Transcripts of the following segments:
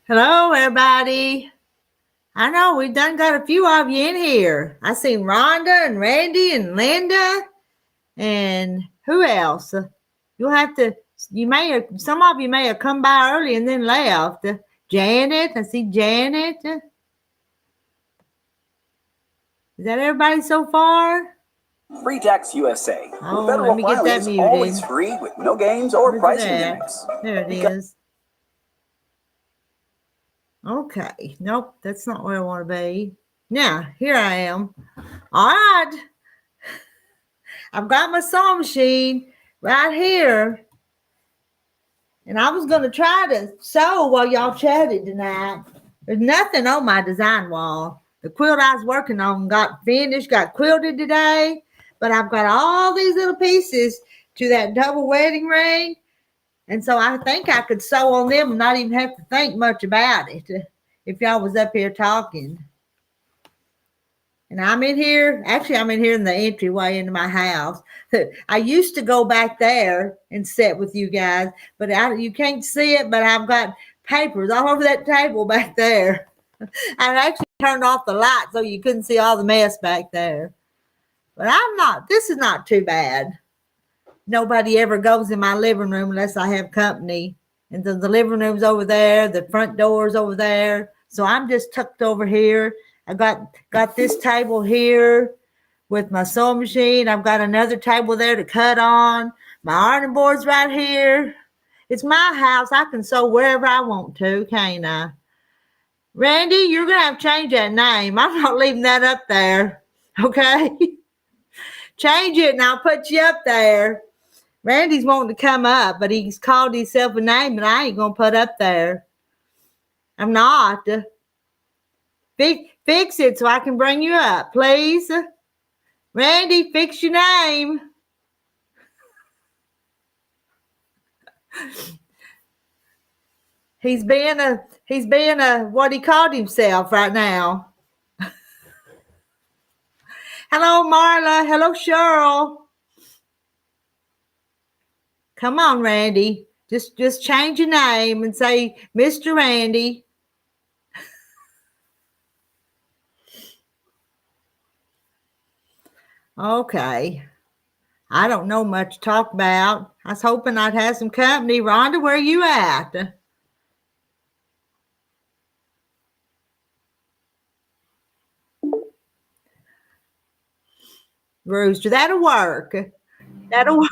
Hello, everybody. I know we've done got a few of you in here. I seen Rhonda and Randy and Linda and who else? You'll have to. You may have. Some of you may have come by early and then left. Janet, I see Janet. Is that everybody so far? Free Tax USA. Oh, Federal let me get that filing is muted. always free with no games or Where's pricing that? gimmicks. There it is. Okay. Nope, that's not where I want to be. Now, here I am. All right. I've got my sewing machine right here. And I was going to try to sew while y'all chatted tonight. There's nothing on my design wall. The quilt I was working on got finished, got quilted today. But I've got all these little pieces to that double wedding ring. And so I think I could sew on them and not even have to think much about it if y'all was up here talking. And I'm in here. Actually, I'm in here in the entryway into my house. I used to go back there and sit with you guys, but you can't see it, but I've got papers all over that table back there. I actually turned off the light so you couldn't see all the mess back there. But this is not too bad. Nobody ever goes in my living room unless I have company. And the living room's over there, the front door's over there. So I'm just tucked over here. I got this table here with my sewing machine. I've got another table there to cut on. My ironing board's right here. It's my house. I can sew wherever I want to, can't I? Randy, you're going to have to change that name. I'm not leaving that up there, okay? Change it and I'll put you up there. Randy's wanting to come up, but he's called himself a name and I ain't going to put up there. I'm not. Fix it so I can bring you up, please. Randy, fix your name. He's being a what he called himself right now. Hello, Marla. Hello, Cheryl. Come on, Randy. Just change your name and say Mr. Randy. Okay. I don't know much to talk about. I was hoping I'd have some company. Rhonda, where are you at? Rooster, that'll work. That'll work.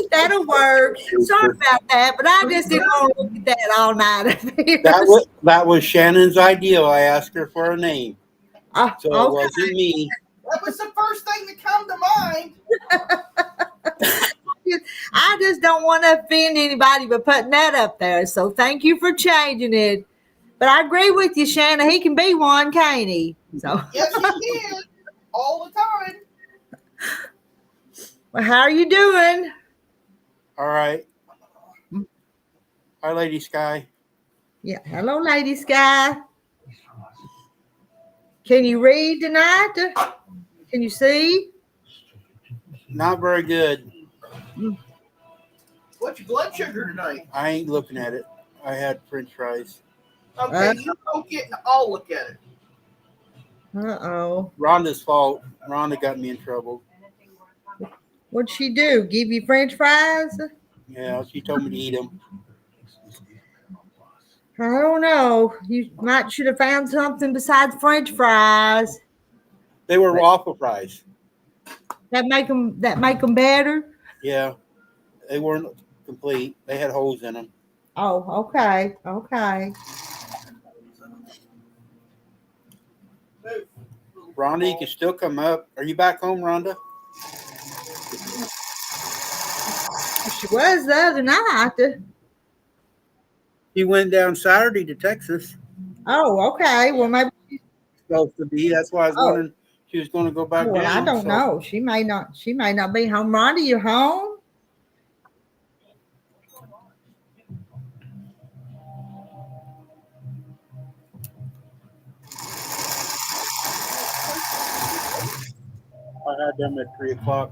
That'll work. Sorry about that, but I just didn't want to look at that all night. That was Shannon's idea. I asked her for a name. So okay. It wasn't me. That was the first thing that come to mind. I just don't want to offend anybody by putting that up there. So thank you for changing it. But I agree with you, Shannon. He can be one, can't he? So yes, he can. All the time. Well, how are you doing? All right. Hi, Lady Sky. Yeah. Hello, Lady Sky. Can you read tonight? Can you see? Not very good. What's your blood sugar tonight? I ain't looking at it. I had French fries. Okay, you don't get. I'll look at it. Uh-oh. Rhonda's fault. Rhonda got me in trouble. What'd she do? Give you French fries? Yeah, she told me to eat them. I don't know. You should have found something besides French fries. They were waffle fries. That make them better? Yeah, they weren't complete. They had holes in them. Oh, okay. Okay. Rhonda, you can still come up. Are you back home, Rhonda? She was the other night. She went down Saturday to Texas. Oh, okay. Well, maybe she's supposed to be. That's why I was wondering she was going to go back down. I don't know. She may not be home. Rhonda, you home? I had them at 3 o'clock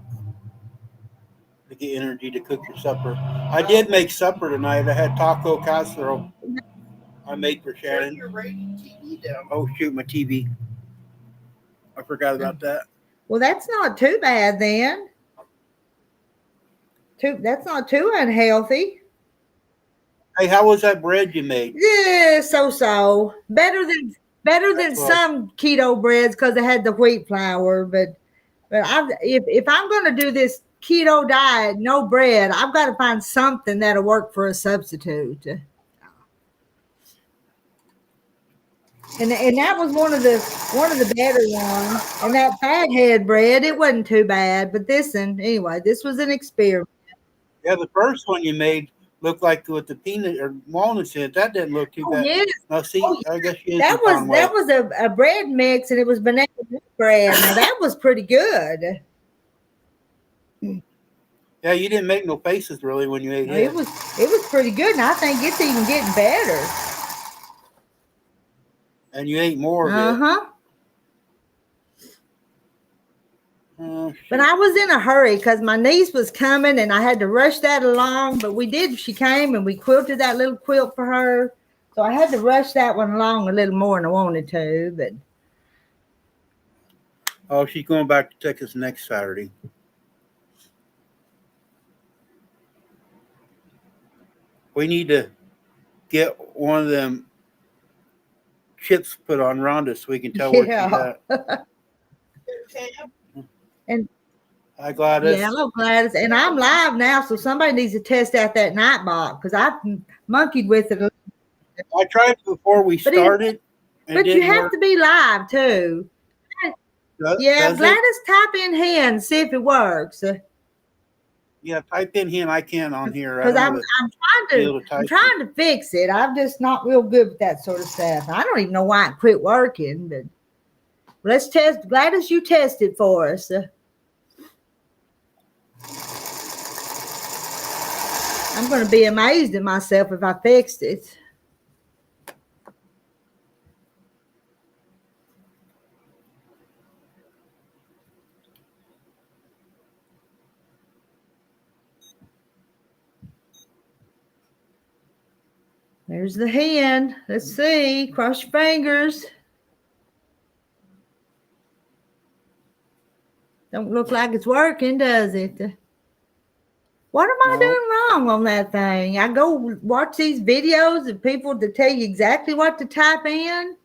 to get energy to cook your supper. I did make supper tonight. I had taco casserole. I made for Turn Shannon. your radio TV down. Oh shoot, my TV. I forgot about that. Well, that's not too bad then. That's not too unhealthy. Hey, how was that bread you made? Yeah, so. Better than That's what some keto breads because it had the wheat flour. But if I'm going to do this keto diet, no bread, I've got to find something that'll work for a substitute. And that was one of the better ones. And that fathead bread, it wasn't too bad. But this was an experiment. Yeah, the first one you made looked like with the peanut or walnuts in it. That didn't look too bad. Yes. Now see, I guess you That was a bread mix, and it was banana bread. Now that was pretty good. Yeah, you didn't make no faces really when you ate No, it. it was pretty good, and I think it's even getting better. And you ate more of Uh-huh. it. But I was in a hurry because my niece was coming, and I had to rush that along. But she came, and we quilted that little quilt for her. So I had to rush that one along a little more than I wanted to. But Oh, she's going back to Texas next Saturday. We need to get one of them chips put on Rhonda so we can tell where she's at. and Hi, Gladys. yeah, hello, Gladys. And I'm live now, so somebody needs to test out that night box because I've monkeyed with it. I tried before we started. But you have to be live too. Yeah, Gladys, type in here and see if it works. Yeah, type in here and I can on here. Because I'm trying to fix it. I'm just not real good with that sort of stuff. I don't even know why it quit working, but let's test. Gladys, you test it for us. I'm going to be amazed at myself if I fixed it. There's the hen. Let's see. Cross your fingers. Don't look like it's working, does it? What am I doing wrong on that thing? I go watch these videos of people to tell you exactly what to type in.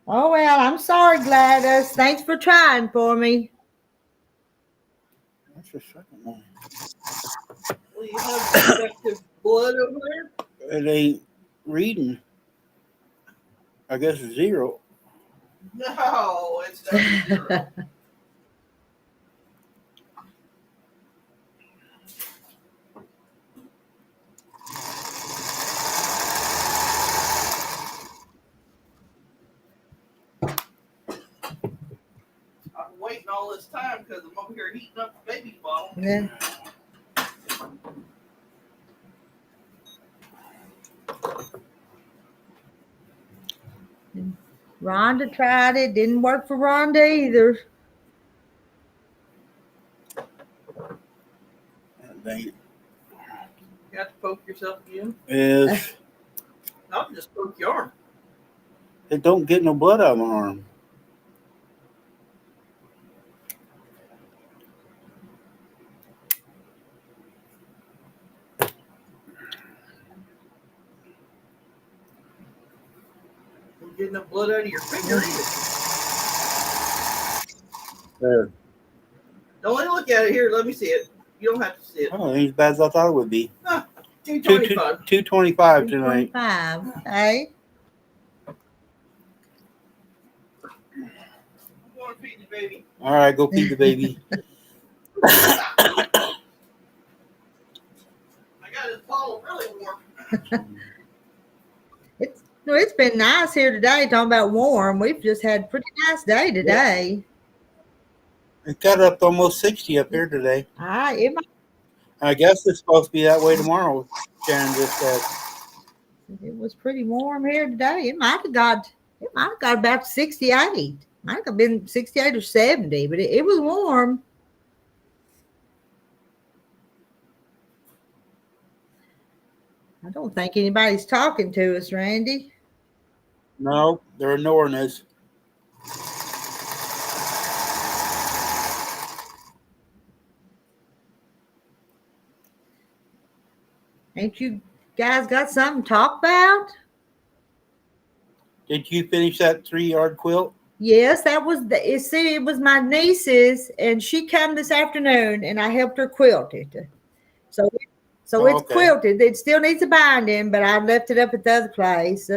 Oh, well, I'm sorry, Gladys. Thanks for trying for me. That's the second one. Well, you have defective blood over there? It ain't reading. I guess it's 0. No, it's not 0. I'm waiting all this time because I'm over here heating up the baby bottle. Yeah. Rhonda tried it. Didn't work for Rhonda either. They You have to poke yourself again. is I'll just poke your arm. it don't get no blood out of my arm. Don't get no blood out of your finger either. There. Don't let me look at it here. Let me see it. You don't have to see it. Oh, ain't as bad as I thought it would be. 225. 225 tonight. 225. Hey. I'm going to feed the baby. All right, go feed the baby. I got his bottle really warm. It's been nice here today. Talking about warm. We've just had a pretty nice day today. It got up to almost 60 up here today. I guess it's supposed to be that way tomorrow. Sharon just said. It was pretty warm here today. It might have got about 68. Might have been 68 or 70, but it was warm. I don't think anybody's talking to us, Randy. No, they're ignoring us. Ain't you guys got something to talk about? Did you finish that 3-yard quilt? Yes, that was it was my niece's, and she came this afternoon, and I helped her quilt it. So, Oh, it's okay. quilted. It still needs a binding, but I left it up at the other place.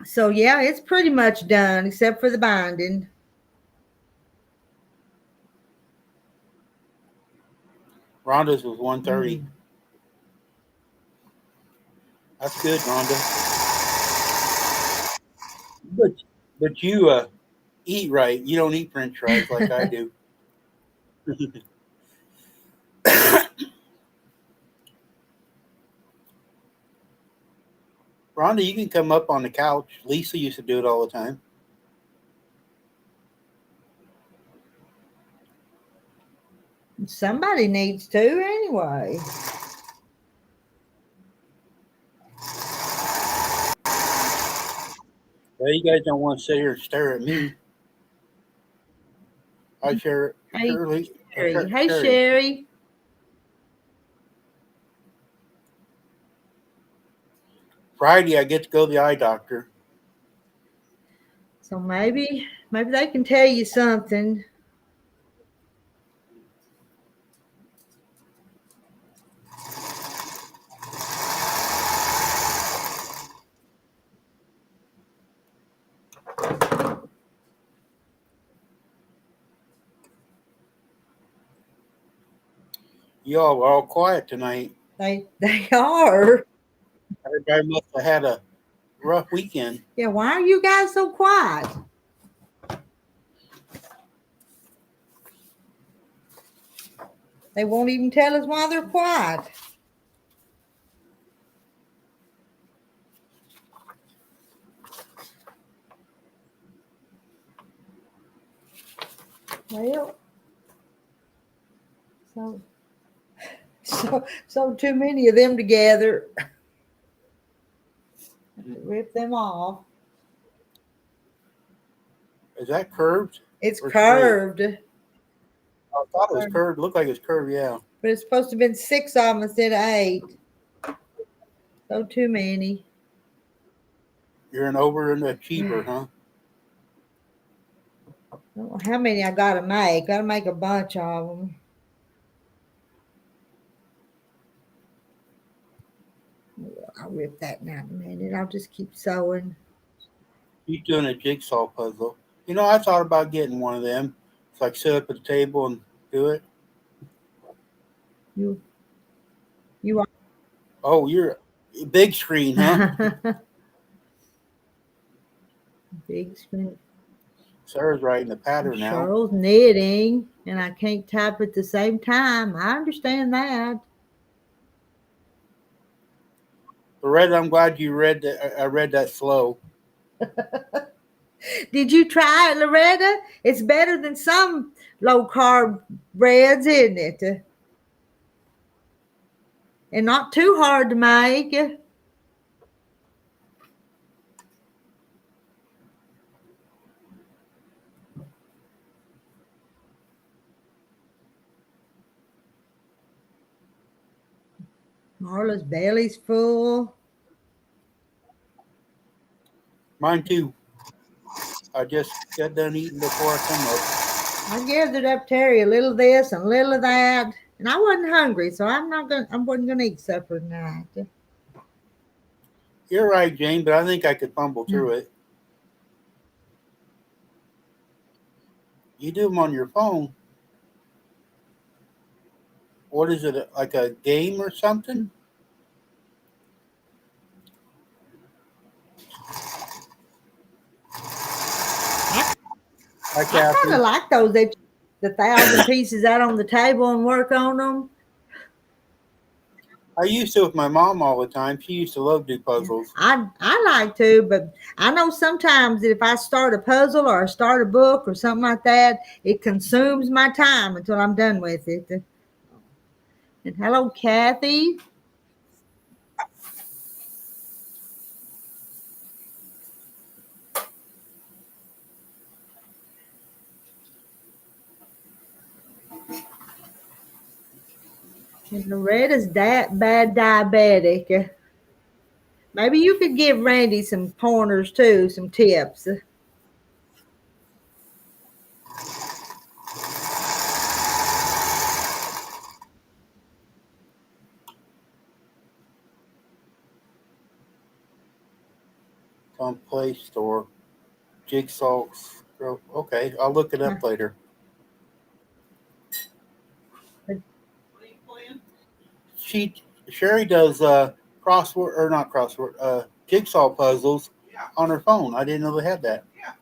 So yeah, it's pretty much done except for the binding. Rhonda's was 130. That's good, Rhonda. But you eat right. You don't eat French fries like I do. Rhonda, you can come up on the couch. Lisa used to do it all the time. Somebody needs to anyway. Well, you guys don't want to sit here and stare at me. Hi, Sherry. Hey, Sherry. Friday, I get to go to the eye doctor. So maybe they can tell you something. Y'all are all quiet tonight. They are. Everybody must have had a rough weekend. Yeah, why are you guys so quiet? They won't even tell us why they're quiet. Well, so too many of them together. Rip them off. Is that curved? It's or curved. straight? I thought it was curved. Looked like it's curved, yeah. But it's supposed to have been 6 of them instead of 8. So too many. You're an over and achiever, huh? I don't know how many I gotta make. Gotta make a bunch of them. I'll rip that in a minute. I'll just keep sewing. You're doing a jigsaw puzzle. You know, I thought about getting one of them. It's like sit up at the table and do it. You are. Oh, you're a big screen, huh? Big screen. Sarah's writing the pattern now. Cheryl's knitting, and I can't type at the same time. I understand that. Loretta, I'm glad you read that. I read that slow. Did you try it, Loretta? It's better than some low carb breads, isn't it? And not too hard to make. Marla's belly's full. Mine too. I just got done eating before I come up. I gathered up Terry a little of this and a little of that, and I wasn't hungry, so I wasn't gonna eat supper tonight. You're right, Jane, but I think I could fumble through it. You do them on your phone. What is it, like a game or something? I kind of like those. The 1,000 pieces out on the table and work on them. I used to with my mom all the time. She used to love to do puzzles. I like to, but I know sometimes that if I start a puzzle or I start a book or something like that, it consumes my time until I'm done with it. And hello, Kathy. And Loretta's that bad diabetic. Maybe you could give Randy some pointers too, some tips. On Play Store. Jigsaw. Okay, I'll look it up later. What are you playing? Sherry does crossword or not crossword, jigsaw puzzles on her phone. I didn't know they had that. Yeah.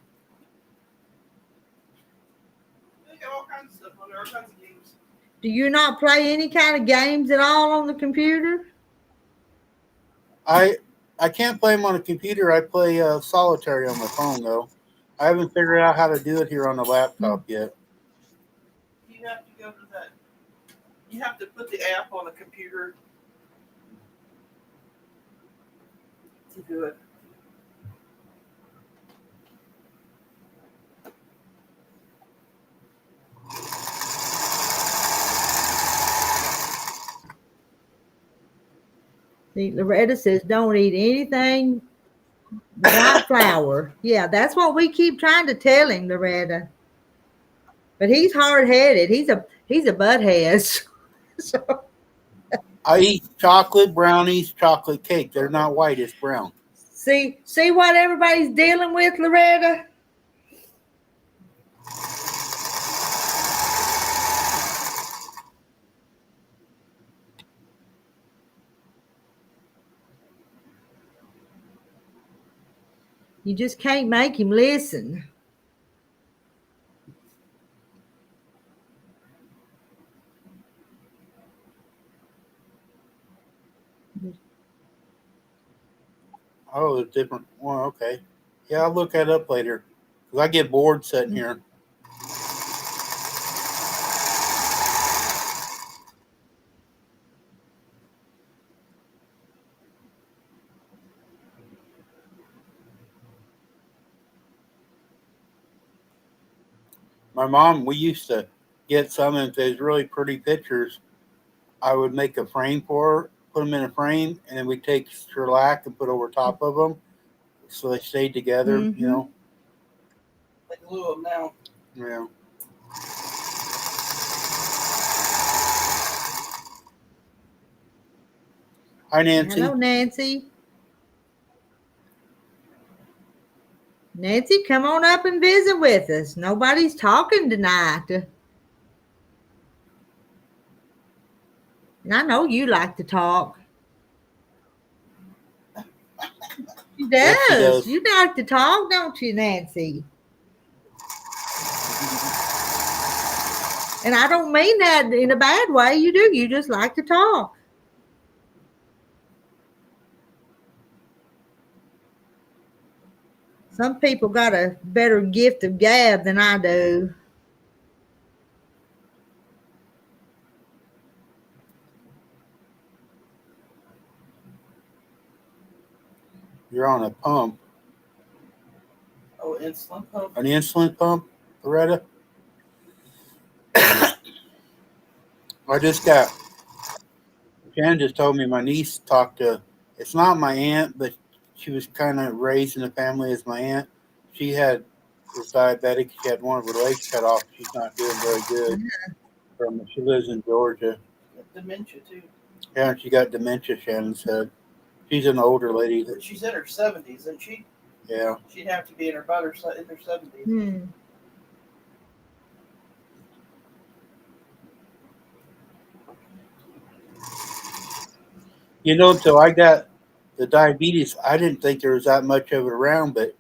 They got all kinds of stuff on there, all kinds of games. Do you not play any kind of games at all on the computer? I can't play them on a computer. I play solitary on my phone though. I haven't figured out how to do it here on the laptop yet. You have to go to that. You have to put the app on a computer to do it. See, Loretta says don't eat anything without flour. Yeah, that's what we keep trying to tell him, Loretta. But he's hard-headed. He's a butthead. So I eat chocolate brownies, chocolate cake. They're not white, it's brown. see what everybody's dealing with, Loretta? You just can't make him listen. Oh, a different one. Okay. Yeah, I'll look that up later. Because I get bored sitting here. My mom, we used to get some, if there's really pretty pictures, I would make a frame for her, put them in a frame, and then we'd take shellac and put over top of them so they stayed together, you know. Like glue them now. Yeah. Hi, Nancy. Hello, Nancy. Nancy, come on up and visit with us. Nobody's talking tonight. And I know you like to talk. She does. Yes, she does. You like to talk, don't you, Nancy? And I don't mean that in a bad way. You do. You just like to talk. Some people got a better gift of gab than I do. You're on a pump. Oh, insulin pump. An insulin pump, Loretta? I just got, Jan just told me my niece talked to, it's not my aunt, but she was kind of raised in the family as my aunt. She was diabetic. She had one of her legs cut off. She's not doing very good. She lives in Georgia. Dementia too. Yeah, and she got dementia, Shannon said. She's an older lady. She's in her 70s, isn't she? Yeah. She'd have to be in her 70s. Hmm. You know, until I got the diabetes, I didn't think there was that much of it around, but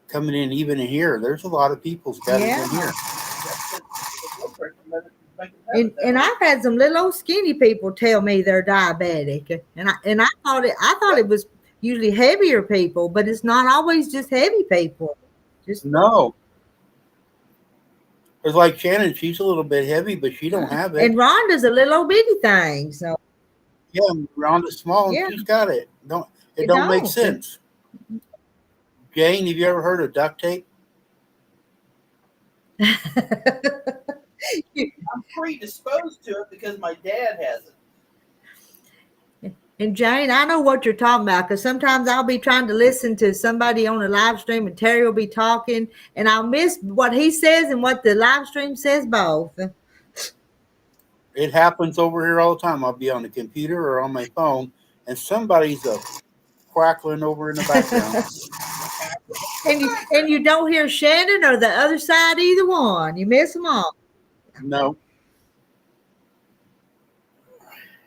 coming in even in here, there's a lot of people's got it in here. And I've had some little old skinny people tell me they're diabetic, and I thought it was usually heavier people, but it's not always just heavy people. Just No. It's like Shannon, she's a little bit heavy, but she don't have it. And Rhonda's a little old bitty thing. So Yeah, Rhonda's small and yeah, she's got it. It it don't make don't. sense. Jane, have you ever heard of duct tape? I'm predisposed to it because my dad has it. And Jane, I know what you're talking about because sometimes I'll be trying to listen to somebody on a live stream and Terry will be talking and I'll miss what he says and what the live stream says both. It happens over here all the time. I'll be on the computer or on my phone, and somebody's quackling over in the background. and you don't hear Shannon or the other side, either one. You miss them all. No,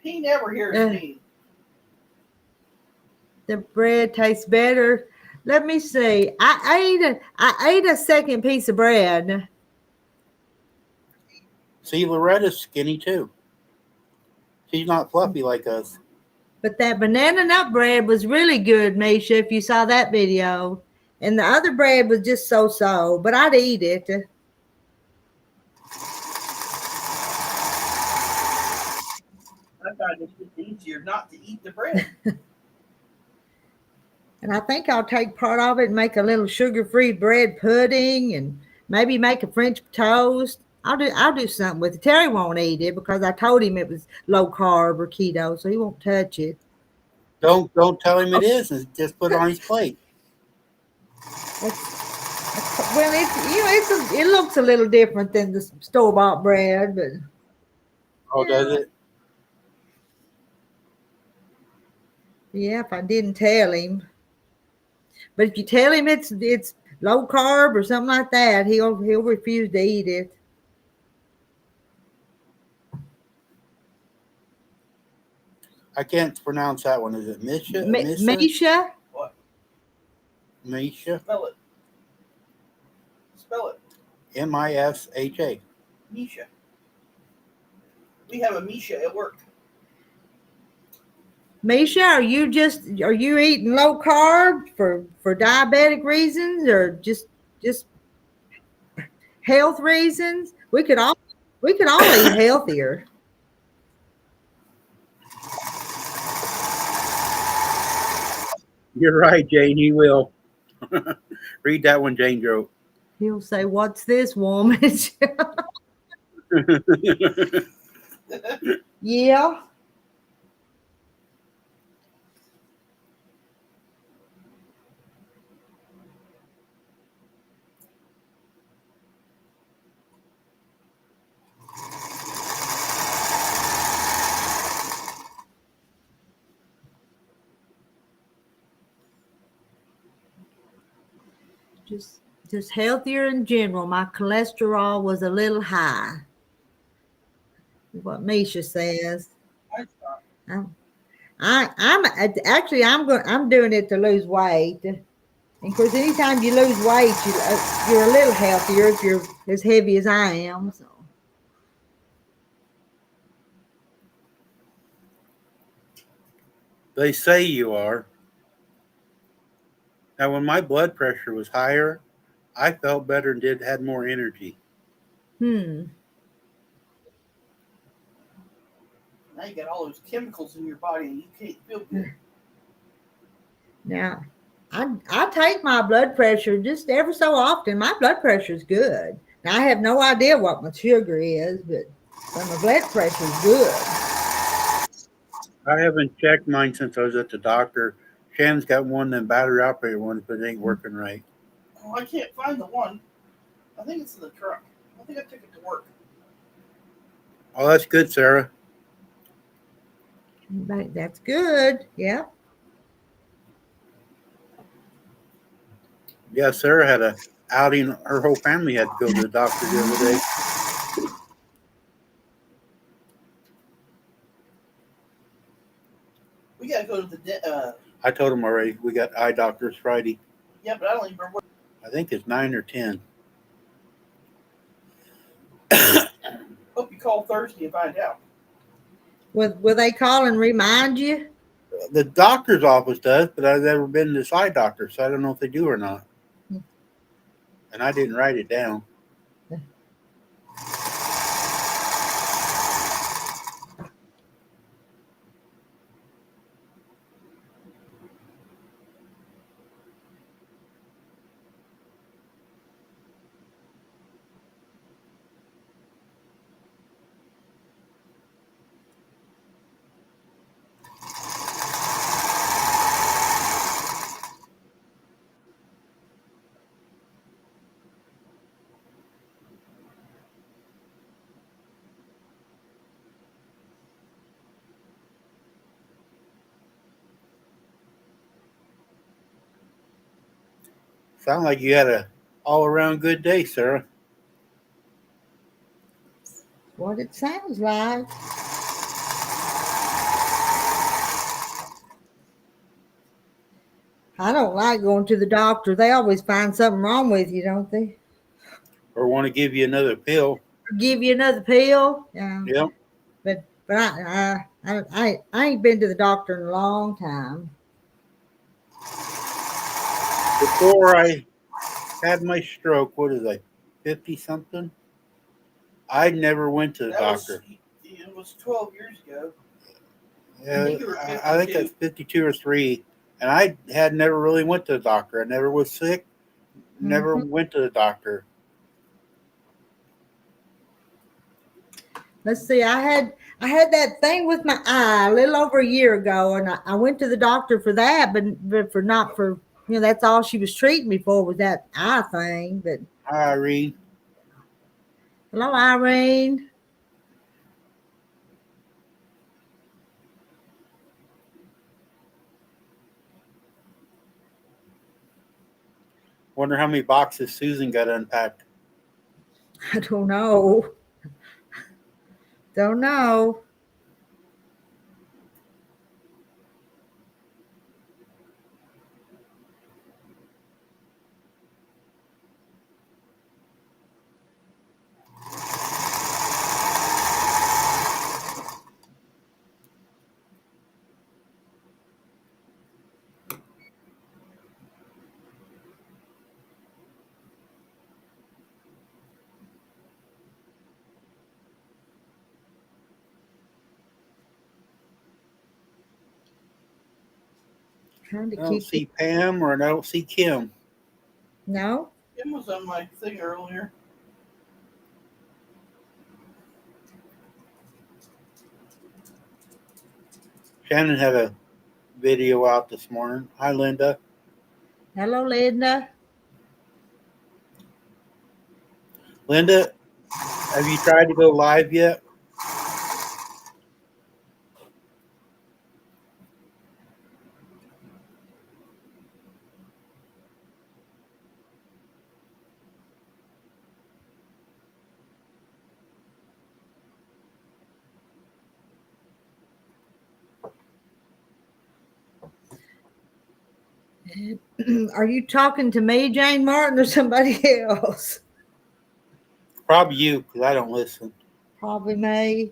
He never hears me. The bread tastes better. Let me see. I ate a second piece of bread. see, Loretta's skinny too. She's not fluffy like us. But that banana nut bread was really good, Misha, if you saw that video. And the other bread was just so-so, but I'd eat it. I find it's just easier not to eat the bread. And I think I'll take part of it and make a little sugar-free bread pudding and maybe make a French toast. I'll do something with it. Terry won't eat it because I told him it was low carb or keto, so he won't touch it. Don't tell him it is, and just put it on his plate. Well, it looks a little different than the store-bought bread, but Oh, does it? yeah, if I didn't tell him. But if you tell him it's low carb or something like that, he'll refuse to eat it. I can't pronounce that one. Is it Misha? Misha? What? Misha? Spell it. Spell it. Misha. Misha. We have a Misha at work. Misha, are you eating low carb for diabetic reasons or just health reasons? We could all eat healthier. You're right, Jane. He will. Read that one Jane wrote. He'll say, "What's this, woman?" Yeah. Just healthier in general. My cholesterol was a little high. What Misha says. I'm I'm doing it to lose weight. And of course, anytime you lose weight, you're a little healthier if you're as heavy as I am. So. They say you are. Now, when my blood pressure was higher, I felt better and had more energy. Now you got all those chemicals in your body and you can't feel good. Now, I take my blood pressure just ever so often. My blood pressure is good. Now, I have no idea what my sugar is, but my blood pressure is good. I haven't checked mine since I was at the doctor. Shannon's got one of them battery operated ones, but it ain't working right. Oh, I can't find the one. I think it's in the truck. I think I took it to work. Oh, that's good, Sarah. That's good. Yeah. Yeah, Sarah had a outing. Her whole family had to go to the doctor the other day. We gotta go to the. I told him already. We got eye doctors Friday. Yeah, but I don't even remember what. I think it's 9 or 10. Hope you call Thursday and find out. Will they call and remind you? The doctor's office does, but I've never been to this eye doctor, so I don't know if they do or not. And I didn't write it down. Sound like you had a all around good day, Sarah. What it sounds like. I don't like going to the doctor. They always find something wrong with you, don't they? Or want to give you another pill. Or give you another pill. Yeah. Yep. But I ain't been to the doctor in a long time. Before I had my stroke, what is I, 50 something? I never went to the doctor. It was 12 years ago. I think that's 52 or 3. And I had never really went to the doctor. I never was sick. Never went to the doctor. Let's see. I had that thing with my eye a little over a year ago, and I went to the doctor for that, but for not for that's all she was treating me for was that eye thing. But Hi, Irene. hello, Irene. Wonder how many boxes Susan got unpacked. I don't know. Don't know. Trying to I don't keep see Pam or I don't see Kim. No. Kim was on my thing earlier. Shannon had a video out this morning. Hi, Linda. Hello, Linda. Linda, have you tried to go live yet? Are you talking to me, Jane Martin, or somebody else? Probably you, because I don't listen. Probably me.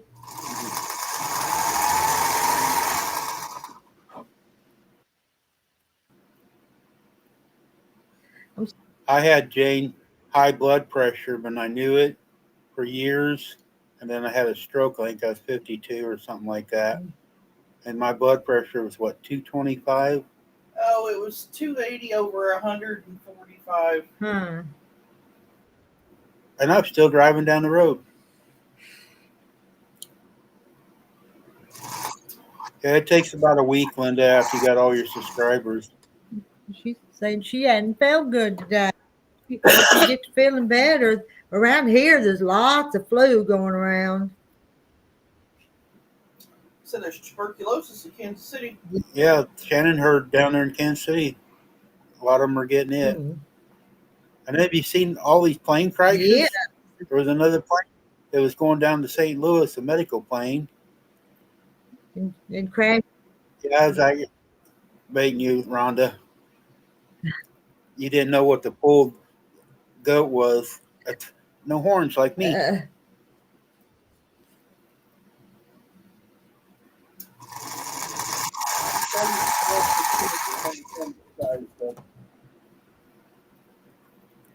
I had Jane high blood pressure, but I knew it for years. And then I had a stroke. I think I was 52 or something like that. And my blood pressure was what, 225? Oh, it was 280 over 145. Hmm. And I'm still driving down the road. Yeah, it takes about a week, Linda, after you got all your subscribers. She's saying she hadn't felt good today. Hope you get to feeling better. Around here, there's lots of flu going around. So there's tuberculosis in Kansas City. Yeah, Shannon heard down there in Kansas City, a lot of them are getting it. And have you seen all these plane crashes? Yeah. There was another plane that was going down to St. Louis, a medical plane. And crash. Yeah, I was like baiting you, Rhonda. You didn't know what the pulled goat was. No horns like me.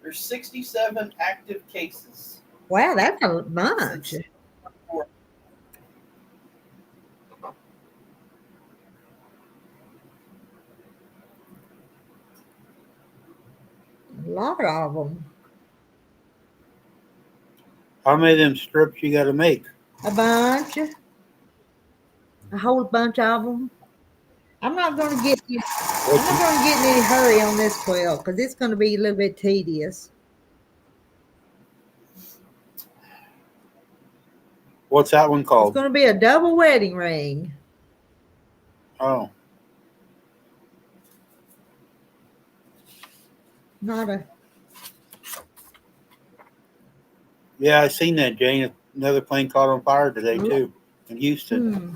There's 67 active cases. Wow, that's a bunch. Since before. A lot of them. How many of them strips you got to make? A bunch. A whole bunch of them. I'm not going to get you. I'm What's, not going to get in any hurry on this quilt because it's going to be a little bit tedious. what's that one It's called? going to be a double wedding ring. Oh, Not a. yeah, I seen that, Jane. Another plane caught on fire today too in Houston. Hmm.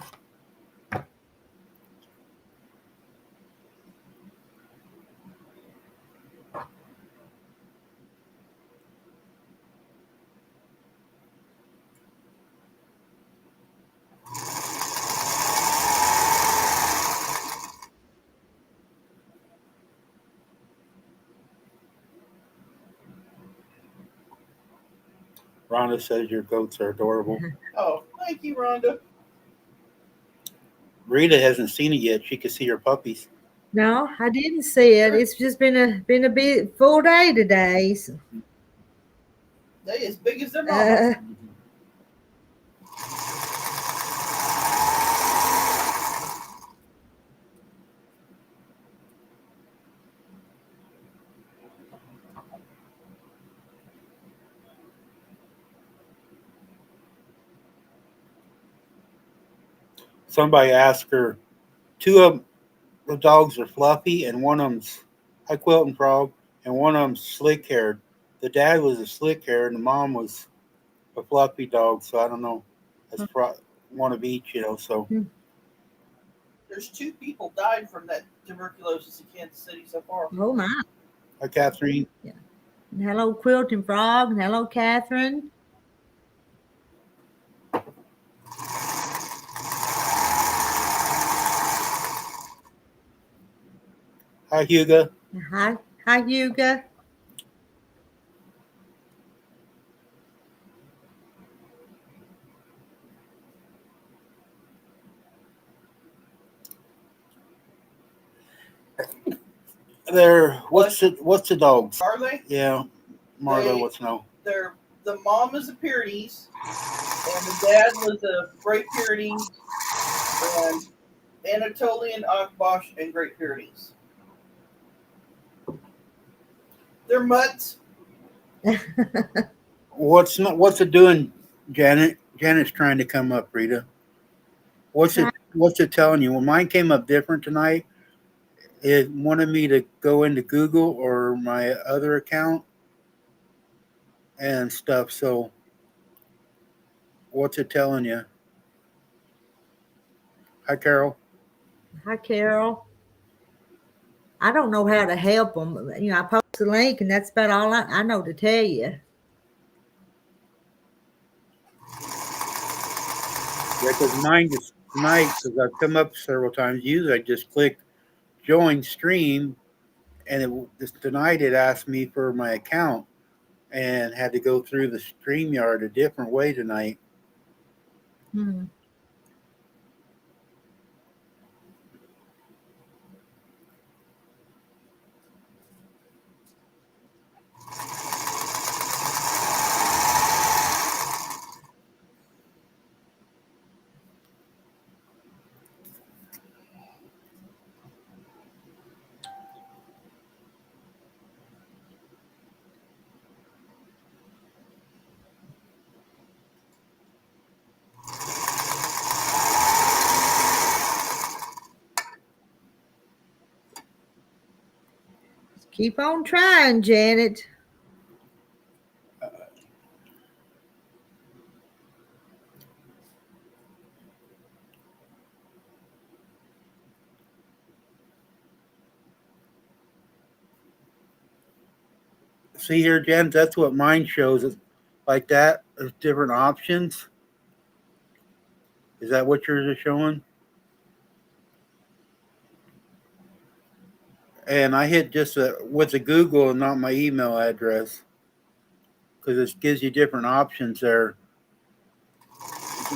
Rhonda says your goats are adorable. Oh, thank you, Rhonda. Rita hasn't seen it yet. She can see her puppies. No, I didn't see it. It's just been a bit full day today. So, They as big as their mama. Somebody asked her, two of the dogs are fluffy, and one of them's a quilting frog, and one of them's slick haired. The dad was a slick haired, and the mom was a fluffy dog. So I don't know. That's one of each, you know. So There's 2 people died from that tuberculosis in Kansas City so far. oh my. hi, Catherine. Yeah. And hello, Quilting Frog. And hello, Catherine. Hi, Hugo. Hi, Hugo. There. What's the dogs? Are they? Yeah, Marlo They- wants to know. The mom is a Pyrenees, and the dad was a Great Pyrenees, and Anatolian Akbash and Great Pyrenees. They're mutts. What's it doing, Janet? Janet's trying to come up, Rita. What's it telling you? Well, mine came up different tonight. It wanted me to go into Google or my other account and stuff. So what's it telling you? Hi, Carol. Hi, Carol. I don't know how to help them. You know, I post the link, and that's about all I know to tell you. Yeah, because mine just tonight, because I've come up several times. Usually I just click join stream, and tonight it asked me for my account and had to go through the StreamYard a different way tonight. Hmm. Keep on trying, Janet. See here, Jen, that's what mine shows. It's like that. There's different options. Is that what yours is showing? And I hit just with the Google and not my email address because it gives you different options there. It's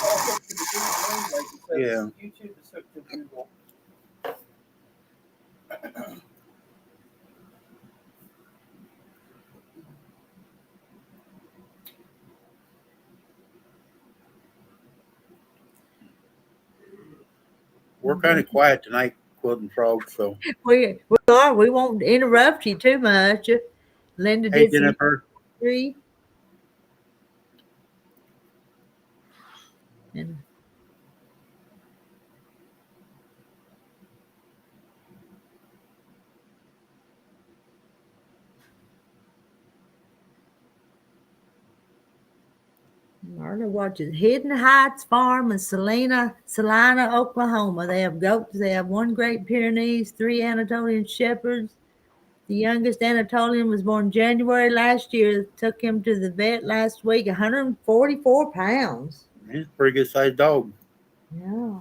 all hooked to the Google anyway because Yeah. YouTube is hooked to Google. We're kind of quiet tonight, Quilting Frog. So, We are. We won't interrupt you too much. Linda hey, did some Jennifer. history. And Marla watches Hidden Heights Farm in Salina, Oklahoma. They have goats. They have one Great Pyrenees, 3 Anatolian Shepherds. The youngest Anatolian was born January last year. Took him to the vet last week. 144 pounds. He's a pretty good sized dog. Yeah.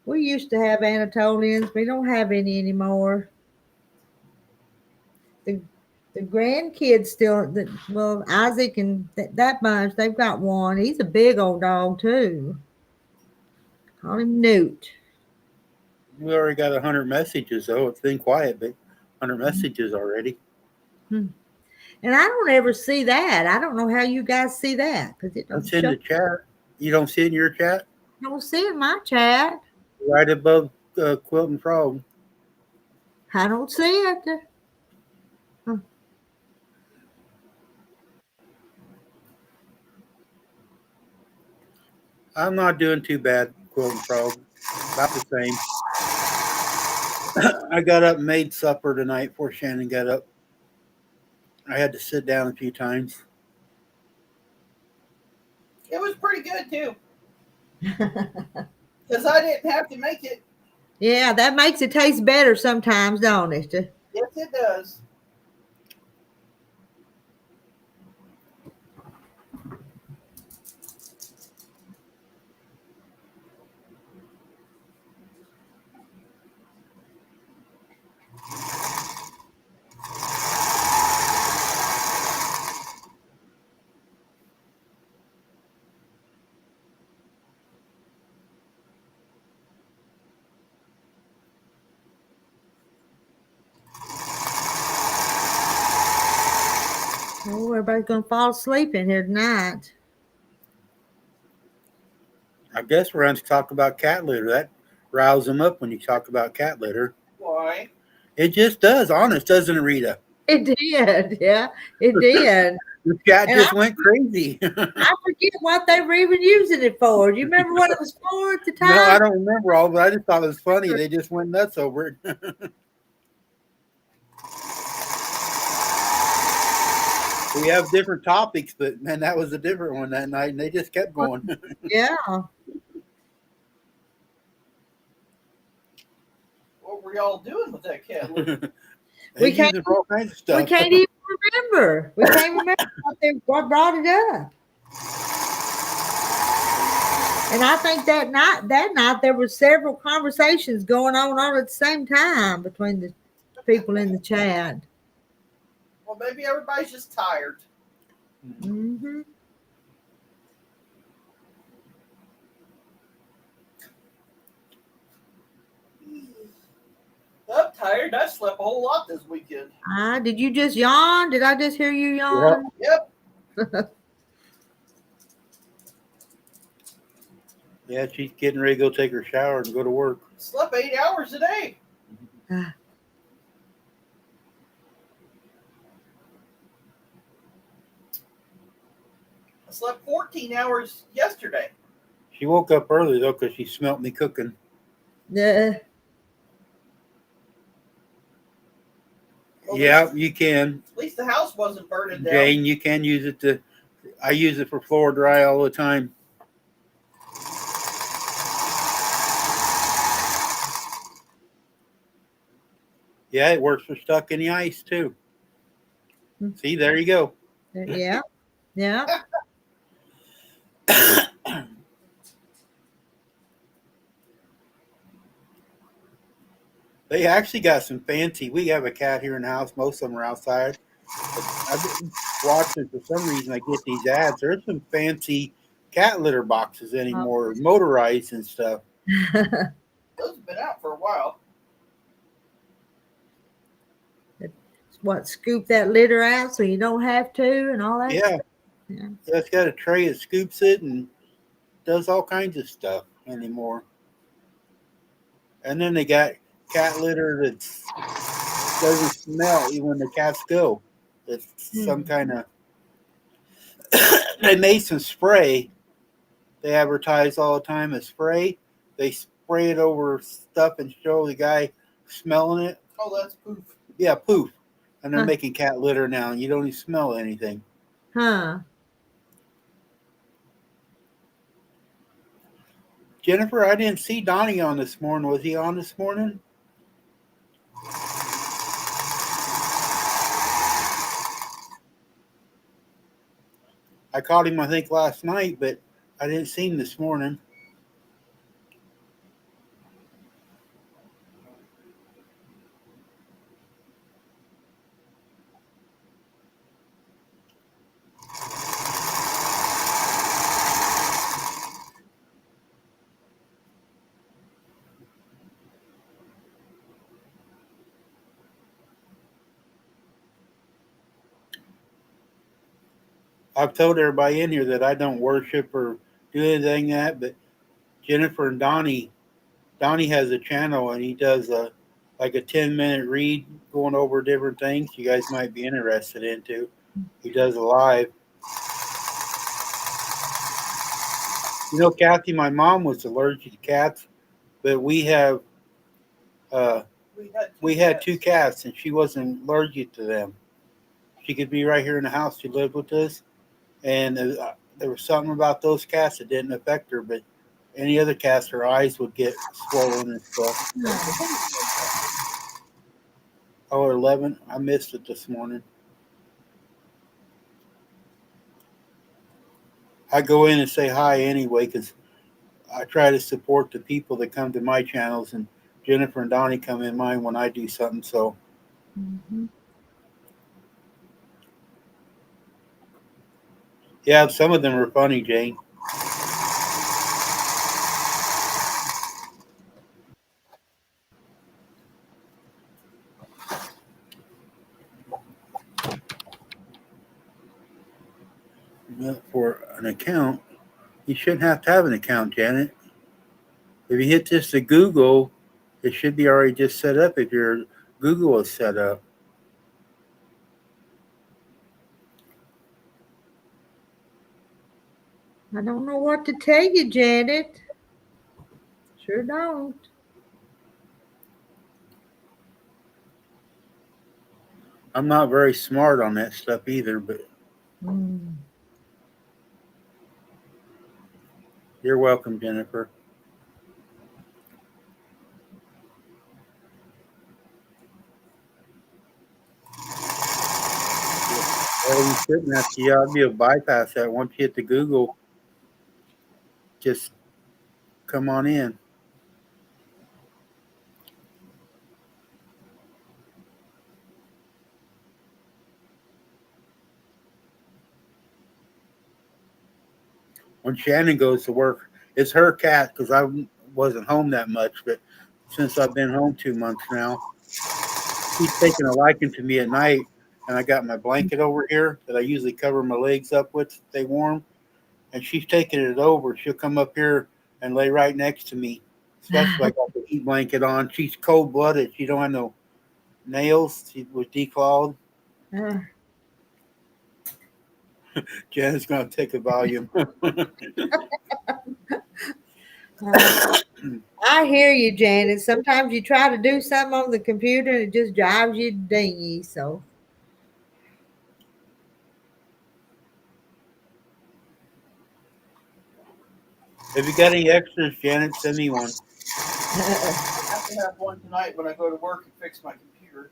We used to have Anatolians. We don't have any anymore. The grandkids still, well, Isaac and that bunch, they've got one. He's a big old dog too. Call him Newt. We already got 100 messages, though. It's been quiet, but 100 messages already. And I don't ever see that. I don't know how you guys see that because it don't That's in show. the chat. You don't see it in your chat? I don't see it in my chat. Right above Quilting Frog. I don't see it. Huh. I'm not doing too bad, Quilting Frog. About the same. I got up and made supper tonight before Shannon got up. I had to sit down a few times. It was pretty good too because I didn't have to make it. Yeah, that makes it taste better sometimes, don't it? Yes, it does. Oh, everybody's gonna fall asleep in here tonight. I guess we're going to talk about cat litter. That riles them up when you talk about cat litter. Why? It just does, honest, doesn't it, Rita? It did, yeah, it did. The cat And just went crazy. I forget what they were even using it for. Do you remember what it was for at the time? No, I don't remember all, but I just thought it was funny. They just went nuts over it. We have different topics, but man, that was a different one that night, and they just kept going. Yeah. What were y'all doing with that cat? They We can't- use it for all kinds of stuff. We can't even remember. We can't remember what brought it up. And I think that night there were several conversations going on at the same time between the people in the chat. Well, maybe everybody's just tired. Mm-hmm. I'm tired. I slept a whole lot this weekend. Did you just yawn? Did I just hear you yawn? Yep. Yeah, she's getting ready to go take her shower and go to work. Slept 8 hours a day. I slept 14 hours yesterday. She woke up early, though, because she smelt me cooking. Yeah. Well, Yeah, you can. At least the house wasn't burning down. Jane, you can use it to, I use it for floor dry all the time. Yeah, it works for stuck in the ice, too. See, there you go. Yeah. Yeah. They actually got some fancy. We have a cat here in the house. Most of them are outside. But I've been watching for some reason. I get these ads. There's some fancy cat litter boxes anymore, motorized and stuff. Those have been out for a while. What, scoop that litter out so you don't have to and all that Yeah, stuff? Yeah. it's got a tray that scoops it and does all kinds of stuff anymore. And then they got cat litter that doesn't smell even when the cats go. It's some kind of. They made some spray. They advertise all the time as spray. They spray it over stuff and show the guy smelling it. Oh, that's poof. Yeah, poof. And they're Huh. making cat litter now, and you don't even smell anything. Huh. Jennifer, I didn't see Donnie on this morning. Was he on this morning? I caught him, I think, last night, but I didn't see him this morning. I've told everybody in here that I don't worship or do anything that, but Jennifer and Donnie has a channel and he does like a 10-minute read going over different things you guys might be interested into. He does a live. You know, Kathy, my mom was allergic to cats, but we have we had two cats and she wasn't allergic to them. She could be right here in the house. She lived with us, and there was something about those cats that didn't affect her, but any other cats, her eyes would get swollen and stuff. Oh, 11. I missed it this morning. I go in and say hi anyway because I try to support the people that come to my channels, and Jennifer and Donnie come in mine when I do something. So, yeah, some of them are funny, Jane. For an account, you shouldn't have to have an account, Janet. If you hit this to Google, it should be already just set up if your Google is set up. I don't know what to tell you, Janet. Sure don't. I'm not very smart on that stuff either, but you're welcome, Jennifer. Well, you shouldn't have to. Yeah, I'd be able to bypass that once you hit the Google. Just come on in. When Shannon goes to work, it's her cat because I wasn't home that much, but since I've been home 2 months now, she's taking a liking to me at night, and I got my blanket over here that I usually cover my legs up with to stay warm, and she's taking it over. She'll come up here and lay right next to me, especially if I got the heat blanket on. She's cold-blooded. She don't have no nails. She was declawed. Janet's going to take a volume. I hear you, Janet. Sometimes you try to do something on the computer and it just drives you dingy. So, If you got any extras, Janet, send me one. I have to have one tonight when I go to work and fix my computer.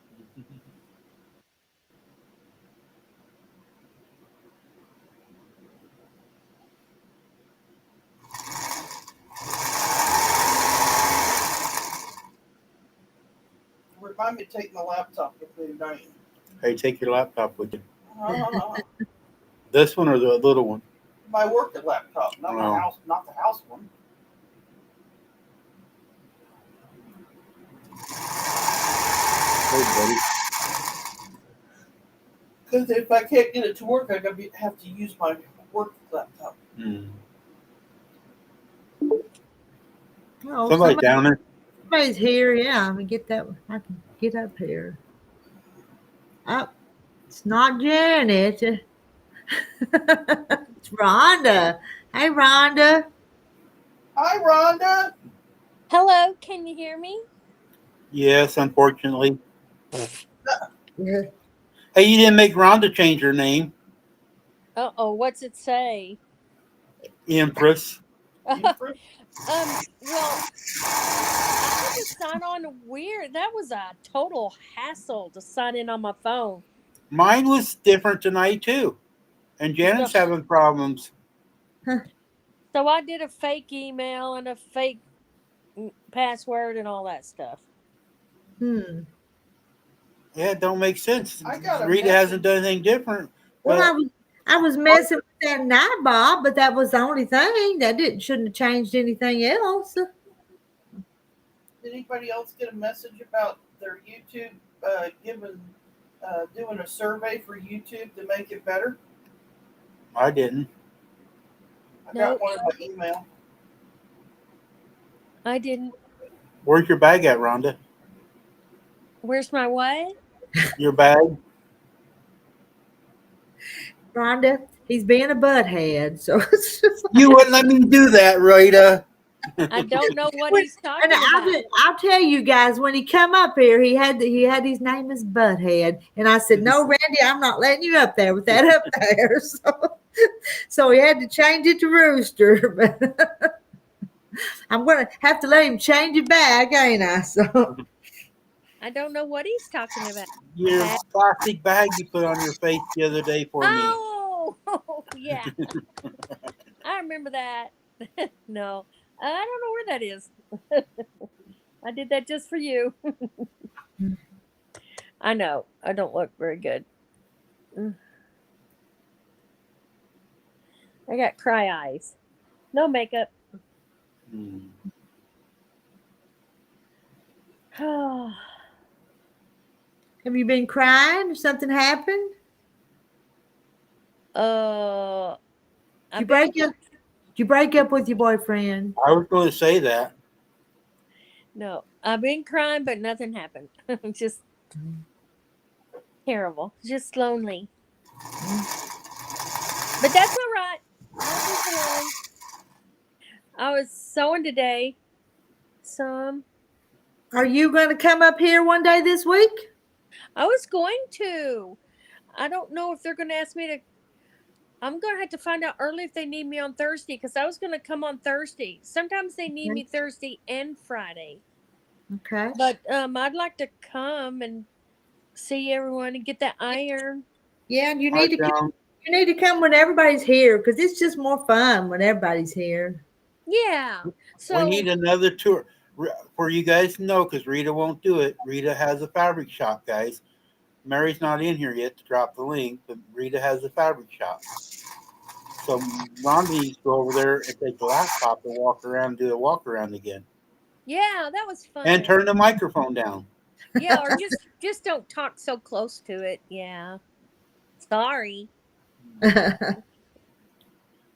remind me to take my laptop with me tonight. Hey, take your laptop with you. Uh, This one or the little one? my work laptop, not my Oh. house, not the house one. Hey, buddy. Because if I can't get it to work, I have to use my work laptop. Hmm. Oh, Somebody down there. somebody's here. Yeah, let me get that. I can get up here. Oh, it's not Janet. It's Rhonda. Hey, Rhonda. Hi, Rhonda. Hello, can you hear me? Yes, unfortunately. Yeah. Hey, you didn't make Rhonda change her name. Uh-oh, what's it say? Empress. Well, I had to sign on weird. That was a total hassle to sign in on my phone. Mine was different tonight too, and Janet's So, having problems. so I did a fake email and a fake password and all that stuff. Hmm. Yeah, it don't make sense. I got a Rita message. hasn't done anything different. Well, But I was messing with that night, Bob, but that was the only thing. That shouldn't have changed anything else. Did anybody else get a message about their YouTube doing a survey for YouTube to make it better? I didn't. I Nope. got one in my email. I didn't. Where's your bag at, Rhonda? Where's my what? Your bag? Rhonda, he's being a butthead. So it's just You wouldn't let me do that, Rita. I don't know what When- he's talking and about. I'll tell you guys, when he come up here, he had his name as Butthead, and I said, "No, Randy, I'm not letting you up there with that up there." So he had to change it to Rooster, but I'm gonna have to let him change it back, ain't I? So I don't know what he's talking about. Your plastic bag you put on your face the other day for me. Oh, yeah. I remember that. No, I don't know where that is. I did that just for you. I know. I don't look very good. I got cry eyes. No makeup. Hmm. have you been crying? Or something happened? uh, Did you break up? Did you break up with your boyfriend? I was going to say that. No, I've been crying, but nothing happened. Just terrible. Just lonely. But that's all right. Love is alone. I was sewing today. Some. Are you going to come up here one day this week? I was going to. I don't know if they're going to ask me to. I'm going to have to find out early if they need me on Thursday because I was going to come on Thursday. Sometimes they need me Thursday and Friday. Okay. But I'd like to come and see everyone and get that iron. Yeah, and you All need right, to come. John. You need to come when everybody's here because it's just more fun when everybody's here. Yeah. So We need another tour for you guys to know because Rita won't do it. Rita has a fabric shop, guys. Mary's not in here yet to drop the link, but Rita has a fabric shop. So Rhonda needs to go over there and take the laptop and walk around and do a walk around again. yeah, that was fun. And turn the microphone down. Yeah, or just don't talk so close to it. Yeah. Sorry.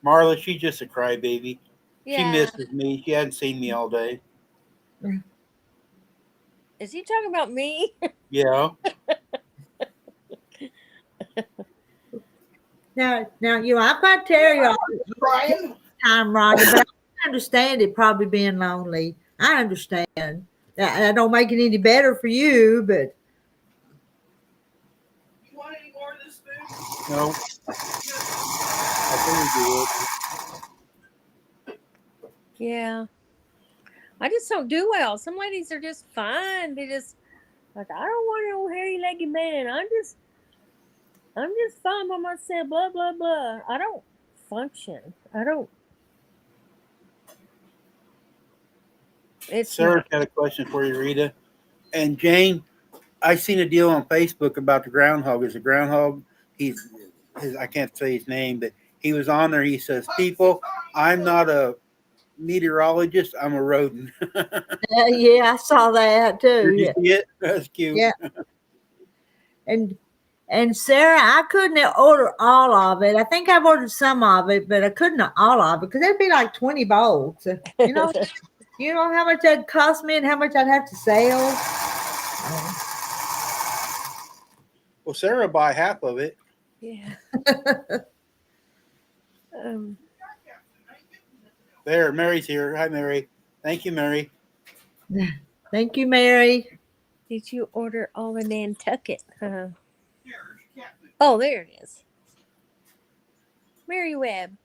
Marla, she's just a crybaby. She Yeah. misses me. She hadn't seen me all day. Is he talking about me? Yeah. now, I've got Terry all Brian. the time, Rhonda, but I understand it probably being lonely. I understand. That don't make it any better for you, but You want any more of this food? No. I think we do it. Yeah. I just don't do well. Some ladies are just fine. They just like, I don't want no hairy legged man. I'm just fine by myself, blah blah blah. I don't function. I don't. It's Sarah's not. got a question for you, Rita. And Jane, I seen a deal on Facebook about the groundhog. Is a groundhog? I can't say his name, but he was on there. He says, "People, I'm not a meteorologist. I'm a rodent." Yeah, I saw that too. Did you Yeah, see it? That's cute. yeah. And Sarah, I couldn't order all of it. I think I've ordered some of it, but I couldn't all of it because that'd be like 20 bowls. You know how much that'd cost me and how much I'd have to sell. Well, Sarah buy half of it. Yeah. There, Mary's here. Hi, Mary. Thank you, Mary. Thank you, Mary. Did you order all in Nantucket? Oh, there it is. Mary Webb.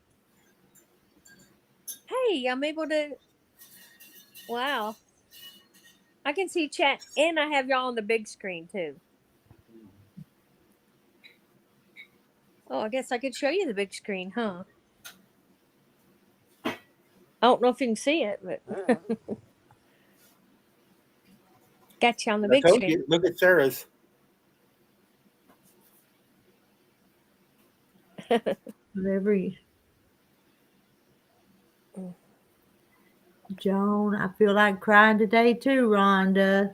Hey, I'm able to. Wow. I can see chat, and I have y'all on the big screen too. Oh, I guess I could show you the big screen, huh? I don't know if you can see it, but got you on the I big told screen. you. Look at Sarah's. Whatever. Joan, I feel like crying today too, Rhonda.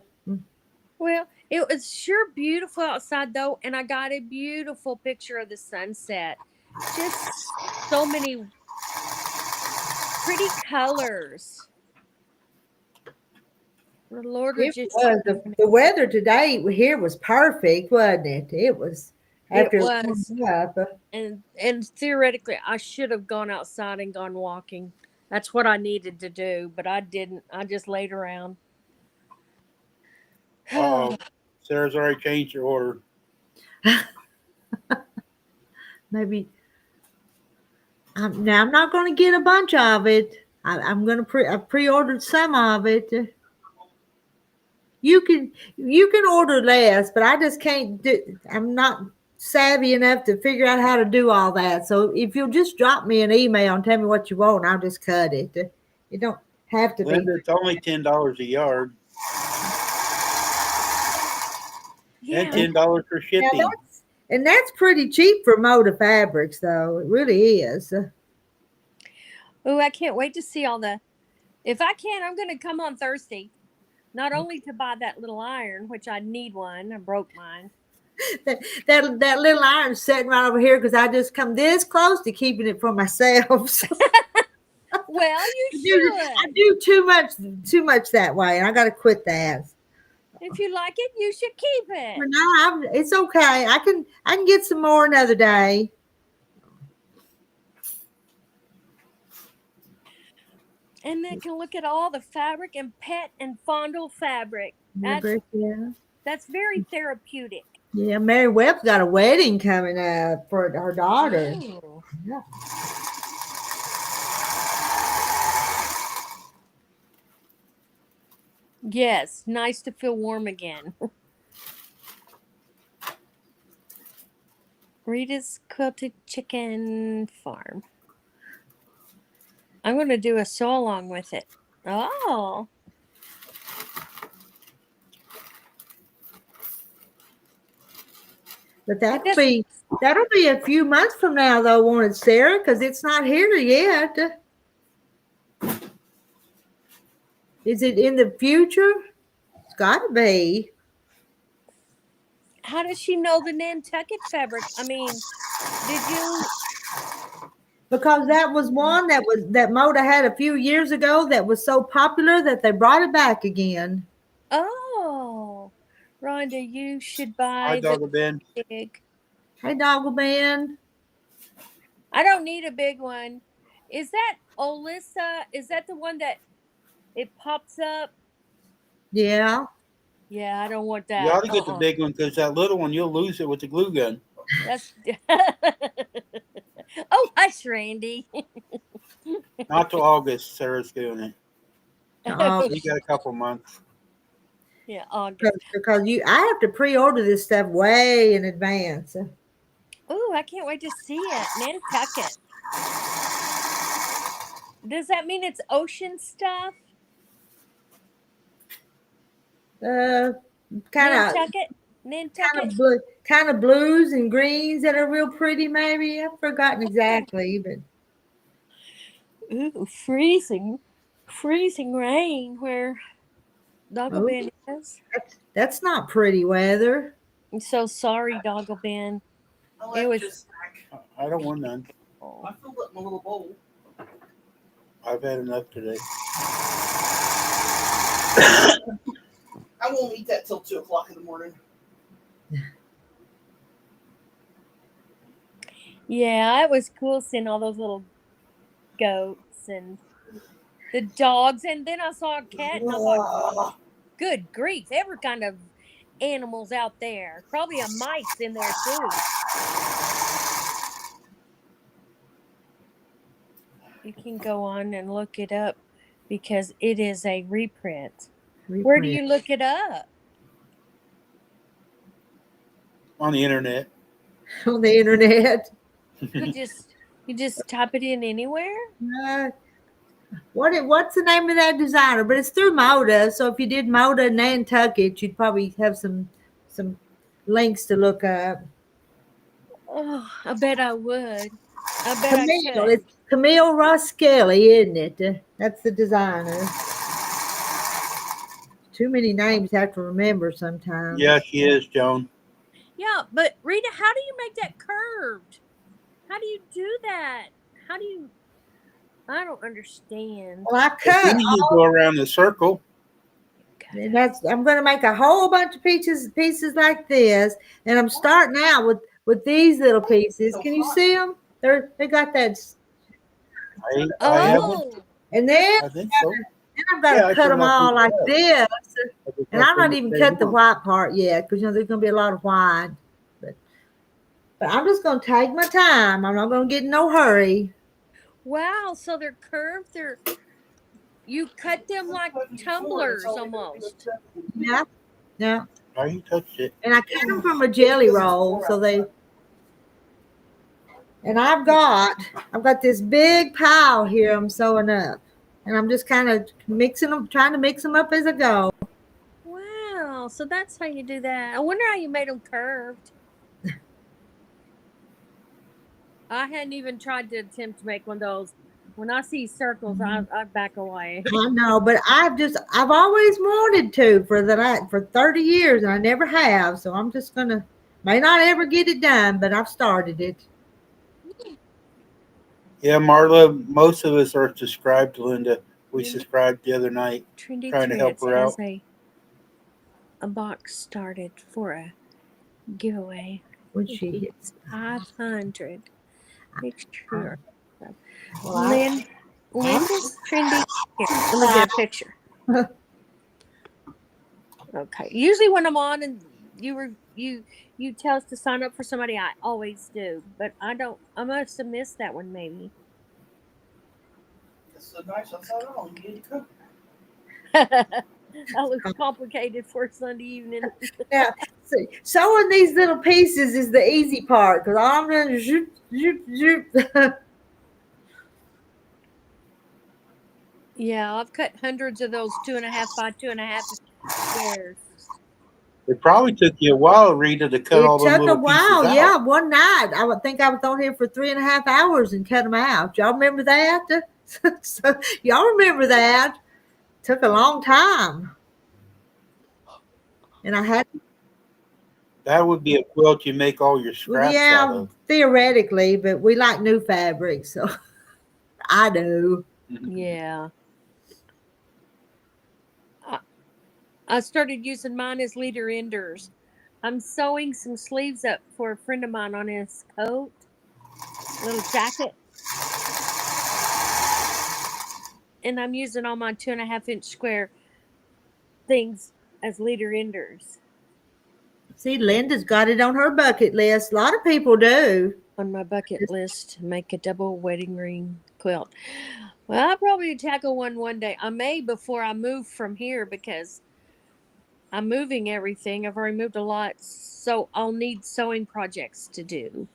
Well, it was sure beautiful outside though, and I got a beautiful picture of the sunset. Just so many pretty colors. The Lord was It just was the weather today here was perfect, wasn't it? It was after it was. warmed up. And theoretically I should have gone outside and gone walking. That's what I needed to do, but I didn't. I just laid around. Oh, Sarah's already changed her order. Maybe now I'm not going to get a bunch of it. I'm going to I pre-ordered some of it. You can order less, but I just can't do. I'm not savvy enough to figure out how to do all that. So if you'll just drop me an email and tell me what you want, I'll just cut it. It don't have to be. Linda, it's only $10 a yard. Yeah. And $10 for shipping. That's pretty cheap for Moda Fabrics, though. It really is. Oh, I can't wait to see all the. If I can, I'm going to come on Thursday. Not only to buy that little iron, which I need one. I broke mine. that little iron's sitting right over here because I just come this close to keeping it for myself. So. Well, you should. I do too much that way, and I got to quit that. If you like it, you should keep it. No, it's okay. I can get some more another day. And then can look at all the fabric and pet and fondle fabric. That's very therapeutic. Yeah, Mary Webb's got a wedding coming up for her daughter. Ooh. Yeah. Yes, nice to feel warm again. Rita's Quilted Chicken Farm. I'm going to do a sew along with it. Oh. But that'll be a few months from now, though, won't it, Sarah? Because it's not here yet. Is it in the future? It's got to be. How does she know the Nantucket fabric? I mean, did you? Because that was one that Moda had a few years ago that was so popular that they brought it back again. Oh, Rhonda, you should buy Doggle Ben. big. Hey, Doggle Ben. I don't need a big one. Is that Alyssa? Is that the one that it pops up? Yeah. Yeah, I don't want that. You ought to get the big one because that little one, you'll lose it with the glue gun. That's. Oh, hush, Randy. Not till August, Sarah's doing it. Oh, You got a couple months. Yeah, August. Because I have to pre-order this stuff way in advance. Oh, I can't wait to see it. Nantucket. Does that mean it's ocean stuff? kind Nantucket. of blues and greens that are real pretty. Maybe I've forgotten exactly, but Ooh, freezing rain where Doggle oh, Ben is. that's not pretty weather. I'm so sorry, Doggle Ben. I It left was. just snack. I don't want none. Oh, I filled up my little bowl. I've had enough today. I won't eat that till 2:00 in the morning. yeah, it was cool seeing all those little goats and the dogs, and then I saw a cat, and I thought, good grief, every kind of animals out there. Probably a mice in there too. You can go on and look it up because it is a reprint. Where do you look it up? On the internet. On the internet? You just type it in anywhere? What's the name of that designer? But it's through Moda. So if you did Moda and Nantucket, you'd probably have some links to look up. Oh, I bet I would. I bet I could. It's Camille Ross Kelly, isn't it? That's the designer. Too many names I have to remember sometimes. Yeah, she is, Joan. Yeah, but Rita, how do you make that curved? How do you do that? How do you? I don't understand. Well, I But cut. then you go around the circle. And I'm going to make a whole bunch of pieces like this, and I'm starting out with these little pieces. Can you see them? They got that. I haven't. And then I think so. I've got to cut them all like this. And I'm not even cut the white part yet because there's going to be a lot of white. But I'm just going to take my time. I'm not going to get in no hurry. Wow, so they're curved. You cut them like tumblers almost. Yeah. Yeah. Oh, you touched it. And I cut them from a jelly roll, so they. And I've got this big pile here I'm sewing up, and I'm just kind of trying to mix them up as I go. Wow, so that's how you do that. I wonder how you made them curved. I hadn't even tried to attempt to make one of those. When I see circles, I back away. I know, but I've always wanted to for 30 years, and I never have. So I'm just may not ever get it done, but I've started it. Yeah, Marla, most of us are subscribed to Linda. We subscribed the other night, Trendy trying to help her out. A box started for a giveaway. When she hits 500. Make sure. well, Linda's trendy. Here, let me get a picture. Okay. Usually when I'm on and you tell us to sign up for somebody, I always do. But I must have missed that one maybe. It's so nice outside on. You need to cook. That was complicated for a Sunday evening. Yeah, sewing these little pieces is the easy part because I'm going to zoop, zoop, zoop. Yeah, I've cut hundreds of those 2.5 by 2.5 squares. It probably took you a while, Rita, to cut all those little pieces out. It took a while, yeah. One night, I would think I was on here for 3.5 hours and cut them out. Y'all remember that? So, y'all remember that? Took a long time. And I had. That would be a quilt you make all your scraps out of. Theoretically, but we like new fabrics, so I do. Yeah. I started using mine as leader enders. I'm sewing some sleeves up for a friend of mine on his coat, little jacket. And I'm using all my 2.5-inch square things as leader enders. See, Linda's got it on her bucket list. A lot of people do. On my bucket list, make a double wedding ring quilt. Well, I'll probably tackle one day. I may before I move from here because I'm moving everything. I've already moved a lot, so I'll need sewing projects to do.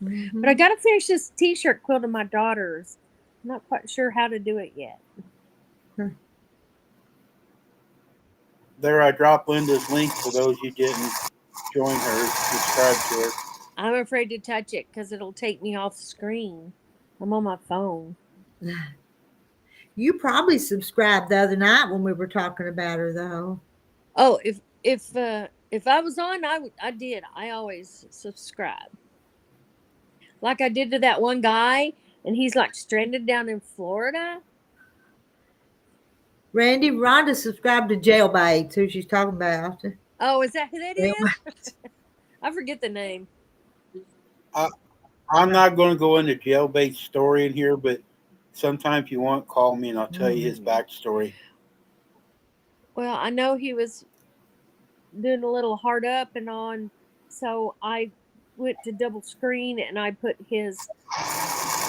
Mm-hmm. But I got to finish this T-shirt quilt of my daughter's. I'm not quite sure how to do it yet. there I dropped Linda's link for those who didn't join her, subscribe to her. I'm afraid to touch it because it'll take me off the screen. I'm on my phone. You probably subscribed the other night when we were talking about her, though. Oh, if I was on, I did. I always subscribe. Like I did to that one guy, and he's like stranded down in Florida. Randy, Rhonda subscribed to Jailbait, who she's talking about. Oh, is that who that is? Jailbait. I forget the name. I'm not going to go into Jailbait's story in here, but sometime if you want, call me and I'll tell you his backstory. Well, I know he was doing a little hard up and on, so I went to double screen and I put his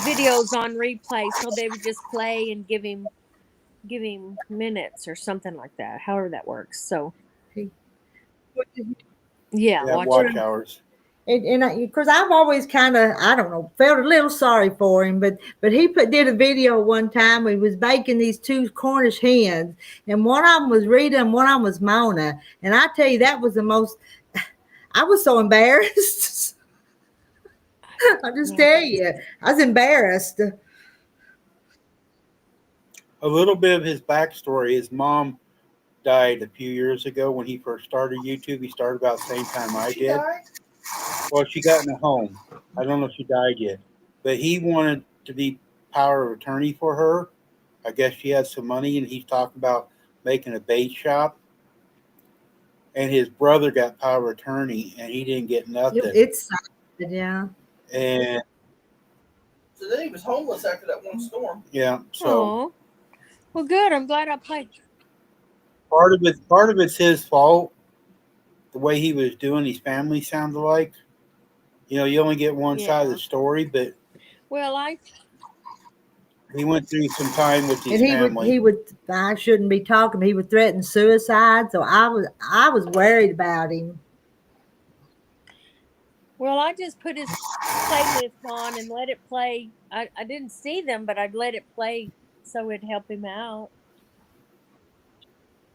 videos on replay so they would just play and give him minutes or something like that, however that works. So yeah, Watch hours. And because I've always kind of, I don't know, felt a little sorry for him, but he did a video one time. He was baking these two Cornish hens, and one of them was Rita and one of them was Mona. And I tell you, that was the most. I was so embarrassed. I'll just tell you, I was embarrassed. A little bit of his backstory: his mom died a few years ago when he first started YouTube. He started about the same time I did. Well, she got in a home. I don't know if she died yet, but he wanted to be power of attorney for her. I guess she had some money, and he's talking about making a bait shop. And his brother got power of attorney, and he didn't get nothing. It's sad, yeah. And So then he was homeless after that one storm. yeah, so Aw. Well, good. I'm glad I played. part of it's his fault. The way he was doing, his family sounded like. You know, you only get one side of the story, but Well, he went through some time with his And family. he would. I shouldn't be talking. He would threaten suicide, so I was worried about him. Well, I just put his playlist on and let it play. I didn't see them, but I'd let it play so it'd help him out.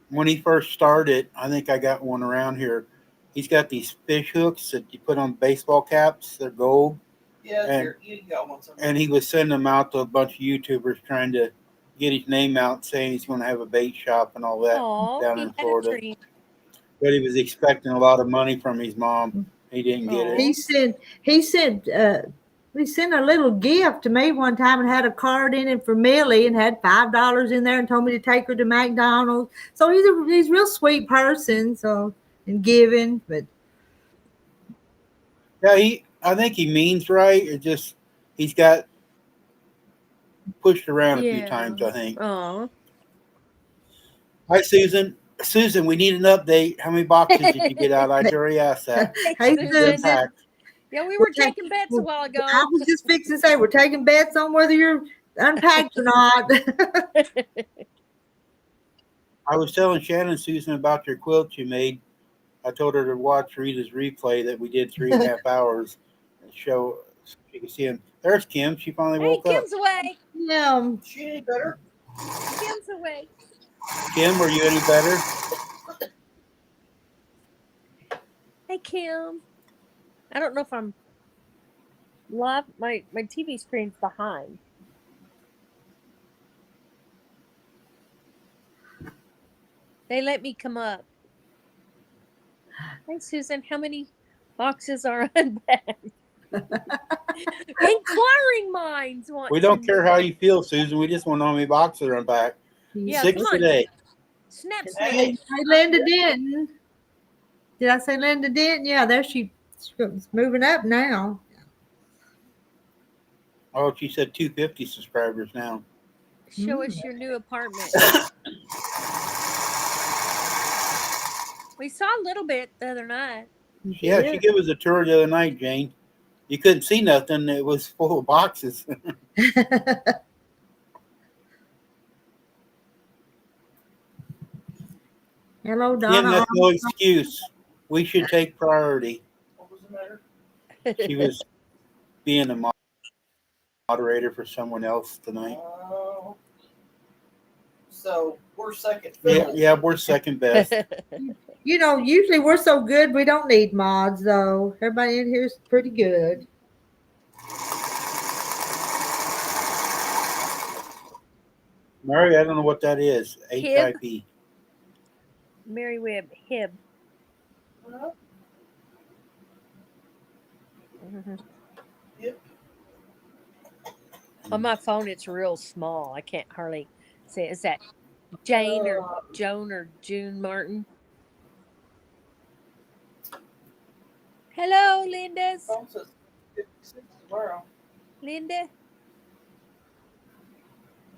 When he first started, I think I got one around here. He's got these fish hooks that you put on baseball caps. They're gold. Yeah, you got one somewhere. And he was sending them out to a bunch of YouTubers trying to get his name out, saying he's going to have a bait shop and all that down in Florida. But he was expecting a lot of money from his mom. He didn't get it. He sent a little gift to me one time and had a card in it for Millie and had $5 in there and told me to take her to McDonald's. So he's a real sweet person. So and giving, but yeah, I think he means right. It just he's got pushed around a few times, I think. Oh. Hi, Susan. Susan, we need an update. How many boxes did you get out? I already asked that. Hey, Susan. Yeah, we were taking bets a while ago. I was just fixing to say we're taking bets on whether you're unpacked or not. I was telling Shannon and Susan about your quilt you made. I told her to watch Rita's replay that we did 3.5 hours and show so you can see him. There's Kim. She finally woke up. Kim's away. Yeah. She ain't better. Kim's away. Kim, are you any better? Hey, Kim. I don't know if I'm live. My TV screen's behind. They let me come up. Hey, Susan, how many boxes are unpacked? Inquiring minds want. We don't care how you feel, Susan. We just want to know how many boxes are unpacked. Yeah, 6 today. Snap. Hey, Linda Denton. Did I say Linda Denton? Yeah, there she's moving up now. Oh, she said 250 subscribers now. Show us your new apartment. We saw a little bit the other night. Yeah, she gave us a tour the other night, Jane. You couldn't see nothing. It was full of boxes. Hello, Kim, Donna. that's no excuse. We should take priority. What was the matter? She was being a moderator for someone else tonight. so we're second Yeah, fiddle. yeah, we're second best. You know, usually we're so good we don't need mods, though. Everybody in here is pretty good. Mary, I don't know what that is. Hib. HIP. Mary Webb, Hib. Well, hmm yep. On my phone, it's real small. I can't hardly see it. Is that Jane or Joan or June Martin? Hello, Linda's. Phone says 56 tomorrow. Linda.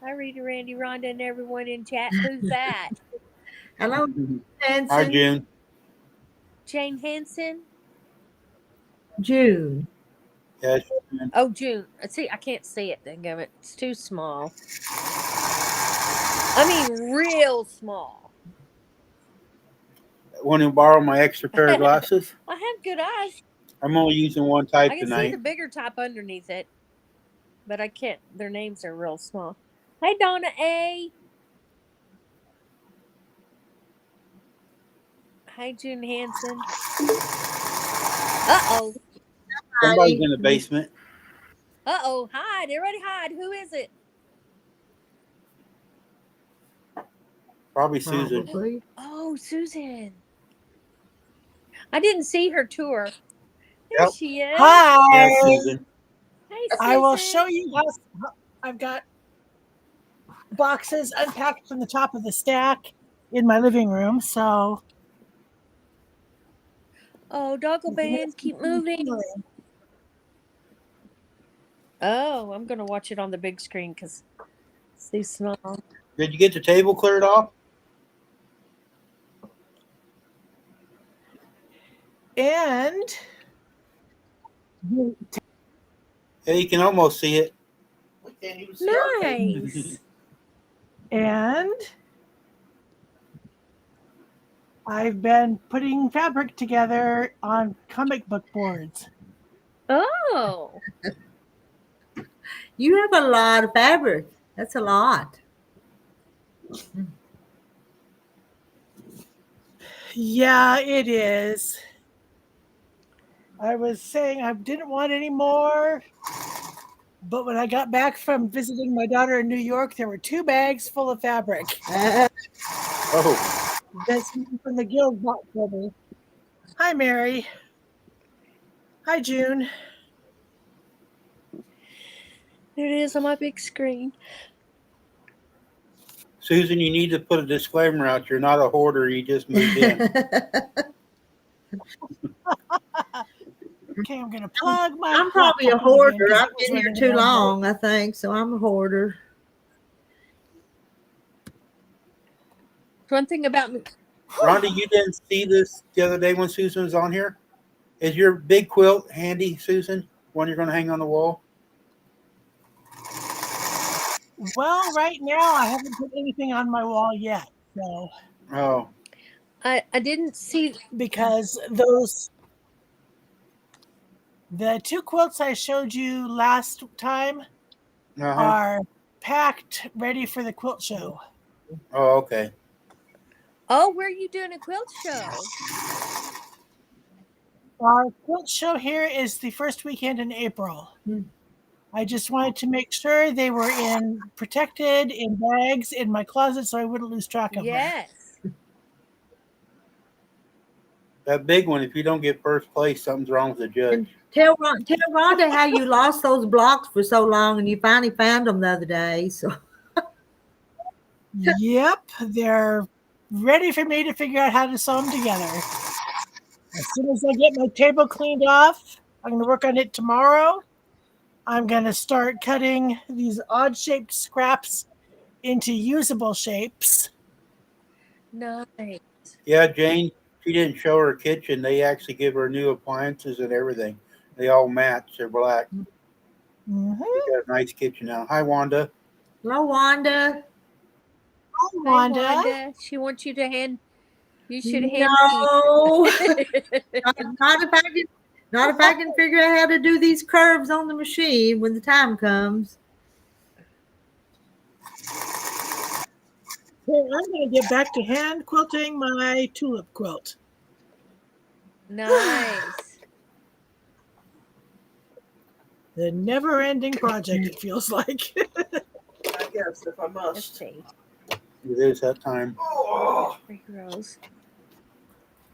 Hi, Rita, Randy, Rhonda, and everyone in chat. Who's that? Hello, Hi, Hanson. June. Jane Henson? June. Yes. Oh, June. See, I can't see it. Dang it. It's too small. I mean, real small. Want to borrow my extra pair of glasses? I have good eyes. I'm only using one type I can see tonight. the bigger type underneath it, but I can't. Their names are real small. Hey, Donna A. Hi, June Hanson. Uh-oh. Somebody's in the basement. Uh-oh. Hide. Everybody hide. Who is it? Probably Susan. Probably. Oh, Susan. I didn't see her tour. There Yep. she is. Hi. Yeah, Susan. Hey, Susan. I will show you how I've got boxes unpacked from the top of the stack in my living room. So, Oh, Doggle Band, keep moving. Oh, I'm going to watch it on the big screen because it's too small. Did you get the table cleared off? And Yeah, you can almost see it. We can't even see our table. Nice. and I've been putting fabric together on comic book boards. Oh, You have a lot of fabric. That's a lot. Yeah, it is. I was saying I didn't want any more, but when I got back from visiting my daughter in New York, there were 2 bags full of fabric. Oh, That's from the guild bought for me. Hi, Mary. Hi, June. there it is on my big screen. Susan, you need to put a disclaimer out. You're not a hoarder. You just moved in. Okay, I'm going to plug my. I'm probably a laptop in hoarder. because I've it was been here running too around. long, I think, so I'm a hoarder. One thing about me. Rhonda, you didn't see this the other day when Susan was on here? Is your big quilt handy, Susan? One you're going to hang on the wall? Well, right now I haven't put anything on my wall yet, so Oh, I didn't see. because the 2 quilts I showed you last time are packed, ready for the quilt show. Oh, okay. Oh, where are you doing a quilt show? Our quilt show here is the first weekend in April. I just wanted to make sure they were protected in bags in my closet so I wouldn't lose track of them. Yes. That big one, if you don't get first place, something's wrong with the judge. Tell Rhonda how you lost those blocks for so long and you finally found them the other day. So Yep, they're ready for me to figure out how to sew them together. As soon as I get my table cleaned off, I'm going to work on it tomorrow. I'm going to start cutting these odd-shaped scraps into usable shapes. Nice. Yeah, Jane, she didn't show her kitchen. They actually give her new appliances and everything. They all match. They're black. Mm-hmm. She got a nice kitchen now. Hi, Wanda. hello, Wanda. Hi, Hi, Wanda. Wanda. She wants you to hand. You should hand. No, Keith. not if I can figure out how to do these curves on the machine when the time comes. Well, I'm going to get back to hand quilting my tulip quilt. Nice. The never-ending project, it feels like. I guess if I Let's must. see. It is that time. Oh, 3 rows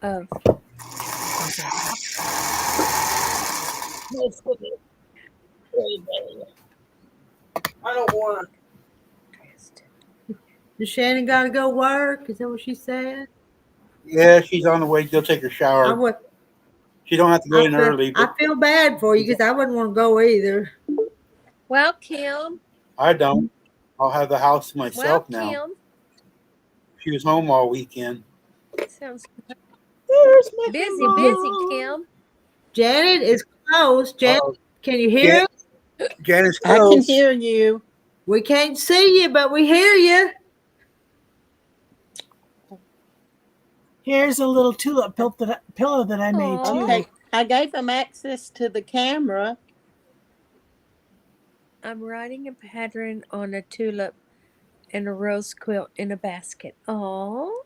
of I don't want dressed. Does Shannon got to go work? Is that what she said? Yeah, she's on the way to go take her I shower. would. She don't have to go in early, I but feel bad for you because I wouldn't want to go either. Well, Kim. I don't. I'll have the house to Well, myself now. Kim. She was home all weekend. Sounds There's my busy, thimble. Kim. Janet is close. Janet, Uh-oh. can you hear us? Janice I can close. hear you. We can't see you, but we hear you. Here's a little tulip pillow that I made Aw. too. Okay. I gave them access to the camera. I'm writing a pattern on a tulip and a rose quilt in a basket. Oh,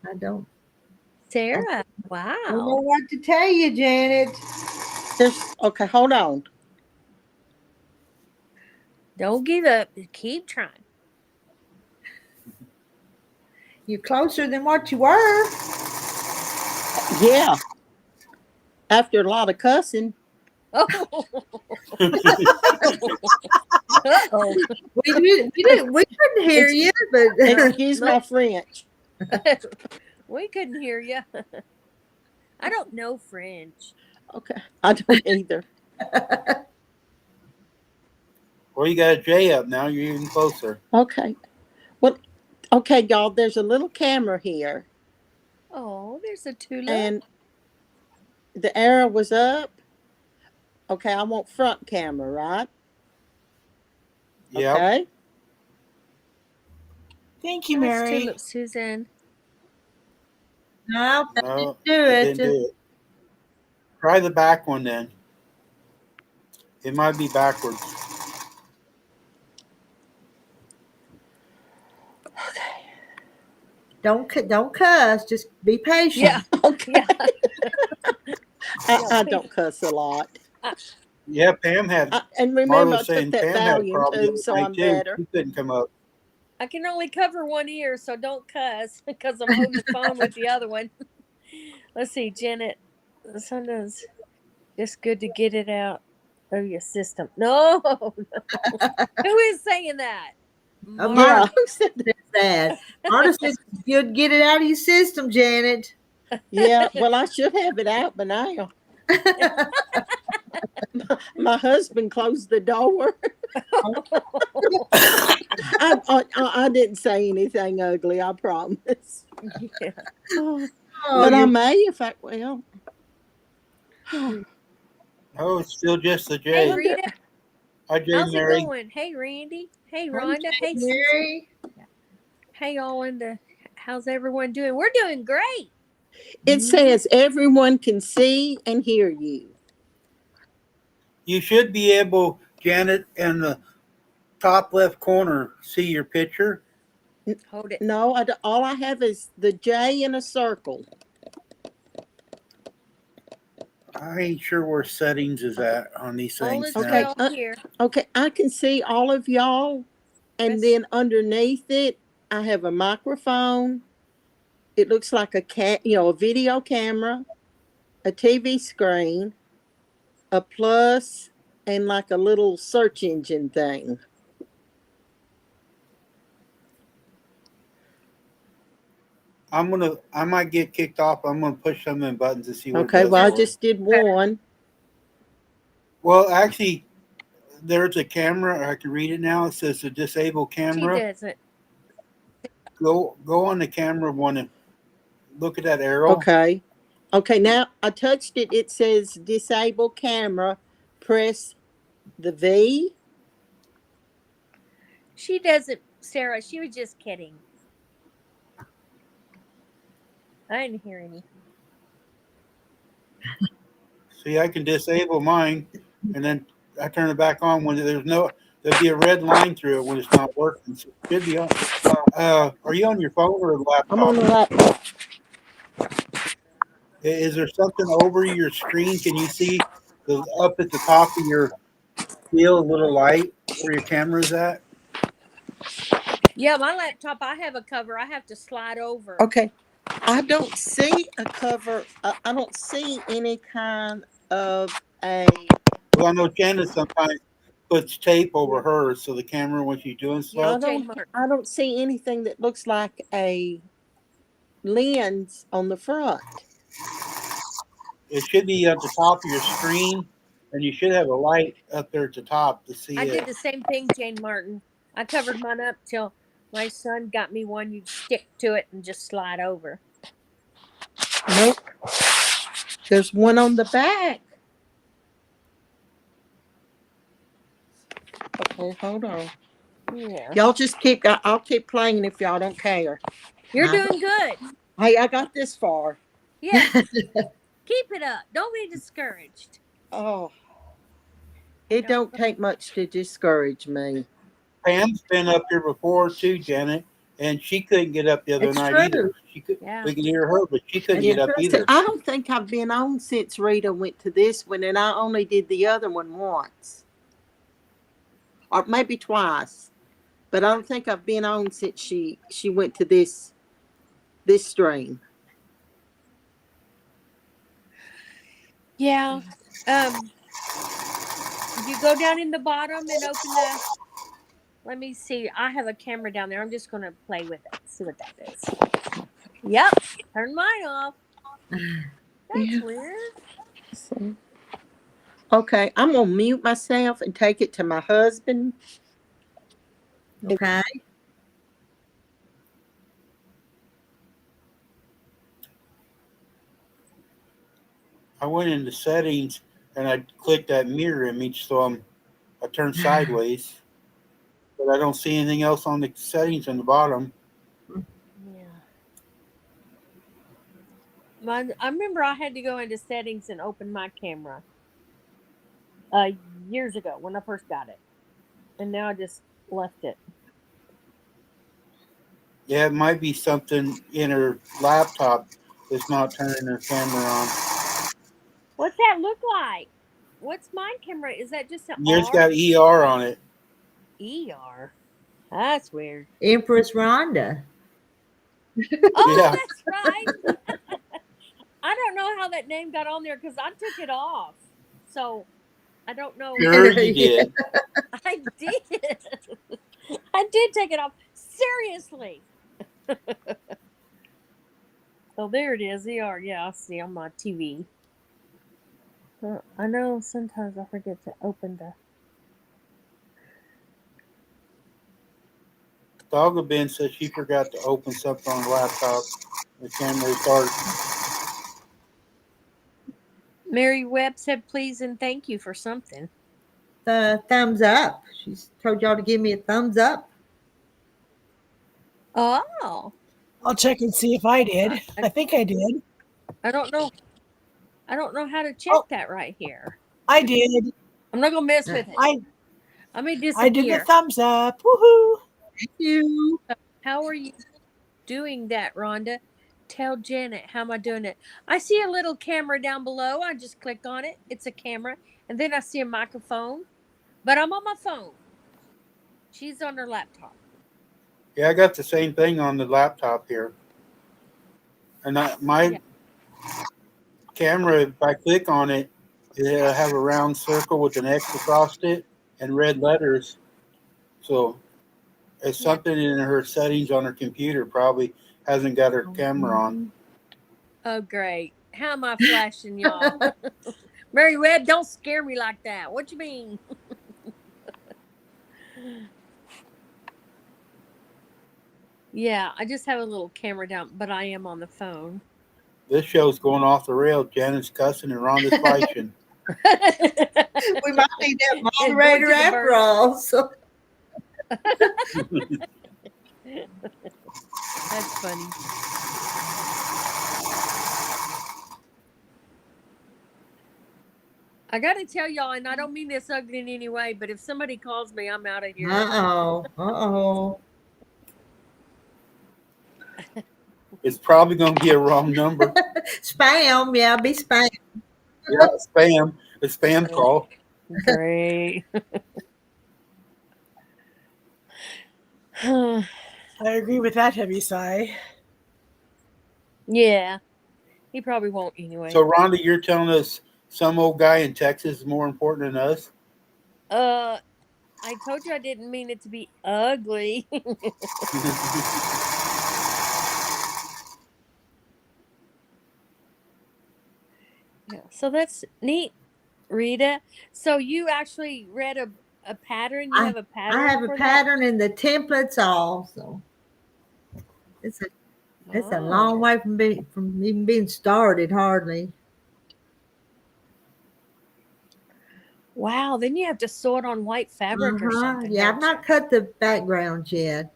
I don't Sarah. know Wow. what to tell you, Janet. Okay, hold on. Don't give up. Keep trying. You're closer than what you were. Yeah. After a lot of cussing. Oh. Uh-oh. We couldn't hear you, but Excuse my French. We couldn't hear you. I don't know French. Okay. I don't either. Well, you got a J up now. You're even closer. Okay. Well, okay, y'all, there's a little camera here. Oh, there's a tulip. And the arrow was up. Okay, I want front camera, right? Yeah. Okay. Thank you, That's Mary. tulip, Susan. no, that No, didn't do it it. didn't do it. Try the back one then. It might be backwards. Don't cuss. Just be patient. Yeah. Okay. Yeah. I don't cuss a lot. Yeah, Pam had. And remember, Marla I saying took that Pam had a Valium problem too, the so other I'm night, too. better. She couldn't come up. I can only cover one ear, so don't cuss because I'm holding the phone with the other one. Let's see, Janet. Sometimes just good to get it out of your system. No. Who is saying that? Oh, Yeah. Marta said that. Marta said you'd get it out of your system, Janet. Yeah, well, I should have it out by now. My husband closed the door. I didn't say anything ugly, I promise. Yeah. Oh, Oh, but I you- may if I, well. Oh, it's still just a J. Hey, wonder- Rita. Hi, J. How's Mary. it going? Hey, Randy. Hey, Hey, Rhonda. Hey, Susan. Mary. Hey, all in the. How's everyone doing? We're doing great. It says everyone can see and hear you. You should be able, Janet, in the top left corner, see your picture. Hold it. No, all I have is the J in a circle. I ain't sure where settings is at on these All things is now. Okay. well here. Okay, I can see all of y'all, and Yes. then underneath it, I have a microphone. It looks like a video camera, a TV screen, a plus, and like a little search engine thing. I might get kicked off. I'm gonna push some of the buttons to see what Okay, it does. well, I for it. just did one. Well, actually, there's a camera. I can read it now. It says a disabled She camera. doesn't. Go on the camera one and look at that arrow. Okay. Okay, now I touched it. It says disable camera. Press the V. She doesn't, Sarah. She was just kidding. I didn't hear any. See, I can disable mine, and then I turn it back on when there's There'll be a red line through it when it's not working. So it should be on. Are you on your phone or a I'm on laptop? the laptop. Is there something over your screen? Can you see the up at the top of your wheel, a little light where your camera's at? Yeah, my laptop, I have a cover. I have to slide over. Okay. I don't see a cover. I don't see any kind of a. Well, I know Janice sometimes puts tape over hers so the camera when she's doing Yeah, stuff. Jane Martin. I don't see anything that looks like a lens on the front. It should be at the top of your screen, and you should have a light up there at the top to see I did it. the same thing, Jane Martin. I covered mine up till my son got me one you stick to it and just slide over. Nope. There's one on the back. Okay, hold on. Yeah. Y'all just keep. I'll keep playing if y'all don't care. You're doing good. Hey, I got this far. Yes. Keep it up. Don't be discouraged. Oh, it don't take much to discourage me. Pam's been up here before too, Janet, and she couldn't get up the other It's night true. either. She could. Yeah. We could hear her, but she couldn't Yeah. get up either. I don't think I've been on since Rita went to this one, and I only did the other one once, or maybe twice. But I don't think I've been on since she went to this stream. Yeah. You go down in the bottom and open the. Let me see. I have a camera down there. I'm just going to play with it. See what that is. Yep. Turn mine off. That's Yeah. weird. Okay, I'm gonna mute myself and take it to my husband. Okay. I went into settings and I clicked that mirror image, so I turned sideways, but I don't see anything else on the settings in the bottom. Yeah. I remember I had to go into settings and open my camera years ago when I first got it. And now I just left it. Yeah, it might be something in her laptop that's not turning her camera on. What's that look like? What's my camera? Is that just an Yours R? got ER on it. ER. That's weird. Empress Rhonda. Oh, Yeah. that's right. I don't know how that name got on there because I took it off. So I don't know. Sure you did. I did. I did take it off. Seriously. Oh, there it is. ER. Yeah, I see on my TV. I know sometimes I forget to open the. Dogga Ben says she forgot to open something on the laptop. The camera started. Mary Webb said please and thank you for something. The thumbs up. She's told y'all to give me a thumbs up. Oh. I'll check and see if I did. I think I did. I don't know. I don't know how to check that right here. I did. I'm not gonna mess with it. I may disappear. I did the thumbs up. Woohoo! Thank you. How are you doing that, Rhonda? Tell Janet, how am I doing it? I see a little camera down below. I just click on it. It's a camera. And then I see a microphone. But I'm on my phone. She's on her laptop. Yeah, I got the same thing on the laptop here. And my camera, if I click on it, it'll have a round circle with an X across it and red letters. So it's something in her settings on her computer. Probably hasn't got her camera on. Oh, great. How am I flashing y'all? Mary Webb, don't scare me like that. What you mean? Yeah, I just have a little camera down, but I am on the phone. This show's going off the rails. Janet's cussing and Rhonda's fighting. We might need that moderator after all. So. That's funny. I got to tell y'all, and I don't mean this ugly in any way, but if somebody calls me, I'm out of here. Uh-oh. It's probably going to be a wrong number. Spam. Yeah, be spam. Yeah, spam. A spam call. Great. I agree with that heavy sigh. Yeah. He probably won't anyway. So, Rhonda, you're telling us some old guy in Texas is more important than us? I told you I didn't mean it to be ugly. Yeah, so that's neat, Rita. So you actually read a pattern? You have a pattern? I have a for pattern and the templates also. It's a long way from even being started, hardly. Wow, then you have to sew it on white fabric or something. Yeah, I've not cut the background yet.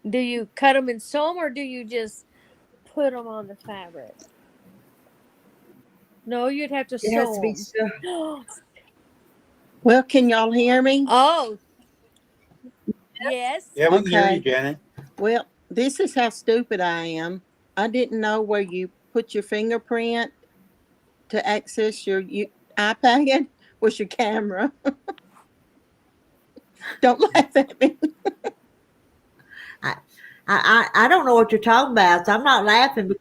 Do you cut them and sew them, or do you just put them on the fabric? No, you'd have to It has sew to be them. Well, can y'all hear me? Oh, yes. Yeah, we can hear Okay. you, Janet. Well, this is how stupid I am. I didn't know where you put your fingerprint to access your iPad was your camera. Don't laugh at me. I don't know what you're talking about, so I'm not laughing.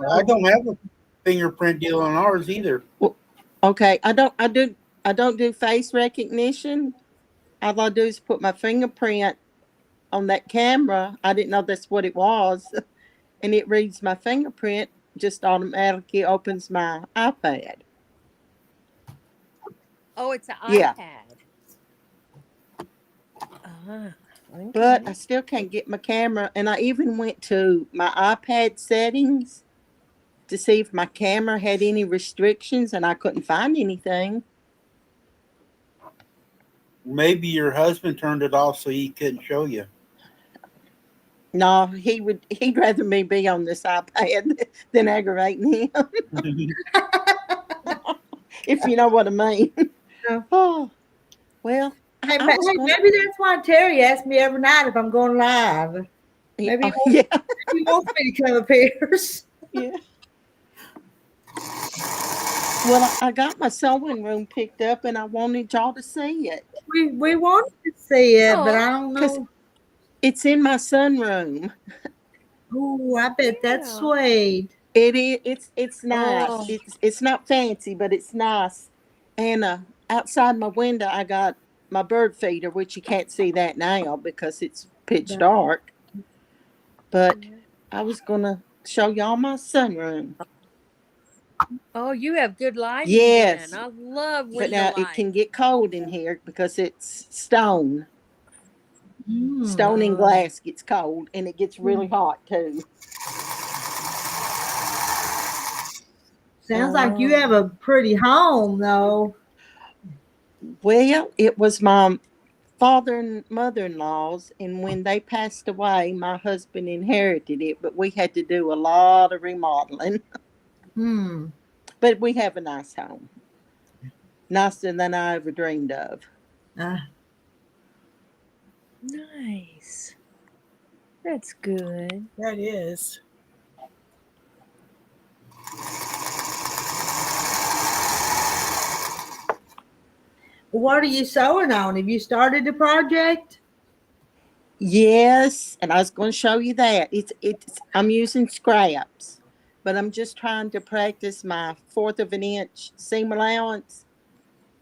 I don't have a fingerprint deal on ours either. Well, okay, I don't do face recognition. All I do is put my fingerprint on that camera. I didn't know that's what it was. And it reads my fingerprint, just automatically opens my iPad. Oh, it's an Yeah. iPad. Okay. But I still can't get my camera. And I even went to my iPad settings to see if my camera had any restrictions, and I couldn't find anything. Maybe your husband turned it off so he couldn't show you. No, he'd rather me be on this iPad than aggravating him. If you know what I mean. Yeah. Oh, well. Hey, maybe that's why Terry asks me every night if I'm going live. Maybe he wants me to come up here. Yeah. Well, I got my sewing room picked up, and I wanted y'all to see it. We wanted to see it, but I don't know. It's in my sunroom. Oh, I bet that's sweet. It is. It's nice. Oh. It's not fancy, but it's nice. And outside my window, I got my bird feeder, which you can't see that now because it's pitch dark. But I was gonna show y'all my sunroom. Oh, you have good lighting. Yes, I love window but now light. it can get cold in here because it's stone. Stone and glass gets cold, and it gets really hot too. Sounds like you have a pretty home, though. Well, it was my father and mother-in-law's, and when they passed away, my husband inherited it, but we had to do a lot of remodeling. But we have a nice home. Nicer than I ever dreamed of. Nice. That's good. That is. What are you sewing on? Have you started the project? Yes, and I was going to show you that. It's I'm using scraps, but I'm just trying to practice my 1/4 of an inch seam allowance.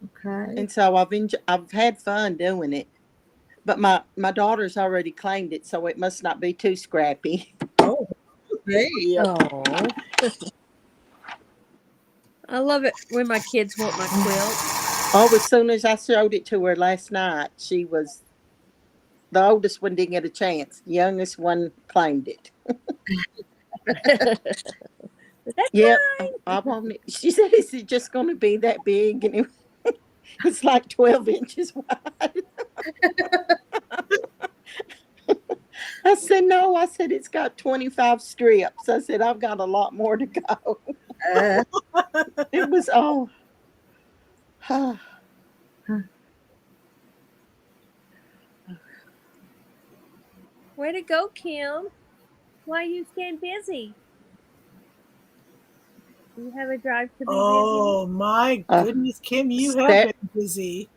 Okay. And so I've had fun doing it. But my daughter's already claimed it, so it must not be too scrappy. Oh, hey. Oh. I love it when my kids want my quilt. Oh, as soon as I showed it to her last night, the oldest one didn't get a chance. The youngest one claimed it. Yep, I want it. She said, "Is it just going to be that big?" And it's like 12 inches wide. I said, "No." I said, "It's got 25 strips." I said, "I've got a lot more to go." It was all. Way to go, Kim. Why you staying busy? You have a drive to be Oh my goodness, Kim, you have been busy.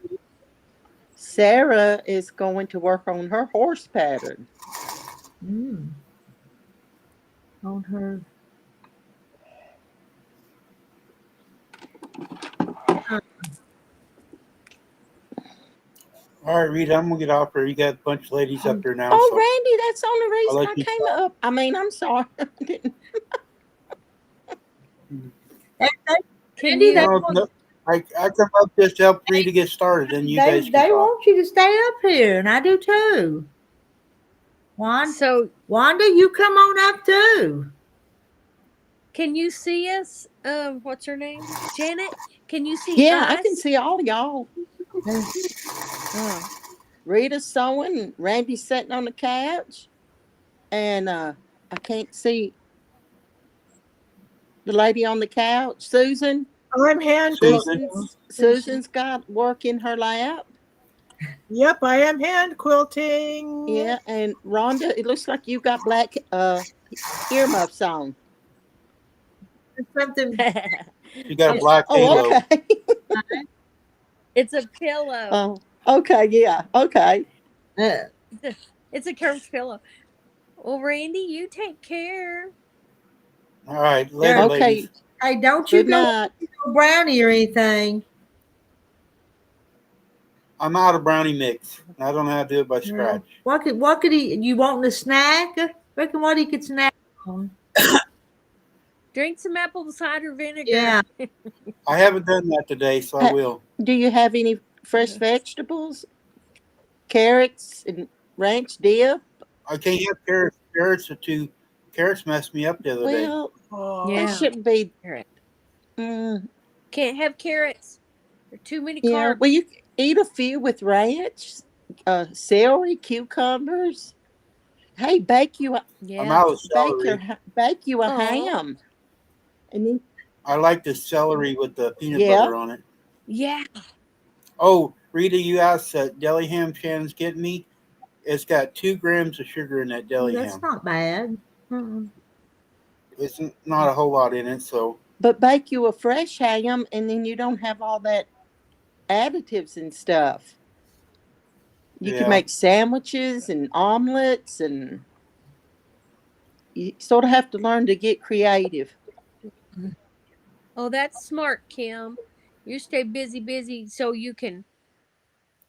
Sarah is going to work on her horse pattern. On her. All right, Rita, I'm gonna get off here. You got a bunch of ladies up here now. Oh, so Randy, that's the only I'll reason let I you came talk. up. I mean, I'm sorry. I didn't. Can Randy, you? they No, want, no, I come up just to help Rita get started, then you guys can they talk. want you to stay up here, and I do too. So Wanda, you come on up too. can you see us? What's her name? Janet. Can you see Yeah, I us? can see all y'all. Rita's sewing, Randy's sitting on the couch, and I can't see the lady on the couch, Susan. I'm hand quilting. Susan's got work in her lap. Yep, I am hand quilting. Yeah, and Rhonda, it looks like you got black earmuffs on. Something. You got a black halo. Oh, okay. It's a pillow. Oh, okay, yeah, okay. It's a curved pillow. Well, Randy, you take care. All right, later, Okay. ladies. Hey, don't you Good go night. brownie or anything. I'm out of brownie mix. I don't know how to do it by scratch. What could he? You want a snack? Reckon what he could snack on? Drink some apple cider vinegar. Yeah. I haven't done that today, so I will. Do you have any fresh vegetables? Carrots and ranch dip? I can't have carrots. Carrots messed me up the other day. Well, Yeah. that shouldn't be. Can't have carrots. There are too many Yeah, carbs. well, you eat a few with ranch, celery, cucumbers. Hey, bake you a Yeah. I'm out of celery. bake you a Aw. ham, and then I like the celery with the peanut Yeah. butter on it. Yeah. Oh, Rita, you asked that deli ham Shannon's getting me. It's got 2 grams of sugar in that deli That's ham. not bad. It's not a whole lot in it, so but bake you a fresh ham, and then you don't have all that additives and stuff. You can Yeah. make sandwiches and omelets, and you sort of have to learn to get creative. Oh, that's smart, Kim. You stay busy so you can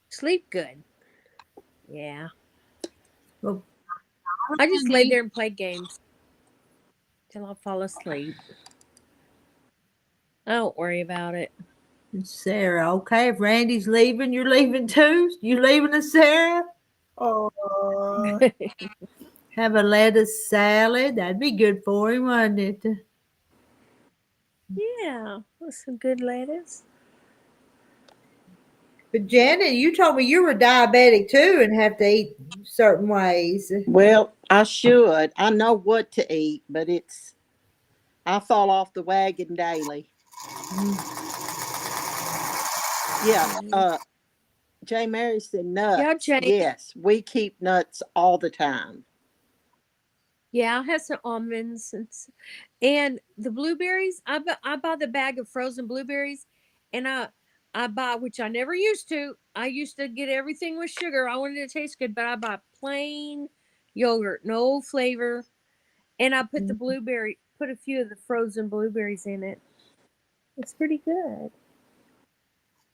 sleep good. Yeah. Well, I just lay there and play games till I fall asleep. I don't worry about it. Sarah, okay. If Randy's leaving, you're leaving too. You leaving us, Sarah? Oh, Have a lettuce salad. That'd be good for him, wouldn't it? Yeah, with some good lettuce. But Janet, you told me you were diabetic too and have to eat certain ways. Well, I should. I know what to eat, but I fall off the wagon daily. Yeah. Jay Mary said nuts. Yeah, Jay. Yes, we keep nuts all the time. Yeah, I have some almonds and the blueberries. I buy the bag of frozen blueberries, and I buy, which I never used to. I used to get everything with sugar. I wanted it to taste good, but I buy plain yogurt, no flavor, and I put put a few of the frozen blueberries in it. It's pretty good.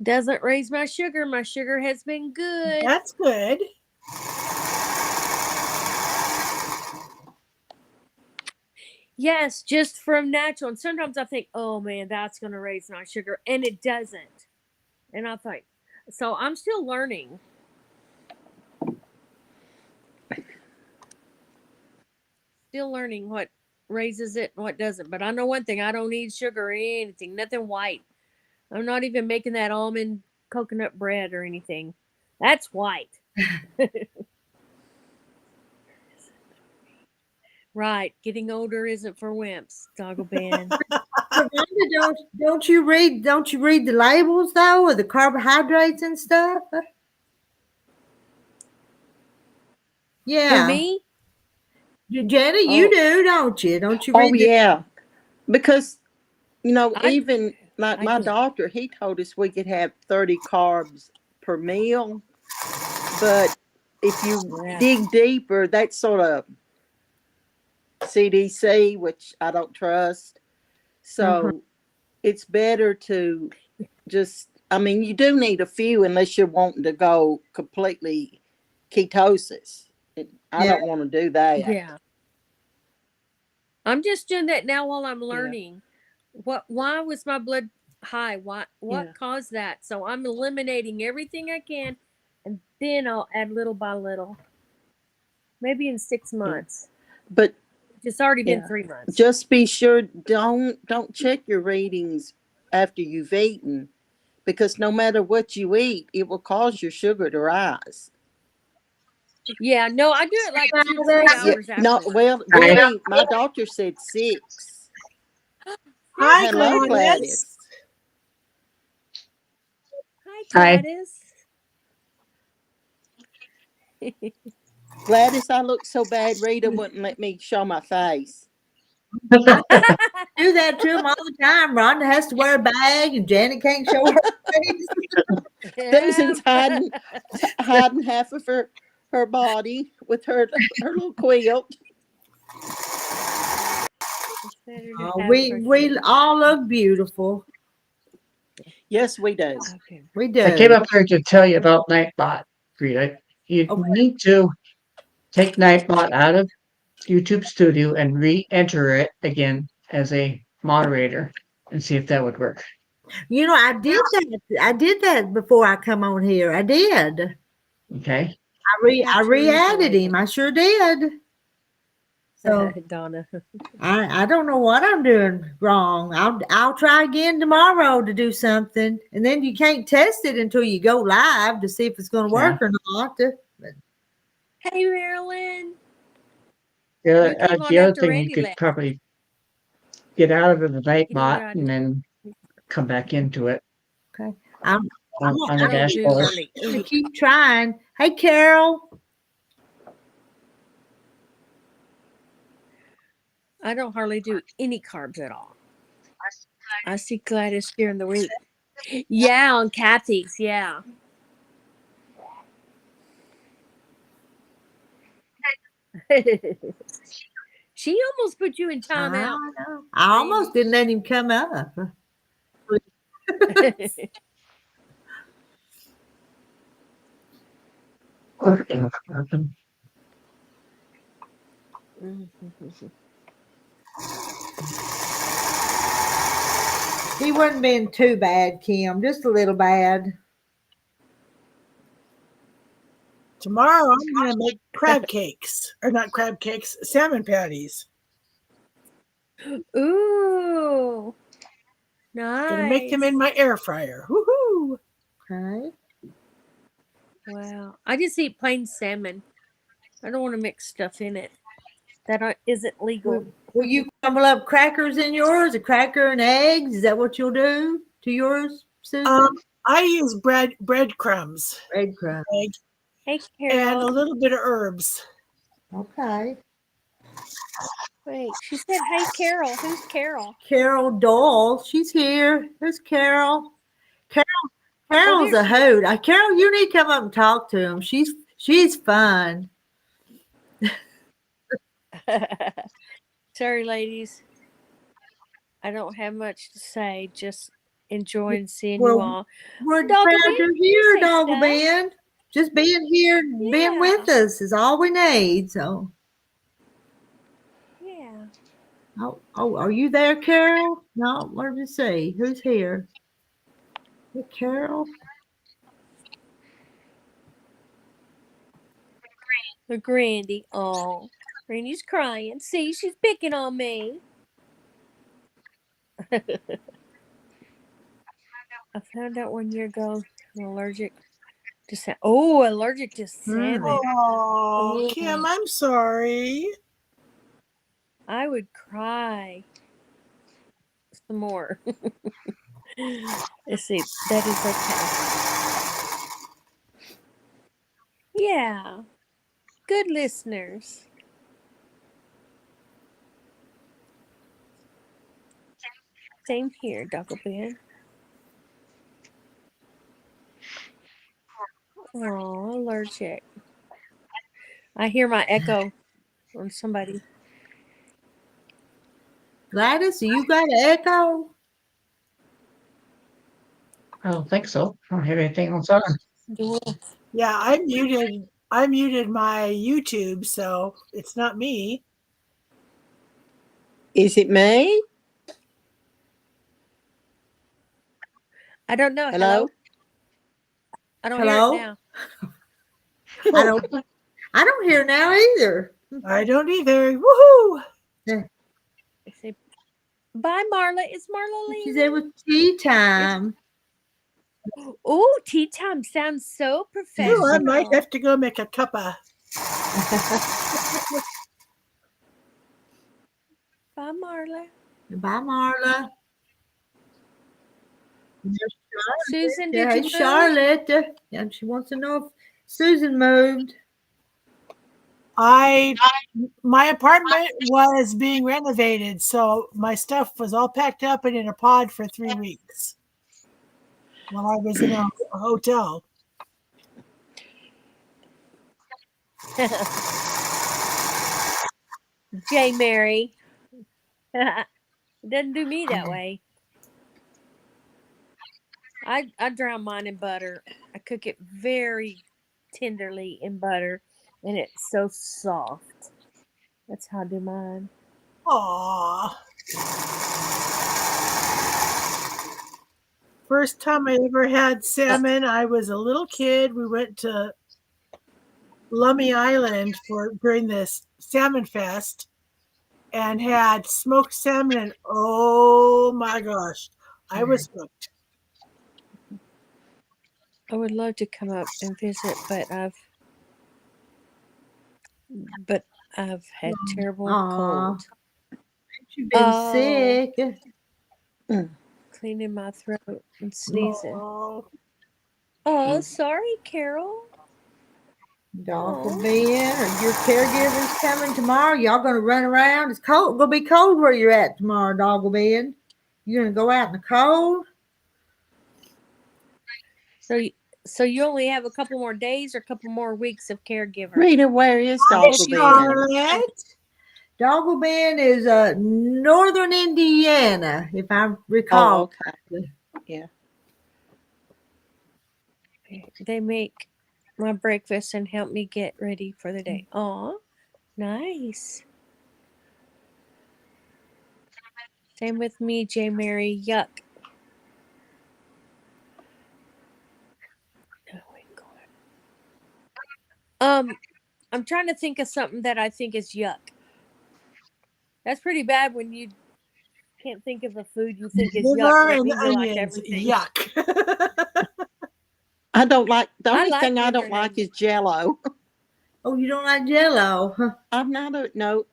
Doesn't raise my sugar. My sugar has been good. that's good. Yes, just from natural. And sometimes I think, oh man, that's going to raise my sugar. And it doesn't. And I think, so I'm still learning. Still learning what raises it and what doesn't. But I know one thing, I don't need sugar or anything, nothing white. I'm not even making that almond coconut bread or anything. That's white. Right. Getting older isn't for wimps, Doggle Band. Rhonda, don't you read the labels though, of the carbohydrates and stuff? Who, Yeah, me? Janet, you Oh, do, don't you? Don't you Oh read the? yeah, because I even like I my do. doctor, he told us we could have 30 carbs per meal, but if you Yeah. dig deeper, that's sort of CDC, which I don't trust. So it's better to just, I mean, you do need a few unless you're wanting to go completely ketosis. I Yeah. don't want to do that. Yeah. I'm just doing that now while I'm Yeah. learning. Why was my blood high? What Yeah. caused that? So I'm eliminating everything I can, and then I'll add little by little. Maybe in 6 months. But It's already been yeah, 3 months. just be sure don't check your readings after you've eaten, because no matter what you eat, it will cause your sugar to rise. Yeah, no, I do it like 2 to 3 Yeah, hours no, afterwards. well, really, my doctor said 6. Hi, Hello, Gladys. Gladys. Hi, Hi. Gladys. Gladys, I look so bad, Rita wouldn't let me show my face. Do that to him all the time. Rhonda has to wear a bag, and Janet can't show her face. Susan's hiding half of her body with her little quilt. It's better to Oh, have we all look beautiful. Yes, we do. Okay. We I came do. up here to tell you about Nightbot, Rita. You Okay. need to take Nightbot out of YouTube Studio and re-enter it again as a moderator and see if that would work. You know, I did that. I did that before I come on here. I did. Okay. I re-added him. I sure did. So Donna. I don't know what I'm doing wrong. I'll try again tomorrow to do something, and then you can't test it until you go live to see if it's going to work or not. Hey, Marilyn. The other thing you could probably get out of the Nightbot and then come back into it. Okay. I'm on the dashboard. I'm gonna keep trying. Hey, Carol. I don't hardly do any carbs at all. I see Gladys during the week. Yeah, on Kathy's. Yeah. She almost put you in timeout. I almost didn't let him come up. He wasn't being too bad, Kim. Just a little bad. Tomorrow I'm going to make crab cakes. Or not crab cakes, salmon patties. Ooh. Nice. Gonna make them in my air fryer. Woohoo! Okay. Wow. I just eat plain salmon. I don't want to mix stuff in it. That isn't legal. Will you crumble up crackers in yours? A cracker and eggs? Is that what you'll do to yours, Susan? I use breadcrumbs. Breadcrumbs. Hey, Carol. And a little bit of herbs. Okay. Wait, she said, hey, Carol. Who's Carol? Carol Doyle. She's here. Who's Carol? Carol's a hoot. Carol, you need to come up and talk to him. She's fun. Sorry, ladies. I don't have much to say. Just enjoying seeing you all. We're glad you're here, Doggle Band. Just being here, being with us is all we need. So, yeah. Oh, are you there, Carol? No, let me see. Who's here? Is it Carol? The Grandy. Oh, Grandy's crying. See, she's picking on me. I found out 1 year ago I'm allergic to salmon. Oh, allergic to salmon. Oh, Kim, I'm sorry. I would cry. the more. Let's see. That is okay. Yeah. Good listeners. Same here, Doggle Ben. Oh, allergic. I hear my echo on somebody. Gladys, you got an echo? I don't think so. I don't have anything else on. Yeah, I muted my YouTube, so it's not me. Is it me? I don't know. Hello? Hello? I don't hear it Hello? now. I don't hear now either. I don't either. Woohoo! I say, bye, Marla. Is Marla She leaving? said it was tea time. Oh, tea time sounds so Ooh, professional. I might have to go make a cuppa. Bye, Marla. Bye, Marla. Susan, Yeah, did hey, you move? Charlotte. Yeah, she wants to know if Susan moved. My apartment was being renovated, so my stuff was all packed up and in a pod for 3 weeks while I was in a hotel. J. Mary. It doesn't do me that way. I drown mine in butter. I cook it very tenderly in butter, and it's so soft. That's how I do mine. Aww. First time I ever had salmon, I was a little kid. We went to Lummi Island during this salmon fest and had smoked salmon, and oh my gosh, I was hooked. I would love to come up and visit, but I've had terrible cold. You've been sick. Cleaning my throat and sneezing. Oh, Sorry, Carol. Doggle Ben, are your caregivers coming tomorrow? Y'all gonna run around? It's cold. Gonna be cold where you're at tomorrow, Doggle Ben. You gonna go out in the cold? So you only have a couple more days or a couple more weeks of caregiver? Rita, where is Doggle Ben? Charlotte. Doggle Ben is northern Indiana, if I recall. Oh, okay. Yeah. They make my breakfast and help me get ready for the day. Aw, nice. Same with me, J. Mary. Yuck. I'm trying to think of something that I think is yuck. That's pretty bad when you can't think of a food you think is yuck. Liver That and means you like onions. everything. Yuck. I don't like, the I only like thing I liver don't and like onions. is Jello. Oh, you don't like Jello? Huh? I'm not a, nope.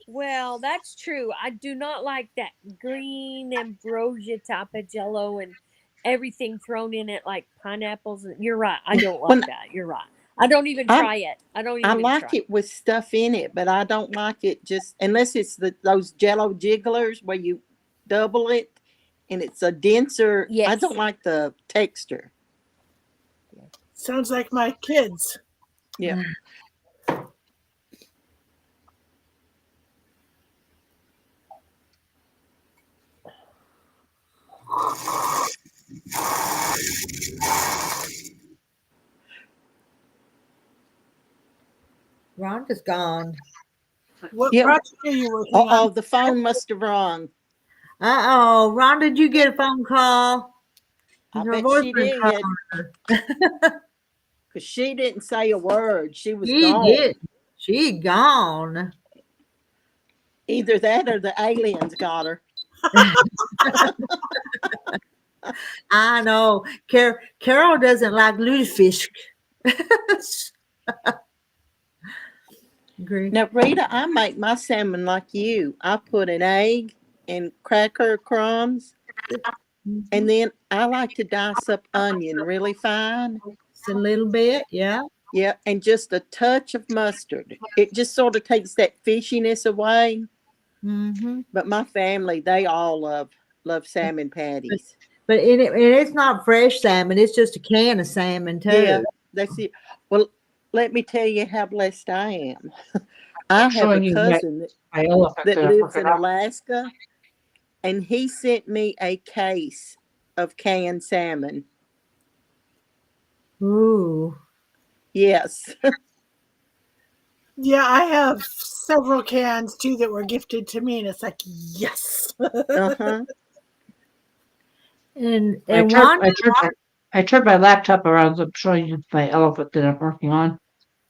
Well, that's true. I do not like that green ambrosia type of Jello and everything thrown in it like pineapples. You're right. I don't like that. You're right. I don't even try it. I don't even I like try. it with stuff in it, but I don't like it just unless it's those Jello jigglers where you double it and it's a denser. Yes. I don't like the texture. Sounds like my kids. Yeah. Rhonda's gone. What Yeah. project are you working on? Oh, the phone must have rung. Uh-oh. Rhonda, did you get a phone call? I Her bet she boyfriend did. called her. Because she didn't say a word. She was She gone. did. She gone. Either that or the aliens got her. I know. Carol doesn't like lutefisk. Agree. Now, Rita, I make my salmon like you. I put an egg and cracker crumbs, Mhm. and then I like to dice up onion really fine. Just a little bit, yeah. Yeah, and just a touch of mustard. It just sort of takes that fishiness away. Mm-hmm. But my family, they all love salmon patties. But it's not fresh salmon. It's just a can of salmon Yeah, too. that's it. Well, let me tell you how blessed I am. I have a Showing you cousin my elephant that that I'm lives working in on. Alaska, and he sent me a case of canned salmon. Ooh. Yes. Yeah, I have several cans too that were gifted to me, and it's like, yes. Uh-huh. And I and turned Wanda, I turned my laptop around. So I'm showing you my elephant that I'm working on.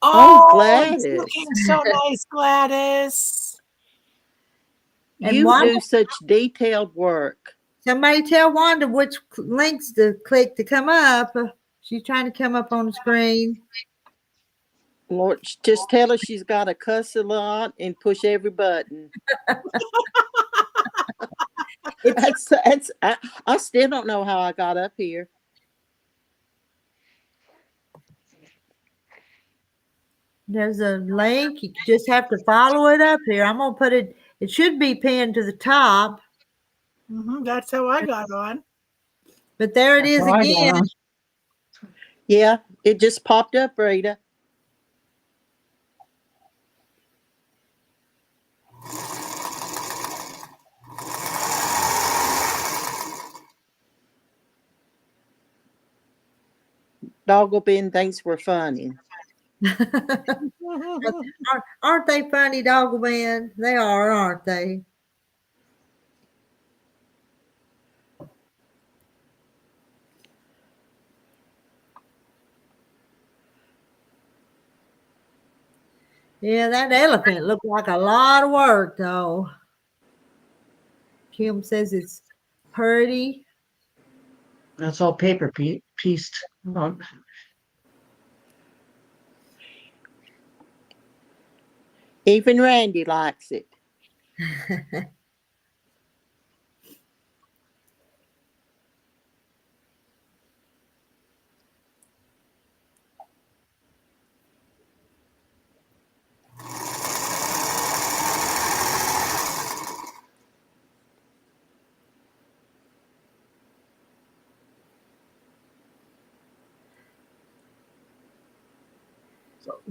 Oh, Oh, it's Gladys. looking so nice, Gladys. and You Wanda, do such detailed work. somebody tell Wanda which links to click to come up. She's trying to come up on the screen. Lord, just tell her she's got to cuss a lot and push every button. It's I still don't know how I got up here. there's a link. You just have to follow it up here. I'm gonna put it. It should be pinned to the top, That's how I got on. but there it That's is how I got again. on. Yeah, it just popped up, Rita. Doggle Ben thinks we're funny. Aren't they funny, Doggle Man? They are, aren't they? Yeah, that elephant looked like a lot of work, though. Kim says it's pretty. That's all paper pieced. Even Randy likes it.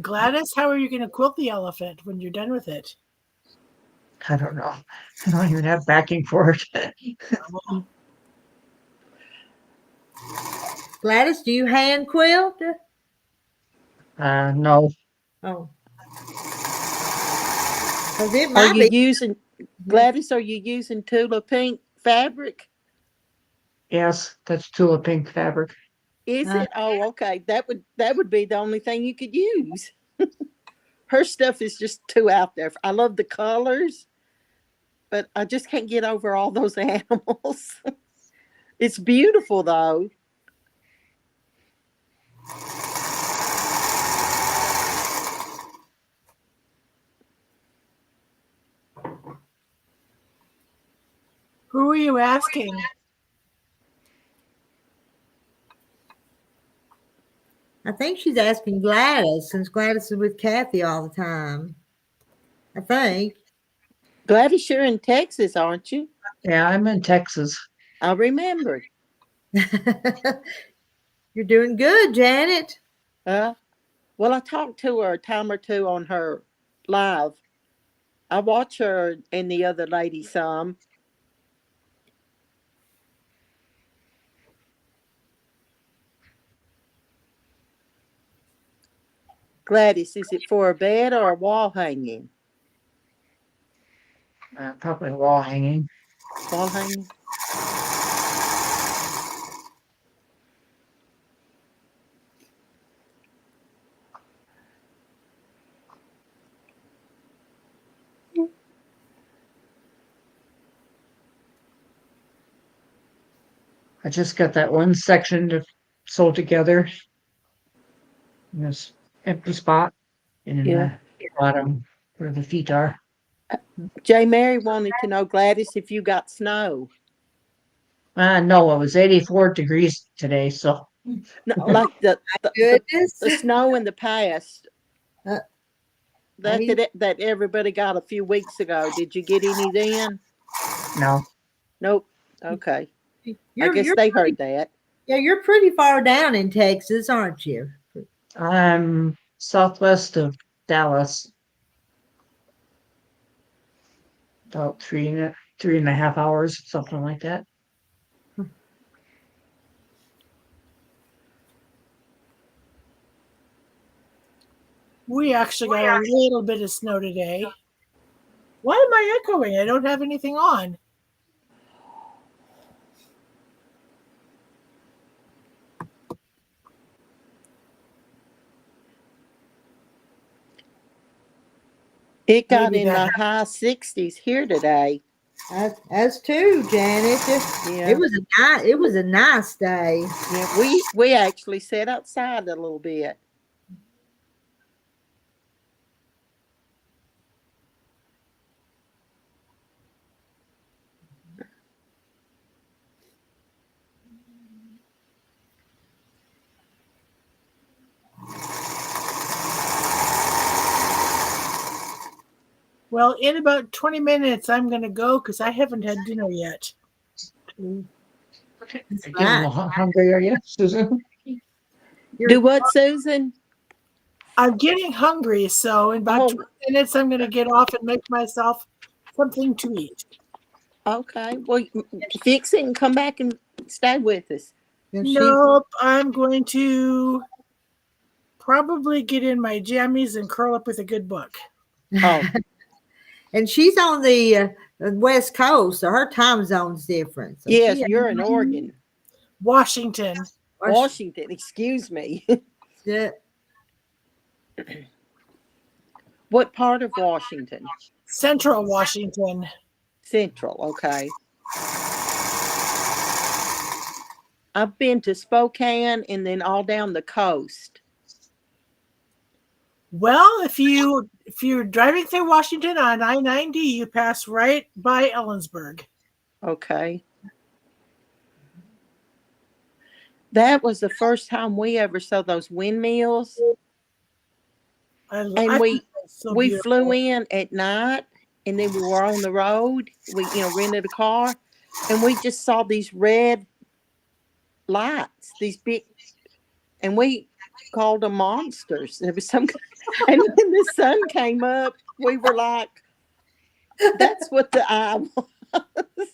Gladys, how are you going to quilt the elephant when you're done with it? I don't know. I don't even have backing for it. Gladys, do you hand quilt? No. Oh, because it Are might you be. using Gladys? Are you using Tula pink fabric? Yes, that's Tula pink fabric. Is Uh, it? Oh, okay. That would be the only thing you could use. Her stuff is just too out there. I love the colors, but I just can't get over all those animals. It's beautiful though. Who are you asking? I think she's asking Gladys, since Gladys is with Kathy all the time. I think. Gladys, you're in Texas, aren't you? Yeah, I'm in Texas. I remembered. You're doing good, Janet. Well, I talked to her a time or two on her live. I watch her and the other lady some. Gladys, is it for a bed or a wall hanging? Probably wall hanging. Wall hanging? I just got that one section to sew together in this empty spot. And Yeah. bottom where the feet are. J. Mary wanted to know, Gladys, if you got snow. No, it was 84 degrees today, so No, like the Goodness. snow in the past Uh, that everybody got a few weeks ago. Did you get any then? no. Nope. Okay. I You're, guess you're they pretty, heard that. yeah, you're pretty far down in Texas, aren't you? I'm southwest of Dallas. About 3.5 hours, something like that. We actually got a little bit of snow today. Why am I echoing? I don't have anything on. It got Maybe in that the high 60s here today. As too, Janet. Yeah. It was a nice day. Yeah, we actually sat outside a little bit. Well, in about 20 minutes, I'm going to go because I haven't had dinner yet. You're getting a little hungry, are you, Susan? Do what, Susan? I'm getting hungry, so in about 20 minutes, I'm going to get off and make myself something to eat. Okay. Well, fix it and come back and stay with us. Nope, I'm going to probably get in my jammies and curl up with a good book. Oh. And she's on the West Coast, so her time zone's different. So Yes, you're in Oregon. Washington. Washington, excuse me. Yeah. What part of Washington? Central Washington. Central, okay. I've been to Spokane and then all down the coast. Well, if you're driving through Washington on I-90, you pass right by Ellensburg. Okay. That was the first time we ever saw those windmills. And we flew in at night, and then we were on the road. We rented a car, and we just saw these red lights, these big, and we called them monsters. There was some, and when the sun came up, we were like, "That's what the eye was."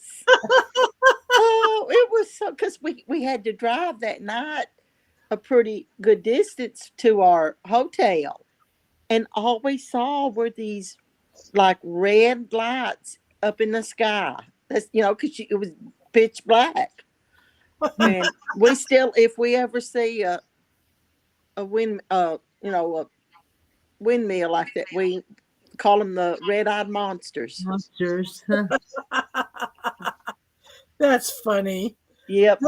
Oh, it was so, because we had to drive that night a pretty good distance to our hotel, and all we saw were these like red lights up in the sky. That's because it was pitch black. And we still, if we ever see a windmill like that, we call them the red-eyed monsters. Monsters. That's funny. Yep.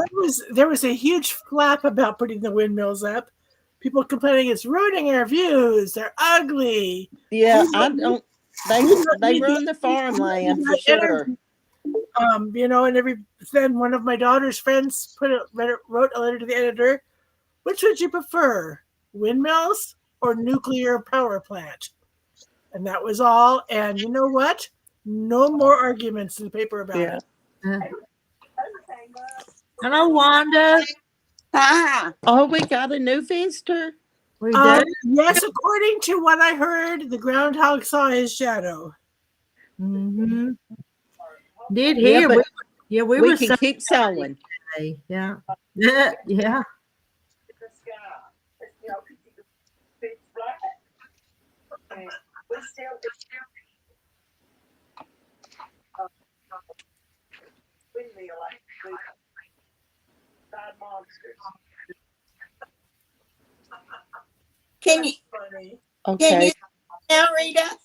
There was a huge flap about putting the windmills up. People complaining it's ruining our views. They're ugly. Yeah, I don't. They run the farmland for sure. And then one of my daughter's friends wrote a letter to the editor. Which would you prefer, windmills or nuclear power plant? And that was all. And you know what? No more arguments in the paper about it. Hello, Wanda. Hi. Oh, we got a new visitor. We do? Yes, according to what I heard, the groundhog saw his shadow. Mm-hmm. Did hear? Yeah, we can keep sewing. Yeah. Yeah. Can you? Okay. Can you now, Rita?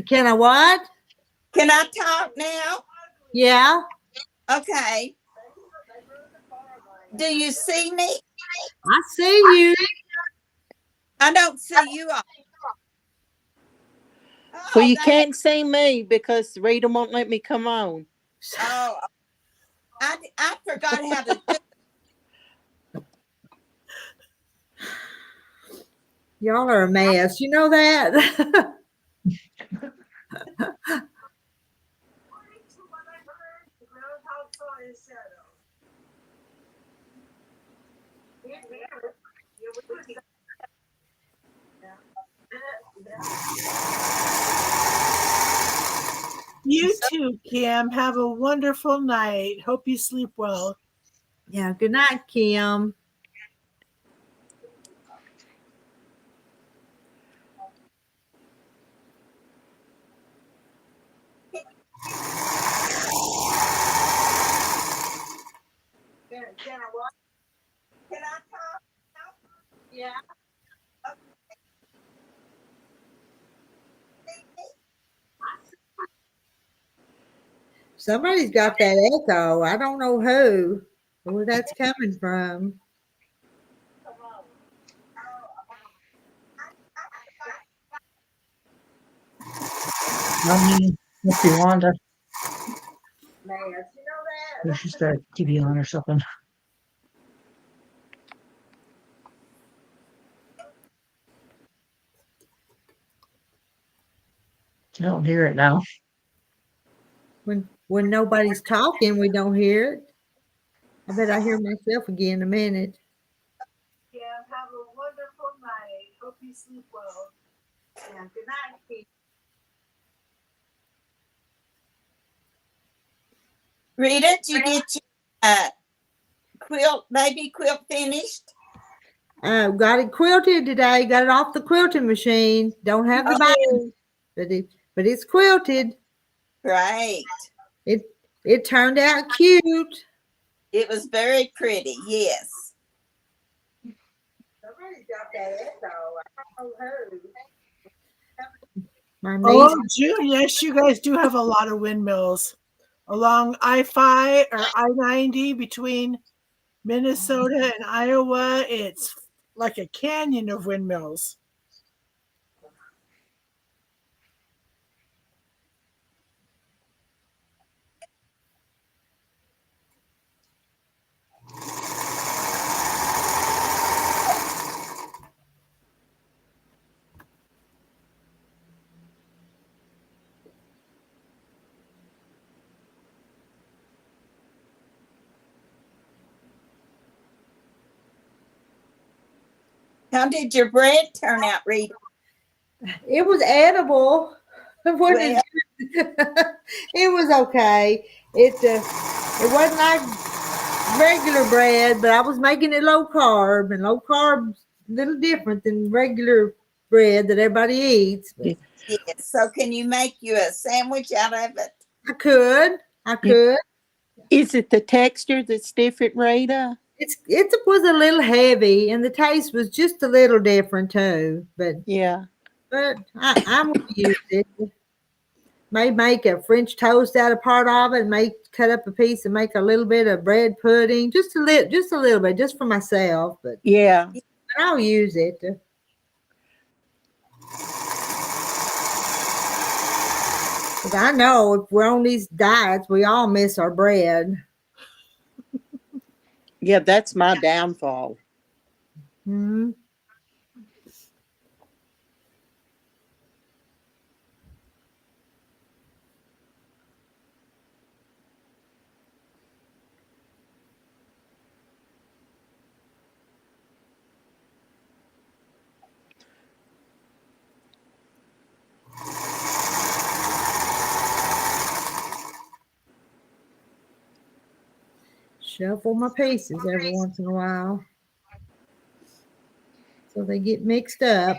Can I what? Can I talk now? Yeah. Okay. Do you see me? I see you. I don't see you all. Well, you that- can't see me because Rita won't let me come on. Oh, I forgot how to do. Y'all are a mess. You know that? You too, Kim. Have a wonderful night. Hope you sleep well. Yeah. Good night, Kim. Can I talk? Yeah. Somebody's got that echo. I don't know where that's coming from. Must be Wanda. Mess. You know Maybe that? she's got a TV on or something. I don't hear it now. When nobody's talking, we don't hear it. I bet I hear myself again in a minute. Kim, have a wonderful night. Hope you sleep well. Yeah. Good night, Kim. Rita, did you get your baby quilt finished? Got it quilted today. Got it off the quilting machine. Don't have the bind, but it's quilted. Great. It turned out cute. It was very pretty. Yes. Somebody's got that echo. I don't know who. My niece. Oh, June, yes, you guys do have a lot of windmills along I-5 or I-90 between Minnesota and Iowa. It's like a canyon of windmills. How did your bread turn out, Rita? It was edible. It wasn't Well, it was okay. It wasn't like regular bread, but I was making it low carb, and low carb's a little different than regular bread that everybody eats. But yes. So can you make you a sandwich out of it? I could. I could. Is it the texture that's different, Rita? It was a little heavy, and the taste was just a little different too. But Yeah. I'm gonna use it. May make a French toast out of part of it. May cut up a piece and make a little bit of bread pudding, just a little bit, just for myself. But Yeah. I'll use it. Because I know if we're on these diets, we all miss our bread. Yeah, that's my downfall. Hmm. Shuffle my pieces every once in a while so they get mixed up.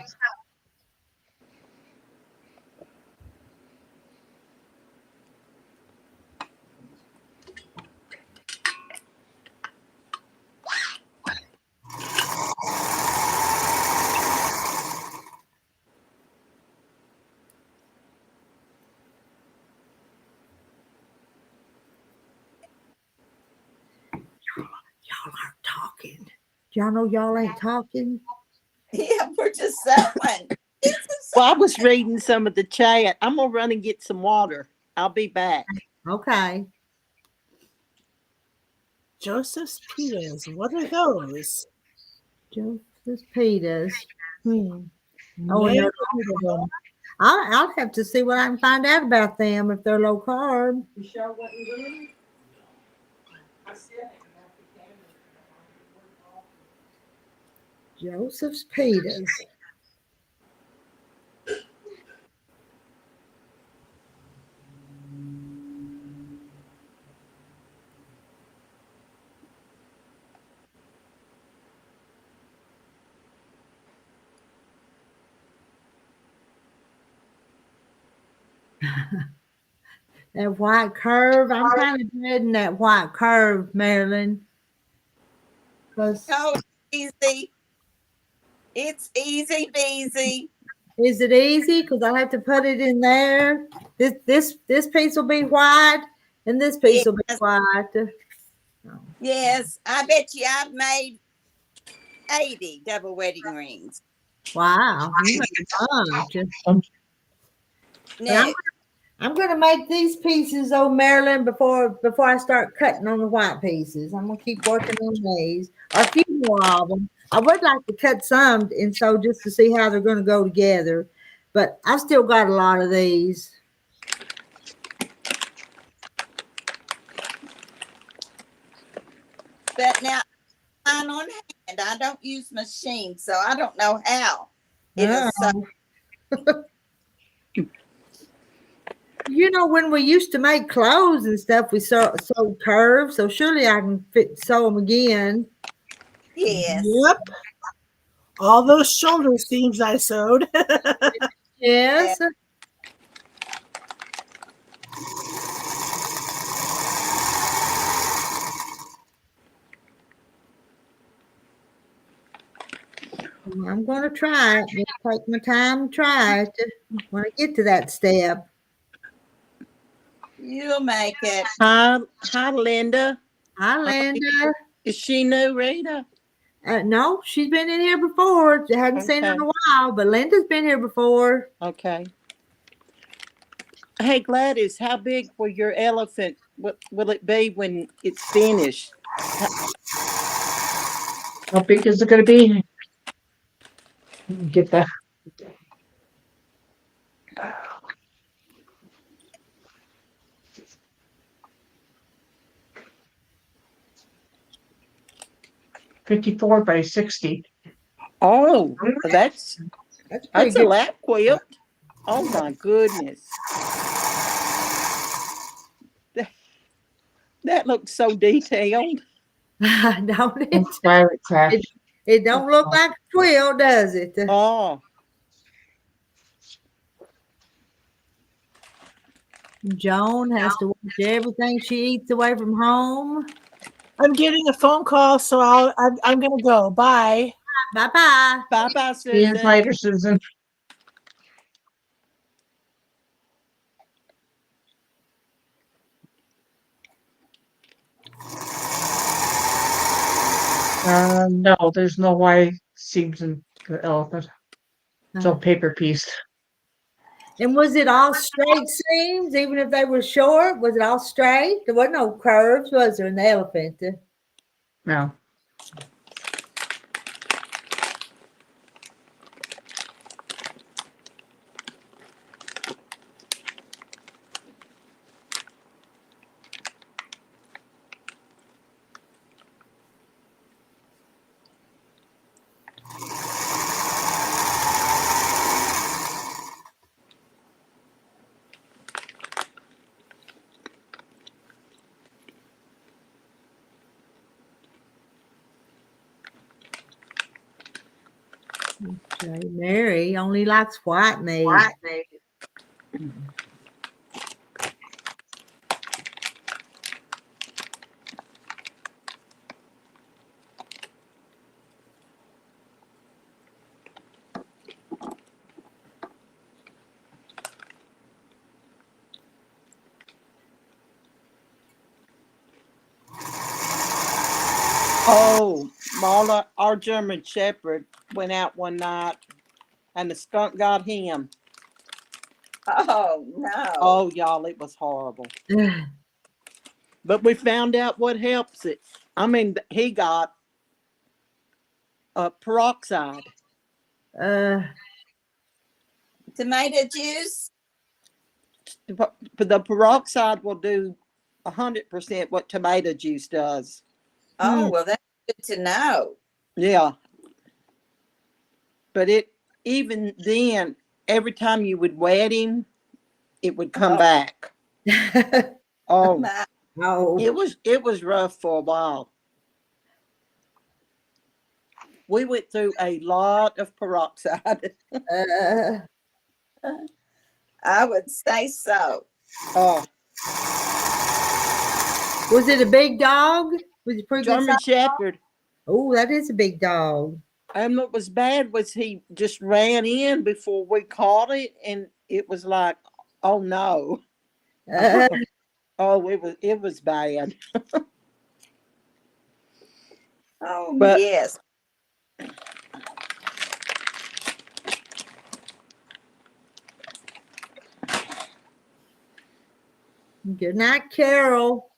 Y'all aren't talking. Y'all know y'all ain't talking. Yeah, we're just sewing. This is Well, I was reading some of the chat. I'm gonna run and get some water. I'll be back. Okay. Joseph's pitas. What are those? Joseph's Peters. Oh, Never no. heard of them. I'll have to see what I can find out about them if they're low carb. You sure wasn't good? Joseph's Peters. That white curve. I'm kind of dreading that white curve, Marilyn. Because Oh, easy. It's easy peasy. is it easy? Because I'll have to put it in there. This piece will be white, and this piece will be Yes. white. Yes, I bet you I've made 80 double wedding rings. Wow, you made a bunch. But No, I'm going to make these pieces, oh Marilyn, before I start cutting on the white pieces. I'm going to keep working on these, or a few more of them. I would like to cut some and so just to see how they're going to go together, but I've still got a lot of these. but now mine on hand. I don't use machines, so I don't know how it is. So You know, when we used to make clothes and stuff, we sewed curves, so surely I can sew them again. yes. Yep. All those shoulder seams I sewed. Yes. I'm going to try it. Just take my time to try it when I get to that step. You'll make it. Hi, Linda. Hi, Linda. Is she new, Rita? No, she's been in here before. I hadn't seen her in a while, but Linda's been here before. Okay. Hey, Gladys, how big will your elephant? What will it be when it's finished? How big is it going to be? Get that. $54 by $60. Oh, that's pretty a good. lap quilt. Oh my goodness. That looks so detailed. Don't it? Private craft. It don't look like a quilt, does it? Oh, Joan has to watch everything she eats away from home. I'm getting a phone call, so I'm gonna go. Bye. Bye-bye. bye-bye, See you Susan. later, Susan. No, there's no white seams in the elephant. It's all paper piece. And was it all straight seams, even if they were short? Was it all straight? There wasn't no curves, was there, in the elephant? No. Okay, Mary only likes white meat. Oh, Marla, our German Shepherd went out one night and the skunk got him. Oh no. Oh, y'all, it was horrible. But we found out what helps it. I mean, he got peroxide. Tomato juice? But the peroxide will do 100% what tomato juice does. Oh, well, that's good to know. Yeah. But even then, every time you would wet him, it would come back. Oh, Oh. it was rough for a while. We went through a lot of peroxide. I would say so. Oh, Was it a big dog? Was it pretty good German size? Shepherd. Oh, that is a big dog. And what was bad was he just ran in before we caught it, and it was like, oh no. Oh, it was bad. Oh, But- yes. Good night, Carol.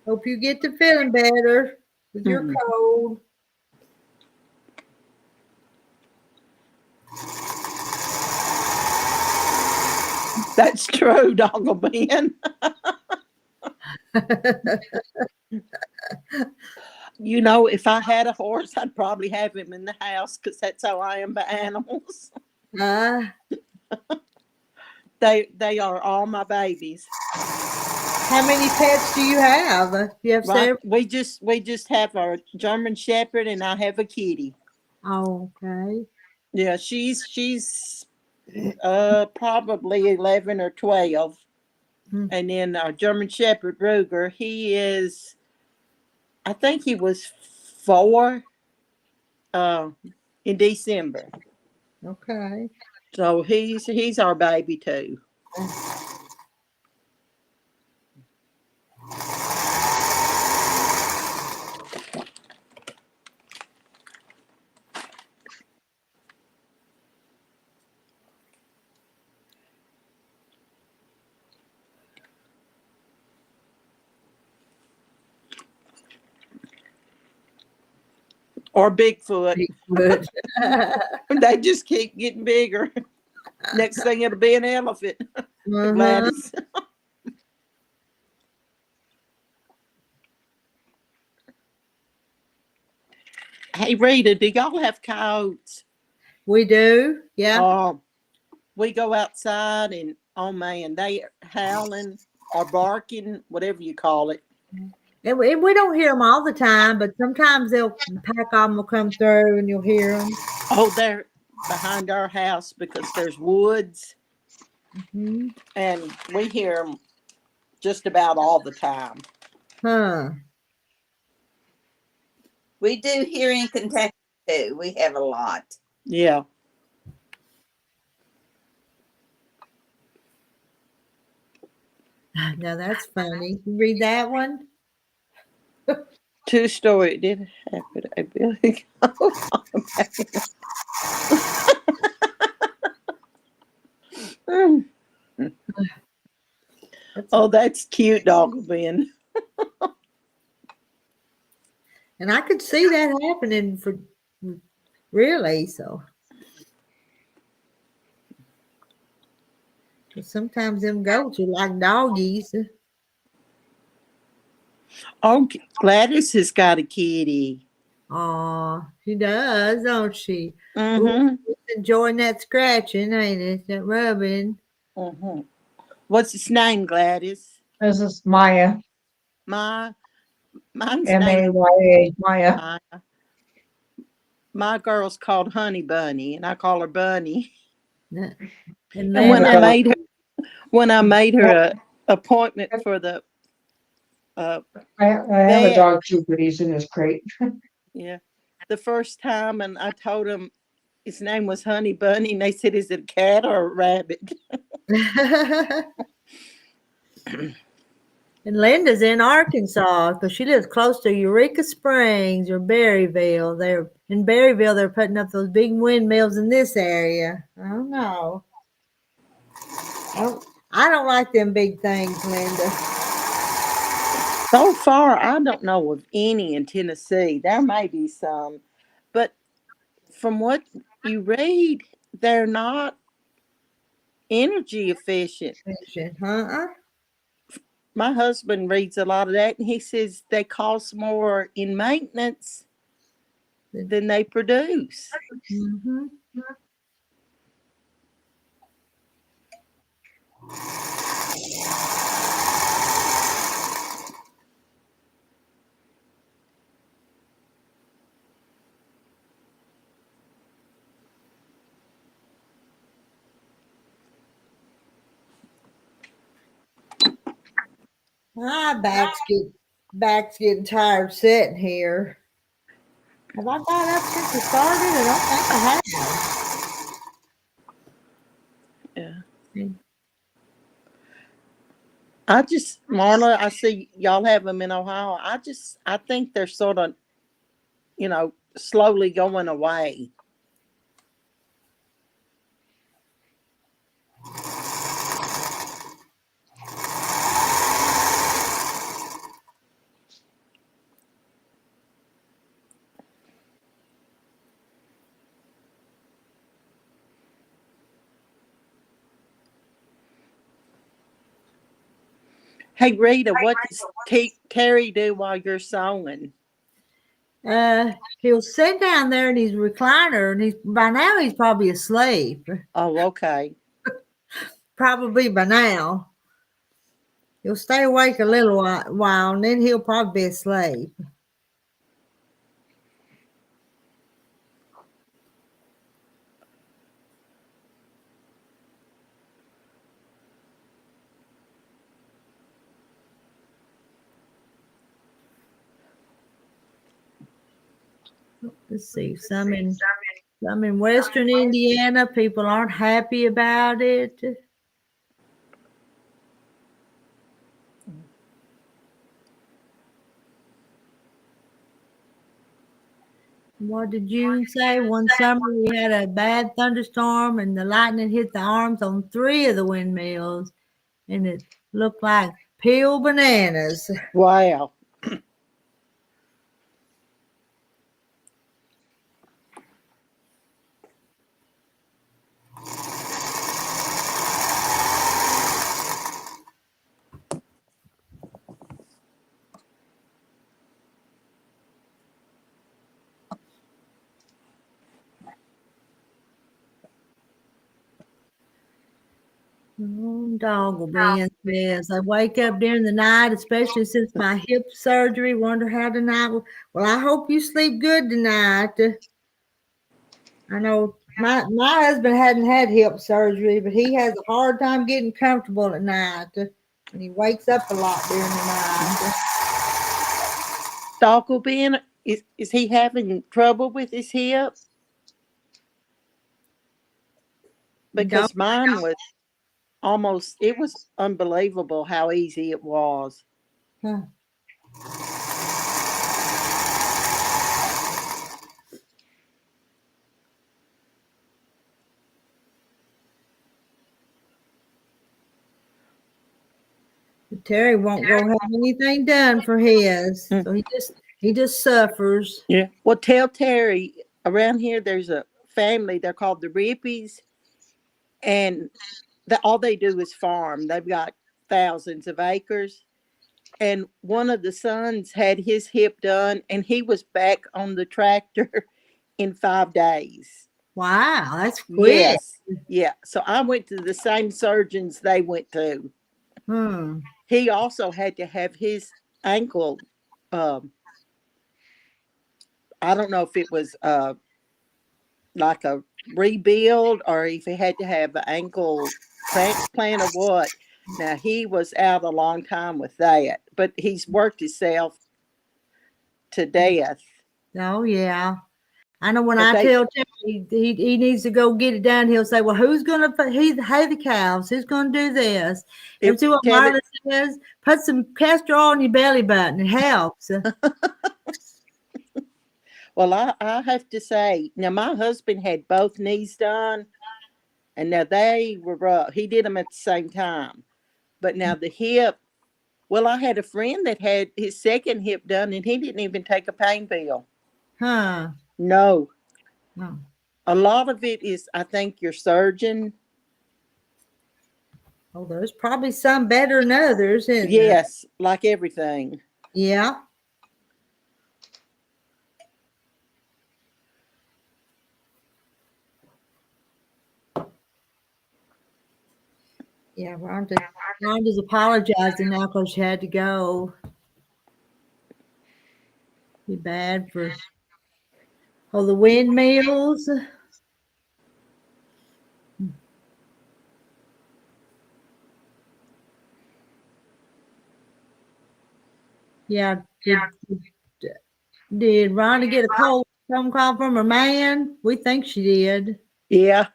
Hope you get to feeling better with your cold. That's true, Doggle Ben. You know, if I had a horse, I'd probably have him in the house because that's how I am by animals. They are all my babies. How many pets do you have? You have Right? several? We just have our German Shepherd, and I have a kitty. Oh, okay. Yeah, she's probably 11 or 12. And then our German Shepherd Ruger, I think he was 4 in December. Okay. So he's our baby too. Or Bigfoot. Bigfoot. They just keep getting bigger. Next thing it'll be an elephant. Gladys. Hey Rita, do y'all have coyotes? We do. Yeah. We go outside and oh man, they are howling or barking, whatever you call it. And we don't hear them all the time, but sometimes pack of them will come through and you'll hear them. Oh, they're behind our house because there's woods. And we hear them just about all the time. Huh. We do here in Kentucky too. We have a lot. Yeah. Now that's funny. You read that one? True story. It did happen. I really Oh, that's cute, Doggle Ben. And I could see that happening for really so. Sometimes them goats are like doggies. Oh, Gladys has got a kitty. Aw, she does, don't she? Mm-hmm. Ooh, enjoying that scratching, ain't it? That rubbing. Mm-hmm. What's his name, Gladys? This is Maya. Mine's Maya. Maya. My girl's called Honey Bunny, and I call her Bunny. And when I made her an appointment for the I have a dog too, but he's in his crate. Yeah, the first time, and I told him his name was Honey Bunny, and they said, "Is it a cat or a rabbit?" And Linda's in Arkansas because she lives close to Eureka Springs or Berryville. They're in Berryville. They're putting up those big windmills in this area. I don't know. I don't like them big things, Linda. So far, I don't know of any in Tennessee. There may be some, but from what you read, they're not energy efficient. Huh? My husband reads a lot of that, and he says they cost more in maintenance than they produce. Mm-hmm. My back's getting tired sitting here. Have I got up since I started? I don't think I have. Yeah. Hmm. Marla, I see y'all have them in Ohio. I think they're sort of, slowly going away. Hey, Rita, what does Terry do while you're sewing? He'll sit down there in his recliner, and by now he's probably asleep. Oh, okay. Probably by now. He'll stay awake a little while, and then he'll probably be asleep. Let's see. Some in Western Indiana, people aren't happy about it. What did you say? One summer we had a bad thunderstorm, and the lightning hit the arms on 3 of the windmills, and it looked like peeled bananas. Wow. Oh, dog will be in this. I wake up during the night, especially since my hip surgery. Wonder how tonight will. Well, I hope you sleep good tonight. I know my husband hadn't had hip surgery, but he has a hard time getting comfortable at night, and he wakes up a lot during the night. Doc will be in. Is he having trouble with his hip? Because mine was it was unbelievable how easy it was. Huh. Terry won't go have anything done for his, so he just suffers. Yeah. Well, tell Terry around here there's a family. They're called the Rippies, and all they do is farm. They've got thousands of acres, and one of the sons had his hip done, and he was back on the tractor in 5 days. Wow, that's quick. Yes. Yeah. So I went to the same surgeons they went to. He also had to have his ankle. I don't know if it was like a rebuild or if he had to have an ankle transplant or what. Now, he was out a long time with that, but he's worked himself to death. Oh, yeah. I know when But I they- tell Terry he needs to go get it done, he'll say, well, who's going to hay the cows? Who's going to do this? And see what Terry- Marla says? Put some castor oil on your belly button. It helps. Well, I have to say, now my husband had both knees done, and now they were rough. He did them at the same time. But now the hip, well, I had a friend that had his second hip done, and he didn't even take a pain pill. Huh. No. No. A lot of it is, I think, your surgeon. Oh, there's probably some better than others, isn't there? Yes, like everything. Yeah. Yeah, Rhonda's apologizing now because she had to go. Be bad for the Windmills. Yeah, did Rhonda get a phone call from her man? We think she did. Yeah.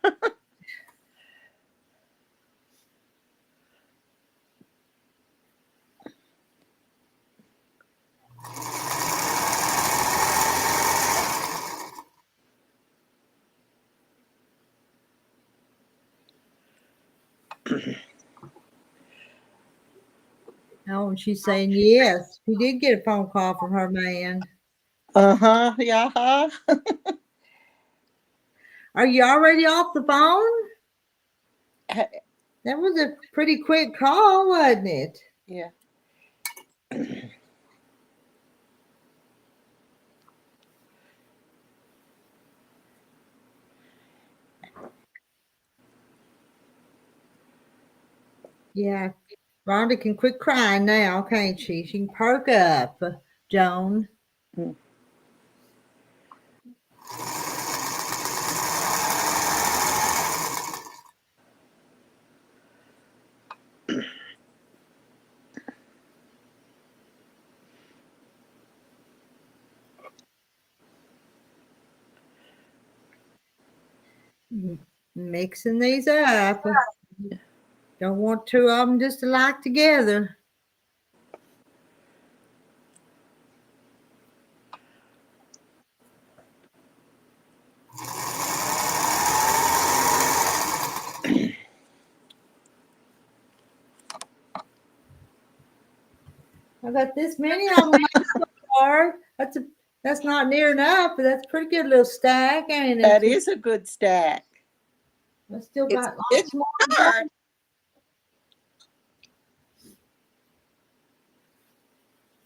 Oh, and she's saying yes, she did get a phone call from her man. Uh-huh. Yeah. Are you already off the phone? Uh, That was a pretty quick call, wasn't it? Yeah. Yeah. Rhonda can quit crying now, can't she? She can perk up, Joan. Mixing these up. Don't want two of them just alike together. I got this many of them so far. That's not near enough, but that's a pretty good little stack, ain't it? That is a good stack. I still It's got a lots good more. start.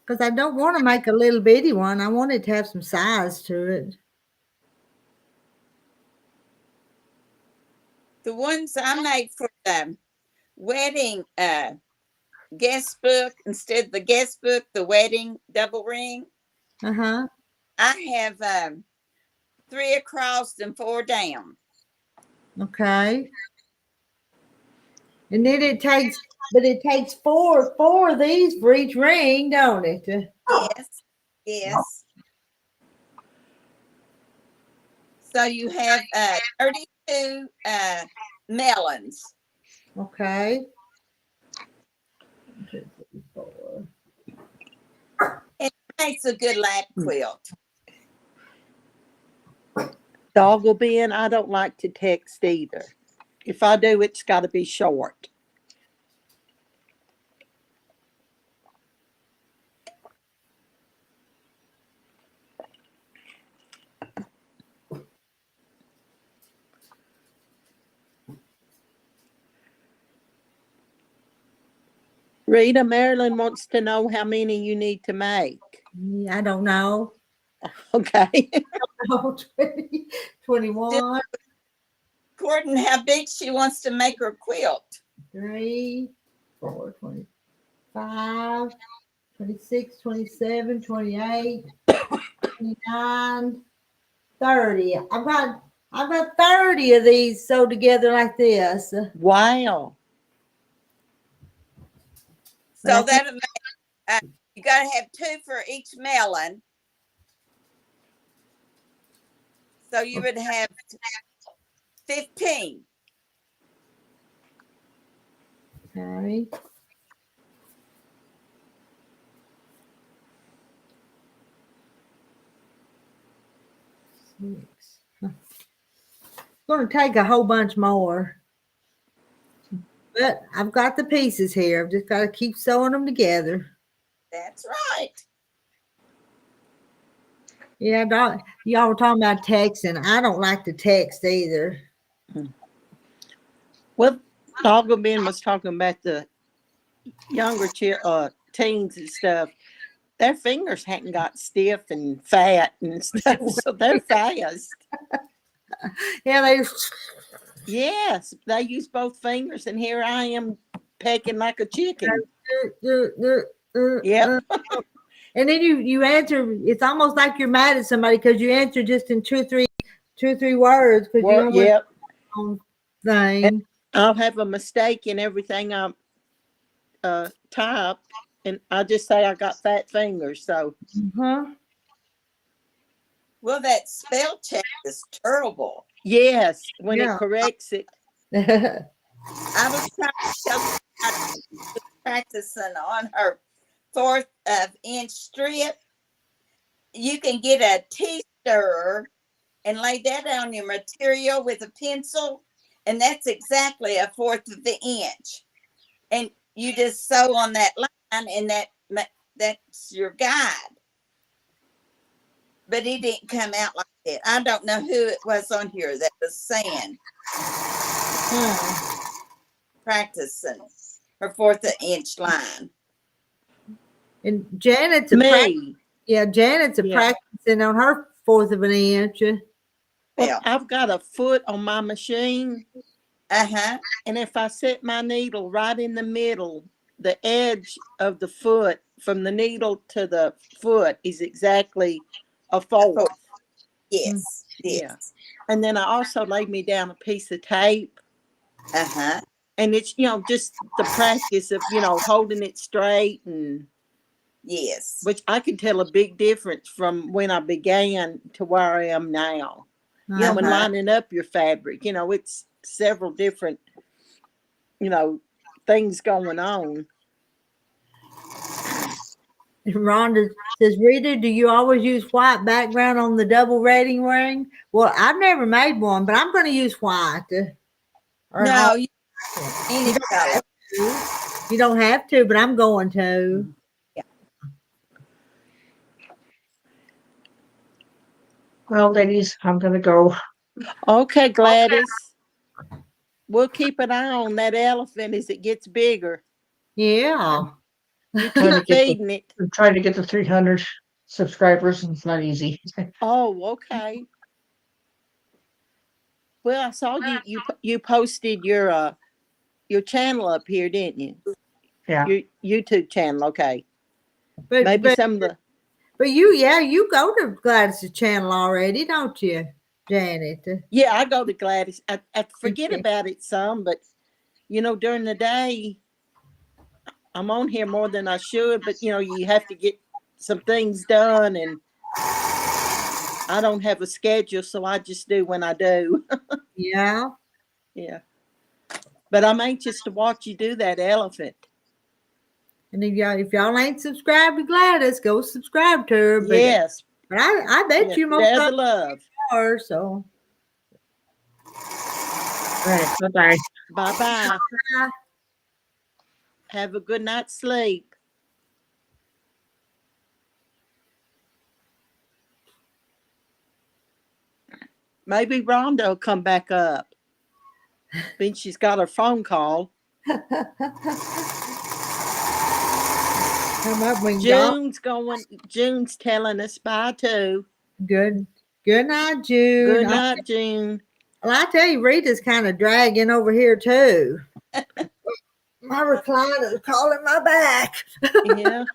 Because I don't want to make a little bitty one. I want it to have some size to it. The ones I made for the wedding guest book, instead of the guest book, the wedding double ring, Uh-huh. I have 3 across and 4 down. Okay. And then it takes four of these for each ring, don't it? Yes, yes. So you have 32 melons. Okay. It makes a good lap quilt. Doggle bin, I don't like to text either. If I do, it's got to be short. Rita, Marilyn wants to know how many you need to make. I don't know. Okay. 20, 21, According to how big she wants to make her quilt. 3, 4, 25, 26, 27, 28, 29, 30. I've got 30 of these sewed together like this. Wow. So that'll make, you got to have 2 for each melon. So you would have 15. Okay. Six. It's going to take a whole bunch more. But I've got the pieces here. I've just got to keep sewing them together. That's right. Yeah, y'all were talking about texting. I don't like to text either. Well, Doggle Ben was talking about the younger teens and stuff. Their fingers hadn't got stiff and fat and stuff, so they're fast. Yeah, they. Yes, they use both fingers, and here I am pecking like a chicken. Yep. And then you answer. It's almost like you're mad at somebody because you answer just in two or three words because you don't Yep. want thing. And I'll have a mistake in everything I type, and I just say I got fat fingers. So. Well, that spell check is terrible. Yes, when it corrects it. I was trying to tell her practicing on her 1/4 inch strip. You can get a tea stirrer and lay that on your material with a pencil, and that's exactly a 1/4 of the inch. And you just sew on that line, and that's your guide. But it didn't come out like that. I don't know who it was on here that was saying practicing her 1/4 inch line. And Janet's Janet's practicing on her 1/4 of an inch. Well, I've got a foot on my machine. And if I set my needle right in the middle, the edge of the foot from the needle to the foot is exactly a 1/4. Yes. Yeah. And then I also laid me down a piece of tape. And it's, just the practice of, holding it straight and. Yes. Which I could tell a big difference from when I began to where I am now. When lining up your fabric, it's several different, things going on. Rhonda says, Rita, do you always use white background on the double rating ring? Well, I've never made one, but I'm going to use white. No, any color. You don't have to, but I'm going to. Well, ladies, I'm going to go. Okay, Gladys. We'll keep an eye on that elephant as it gets bigger. Yeah. You keep feeding it. I'm trying to get to 300 subscribers, and it's not easy. Oh, okay. Well, I saw you posted your channel up here, didn't you? Yeah. Your YouTube channel, okay. But some of the. But you go to Gladys' channel already, don't you, Janet? Yeah, I go to Gladys. I forget about it some, but during the day, I'm on here more than I should. But you have to get some things done, and I don't have a schedule, so I just do when I do. Yeah. Yeah. But I'm anxious to watch you do that elephant. And if y'all ain't subscribed to Gladys, go subscribe to her. But, yes. But I bet you most there's the love. Are, so. All right. Bye-bye. Bye-bye. Have a good night's sleep. Maybe Rhonda will come back up. Then she's got her phone call. June's telling us bye too. Good night, June. Good night, June. Well, I tell you, Rita's kind of dragging over here too. My recliner's calling my back. Yeah.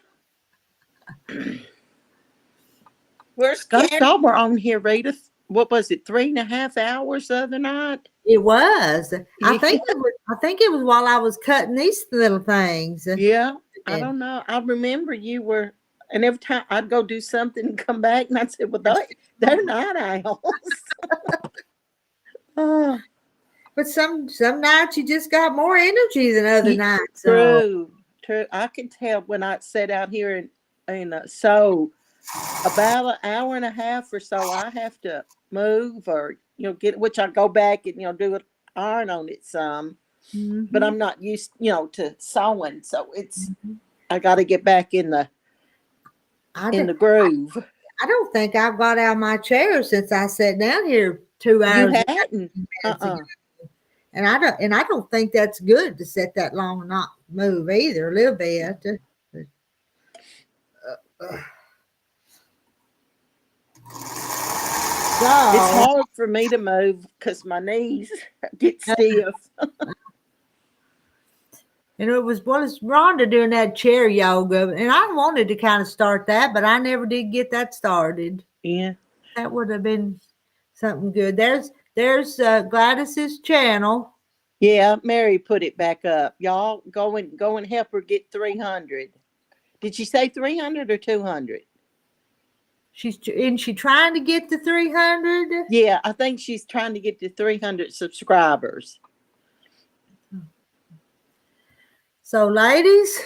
Where's Karen? We're on here, Rita. What was it? 3.5 hours the other night? It was. I think it was while I was cutting these little things. Yeah. I don't know. I remember you were And every time I'd go do something and come back, and I'd say, well, they're night owls. Oh, But some nights you just got more energy than other nights. So. true. I can tell when I sit out here and sew about an hour and a half or so, I have to move or which I go back and do an iron on it some. Mm-hmm. But I'm not used to sewing, so it's I got to get back in the groove. I don't think I've got out of my chair since I sat down here 2 hours. You hadn't. And I don't think that's good to sit that long and not move either a little bit. It's hard for me to move because my knees get stiff. And it was Rhonda doing that chair yoga, and I wanted to kind of start that, but I never did get that started. Yeah, that would have been something good. There's Gladys's channel. Yeah, Mary put it back up. Y'all go and help her get 300. Did she say 300 or 200? She trying to get to 300? Yeah, I think she's trying to get to 300 subscribers. So, ladies,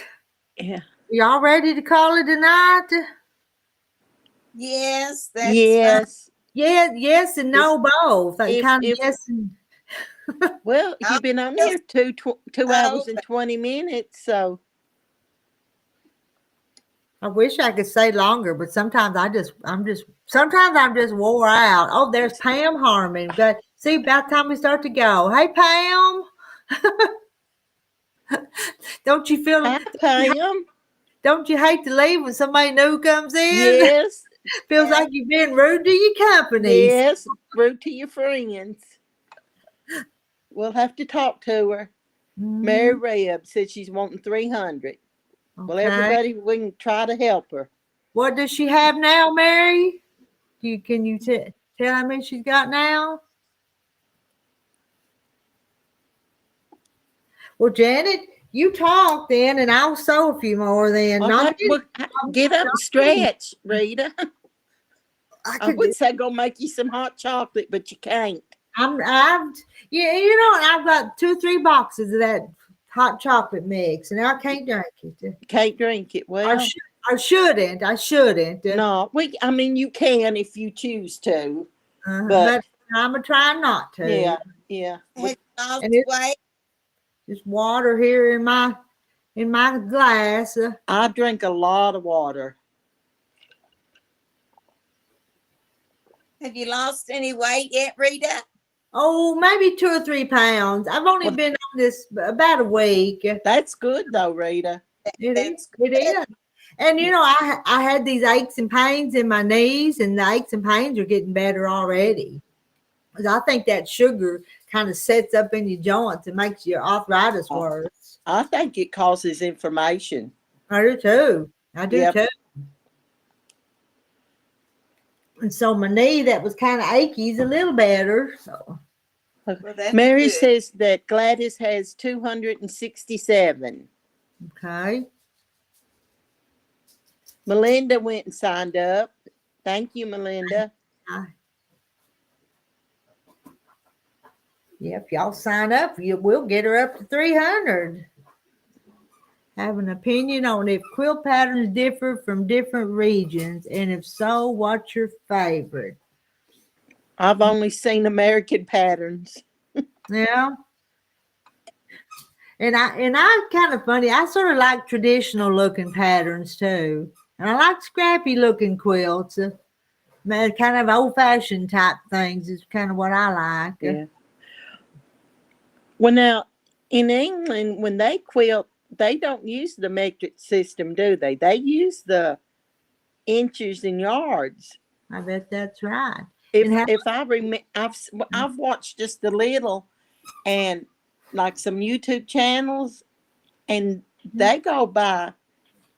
yeah, y'all ready to call it a night? Yes, that's yes. Yes, and no both. Yes. Well, you've been on here 2 hours and 20 minutes, so I wish I could stay longer, but sometimes I'm just wore out. Oh, there's Pam Harmon. But see, about time we start to go. Hey, Pam. Don't you feel? Hi, Pam. Don't you hate to leave when somebody new comes in? Yes. Feels like you've been rude to your company. Yes, rude to your friends. We'll have to talk to her. Mm-hmm. Mary Reb said she's wanting 300. Okay. Well, everybody, we can try to help her. What does she have now, Mary? Can you tell how many she's got now? Well, Janet, you talk then, and I'll sew a few more then. Get up and stretch, Rita. I would say go make you some hot chocolate, but you can't. I've got 2 or 3 boxes of that hot chocolate mix, and I can't drink it. Can't drink it. Well, I shouldn't. No, you can if you choose to, but I'm gonna try not to. Yeah. And there's water here in my glass. I drink a lot of water. Have you lost any weight yet, Rita? Oh, maybe 2 or 3 pounds. I've only been on this about a week. That's good though, Rita. It is. And I had these aches and pains in my knees, and the aches and pains are getting better already. Because I think that sugar kind of sets up in your joints and makes your arthritis worse. I think it causes inflammation. I do too. Too. And so my knee that was kind of achy is a little better. So. Well, Mary good. says that Gladys has 267. Okay. Melinda went and signed up. Thank you, Melinda. Yeah, if y'all sign up, we'll get her up to 300. Have an opinion on if quilt patterns differ from different regions, and if so, what's your favorite? I've only seen American patterns. Yeah. And I kind of funny. I sort of like traditional looking patterns too. And I like scrappy looking quilts. Kind of old fashioned type things is kind of what I like. Yeah. Well, now in England, when they quilt, they don't use the metric system, do they? They use the inches and yards. I bet that's right. If I remember, I've watched just a little, and like some YouTube channels, and they go by,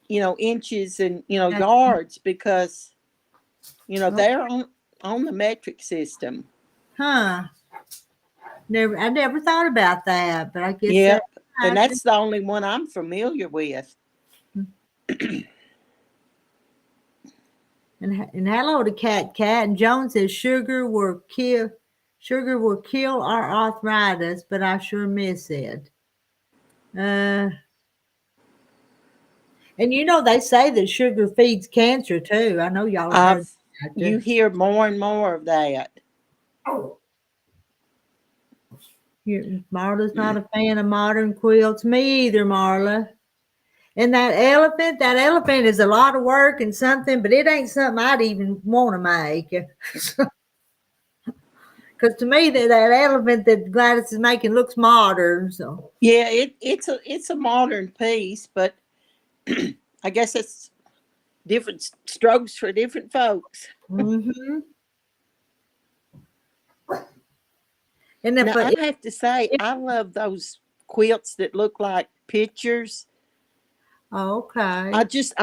inches and yards because, they're on the metric system. Huh. I never thought about that, but I guess. Yeah, and that's the only one I'm familiar with. And hello to Cat. And Joan says sugar will kill our arthritis, but I sure miss it. And they say that sugar feeds cancer too. I know y'all have heard that. You hear more and more of that. Marla's not a fan of modern quilts. Me either, Marla. And that elephant is a lot of work and something, but it ain't something I'd even want to make. Because to me, that elephant that Gladys is making looks modern. So yeah, it's a modern piece, but I guess it's different strokes for different folks. Mm-hmm. And now, I have to say, I love those quilts that look like pictures. Okay. I just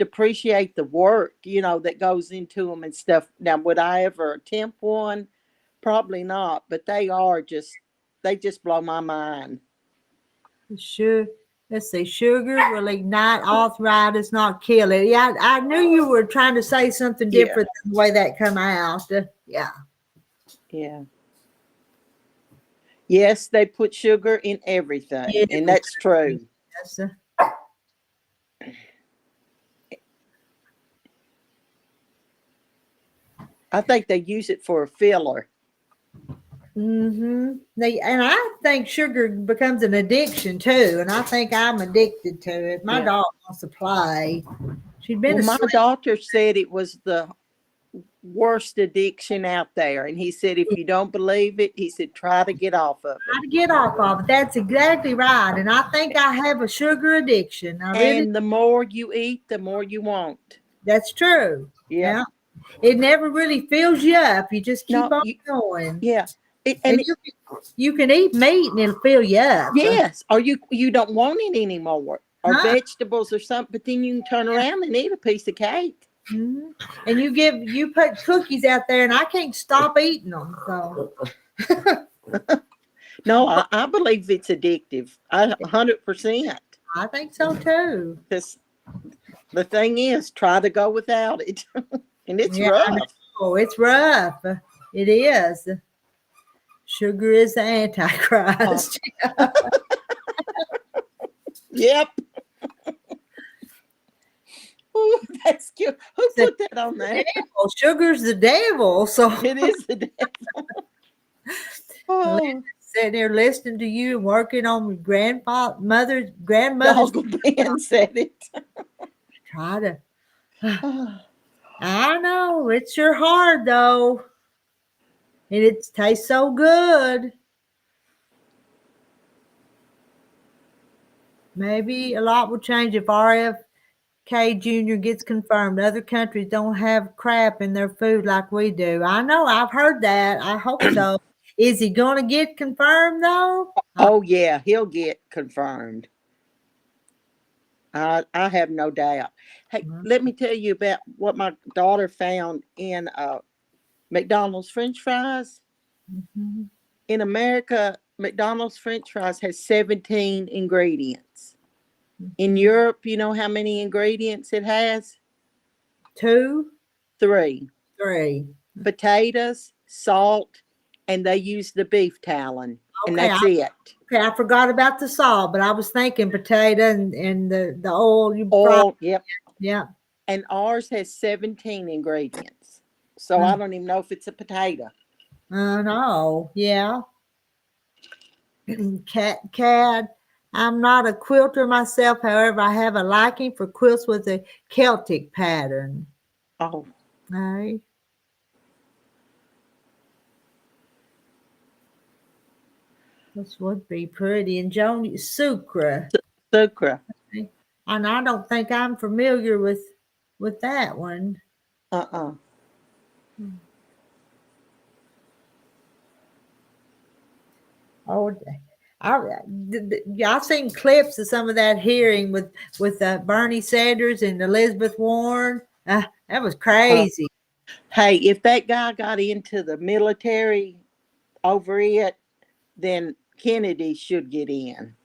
appreciate the work, that goes into them and stuff. Now, would I ever attempt one? Probably not, but they just blow my mind. Sure. Let's see. Sugar will ignite arthritis, not kill it. Yeah, I knew you were trying to say something different than the way that come out. Yeah. Yeah. Yes, they put sugar in everything, and that's true. Yes. I think they use it for a filler. Mm-hmm. And I think sugar becomes an addiction too, and I think I'm addicted to it. My dog wants to play. She'd been my doctor said it was the worst addiction out there, and he said if you don't believe it, he said try to get off of it. Try to get off of it. That's exactly right. And I think I have a sugar addiction. And the more you eat, the more you want. That's true. Yeah. It never really fills you up. You just keep on going. Yeah. You can eat meat and it'll fill you up. Yes. Or you don't want it anymore. Or vegetables or something, but then you can turn around and eat a piece of cake. Mm-hmm. And you put cookies out there and I can't stop eating them. So no, I believe it's addictive. 100%. I think so too. Because the thing is, try to go without it. And it's rough. Oh, it's rough. It is. Sugar is the Antichrist. Yep. Ooh, that's cute. Who put that on there? Devil. Sugar's the devil. So it is the devil. Oh. Sitting there listening to you and working on grandmother's. Uncle Ben said it. Try to. I know it's sure hard though, and it tastes so good. Maybe a lot will change if RFK Jr. gets confirmed. Other countries don't have crap in their food like we do. I know. I've heard that. I hope so. Is he going to get confirmed though? Oh yeah, he'll get confirmed. I have no doubt. Hey, let me tell you about what my daughter found in McDonald's French fries. Mm-hmm. In America, McDonald's French fries has 17 ingredients. Mm-hmm. In Europe, you know how many ingredients it has? 2? 3. 3. Potatoes, salt, and they use the beef talon. Okay, and that's it. Okay, I forgot about the salt, but I was thinking potato and the oil. Yep. Yeah. And ours has 17 ingredients. So I don't even know if it's a potato. No. Yeah. Cad. I'm not a quilter myself. However, I have a liking for quilts with a Celtic pattern. Oh. Right. This would be pretty. And Joan, sucre. Sucre. And I don't think I'm familiar with that one. Oh, I've seen clips of some of that hearing with Bernie Sanders and Elizabeth Warren. That was crazy. Hey, if that guy got into the military over it, then Kennedy should get in.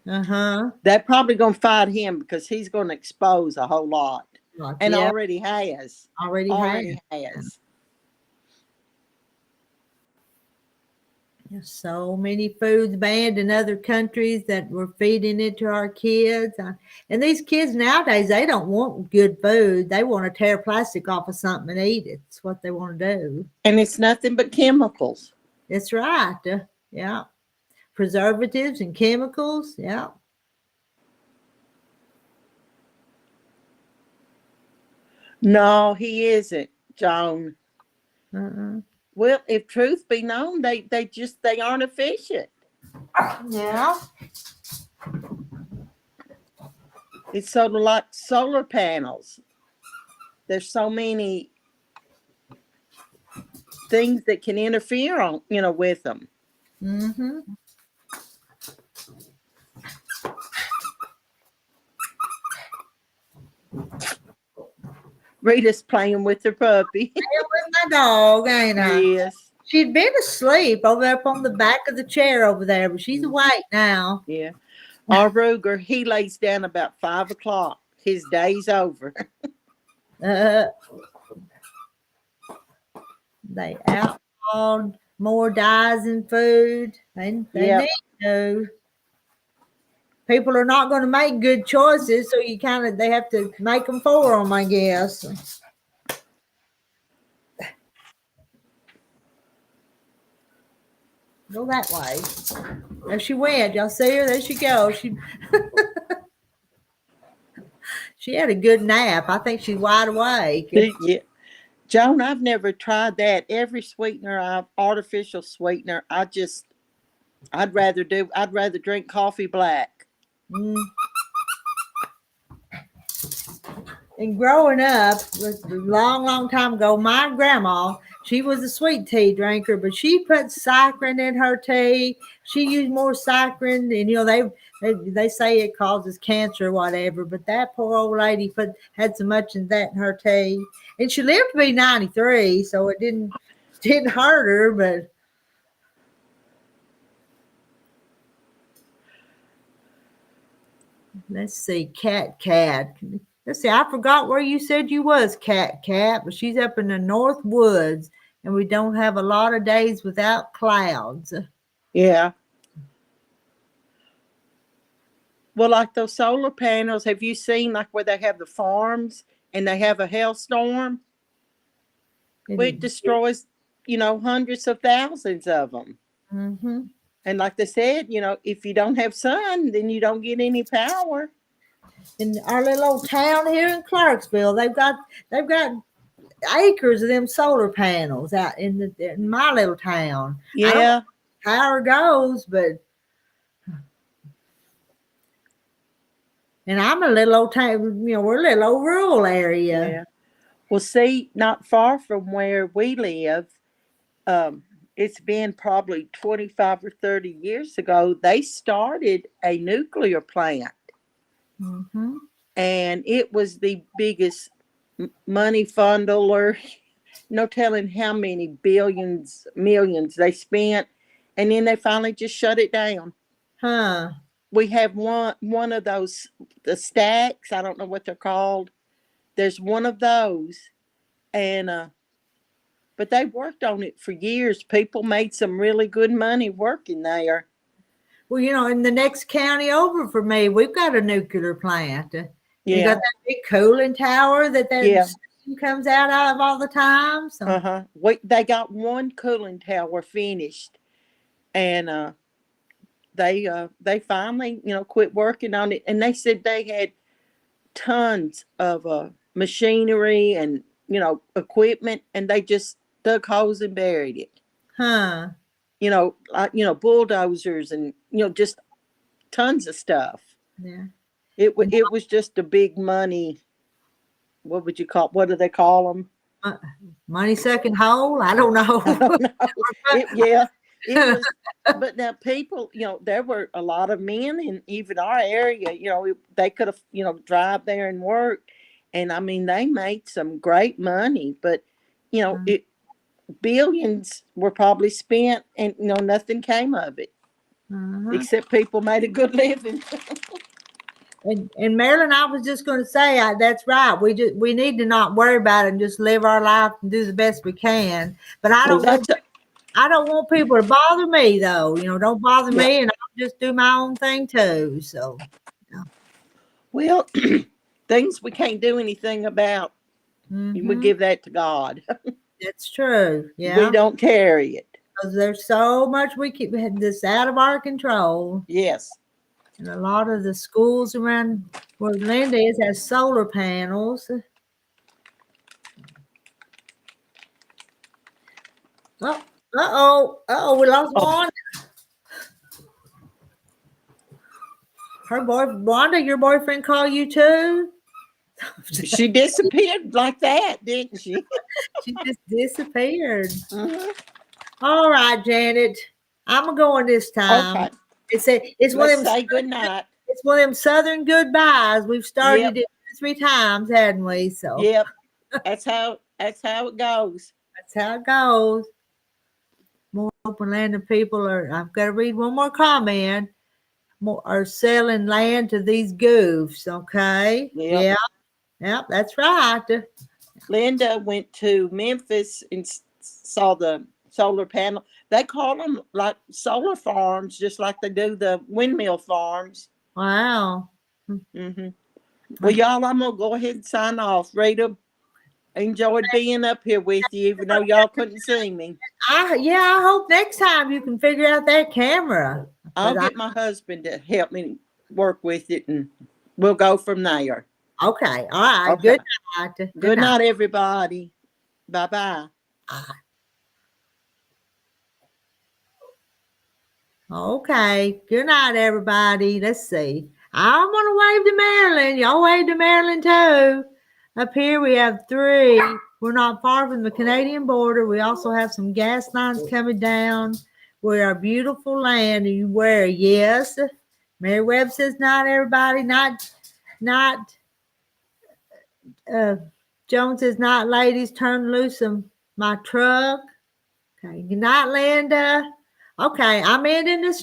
Uh-huh. They're probably going to fight him because he's going to expose a whole lot. and Yeah, already has. already Already have. has. There's so many foods banned in other countries that we're feeding it to our kids. And these kids nowadays, they don't want good food. They want to tear plastic off of something and eat it. It's what they want to do. And it's nothing but chemicals. That's right. Yeah. Preservatives and chemicals. Yeah. No, he isn't, Joan. Uh-uh. Well, if truth be known, they aren't efficient. Yeah. It's sort of like solar panels. There's so many things that can interfere on, with them. Mm-hmm. Rita's playing with her puppy. With my dog, ain't I? Yes. She'd been asleep over up on the back of the chair over there, but she's awake now. Yeah. Our Ruger, he lays down about 5 o'clock. His day's over. They outlawed more dyes in food. They need to. People are not going to make good choices, so they have to make them for them, I guess. Go that way. There she went. Y'all see her? There she goes. She had a good nap. I think she's wide awake. Yeah. Joan, I've never tried that. Every sweetener, artificial sweetener, I'd rather drink coffee black. Mm. And growing up, a long time ago, my grandma, she was a sweet tea drinker, but she put saccharin in her tea. She used more saccharin, and they say it causes cancer or whatever. But that poor old lady had so much in her tea, and she lived to be 93, so it didn't hurt her. But let's see, Cat. Let's see, I forgot where you said you was, Cat, but she's up in the North Woods, and we don't have a lot of days without clouds. Yeah. Well, like those solar panels, have you seen like where they have the farms and they have a hailstorm? It destroys, hundreds of thousands of them. Mm-hmm. And like they said, if you don't have sun, then you don't get any power. In our little old town here in Clarksville, they've got acres of them solar panels out in my little town. Yeah. I don't know how power goes, but and I'm a little old town, we're a little old rural area. Yeah. Well, see, not far from where we live, it's been probably 25 or 30 years ago, they started a nuclear plant. Mm-hmm. And it was the biggest money funnel, no telling how many millions they spent. And then they finally just shut it down. Huh. We have one of those, the stacks. I don't know what they're called. There's one of those. And, but they worked on it for years. People made some really good money working there. Well, in the next county over for me, we've got a nuclear plant. Yeah. You got that big cooling tower that steam comes out of all the time. So. They got one cooling tower finished, and they finally quit working on it. And they said they had tons of machinery and equipment, and they just dug holes and buried it. Huh. Bulldozers and just tons of stuff. Yeah. It was just a big money. What would you call? What do they call them? Money sucking hole? I don't know. It was. But now people, there were a lot of men in even our area. They could have, drive there and work, and I mean they made some great money. But billions were probably spent, and nothing came of it, except people made a good living. And Marilyn, I was just going to say, that's right. We need to not worry about it and just live our life and do the best we can. But I Well, don't want people to bother me, though. Don't bother Yeah. me, and I'll just do my own thing too. So, well, things we can't do anything about, we mhm, give that to God. that's true. We Yeah, don't carry it. because there's so much we keep this out of our control, Yes. and a lot of the schools around where Linda is has solar panels. We lost Wanda. Wanda, your boyfriend call you too? She disappeared like that, didn't she? She just disappeared. Mhm. All right, Janet, I'm going this time. Okay. It's one Let's of them. say good night. It's one of them Southern goodbyes. We've started Yep. it 3 times, hadn't we? So Yep. That's how it goes. that's how it goes. More open land people are. I've got to read one more comment. More are selling land to these goofs. Okay. Yep. Yeah, that's right. Linda went to Memphis and saw the solar panel. They call them like solar farms, just like they do the windmill farms. Wow. Mm-hmm. Well, y'all, I'm gonna go ahead and sign off. Rita, I enjoyed being up here with you, even though y'all couldn't see me. I hope next time you can figure out that camera. I'll get my husband to help me work with it, and we'll go from there. Okay. All right. Okay. Good night. Good night, everybody. Bye-bye. Okay. Good night, everybody. Let's see. I'm going to wave to Maryland. Y'all wave to Maryland too. Up here we have 3. We're not far from the Canadian border. We also have some gas lines coming down. We're our beautiful land. And you wear, yes. Mary Webb says night, everybody. Not Jones says night, ladies. Turn loose my truck. Okay. Good night, Linda. Okay. I'm ending this.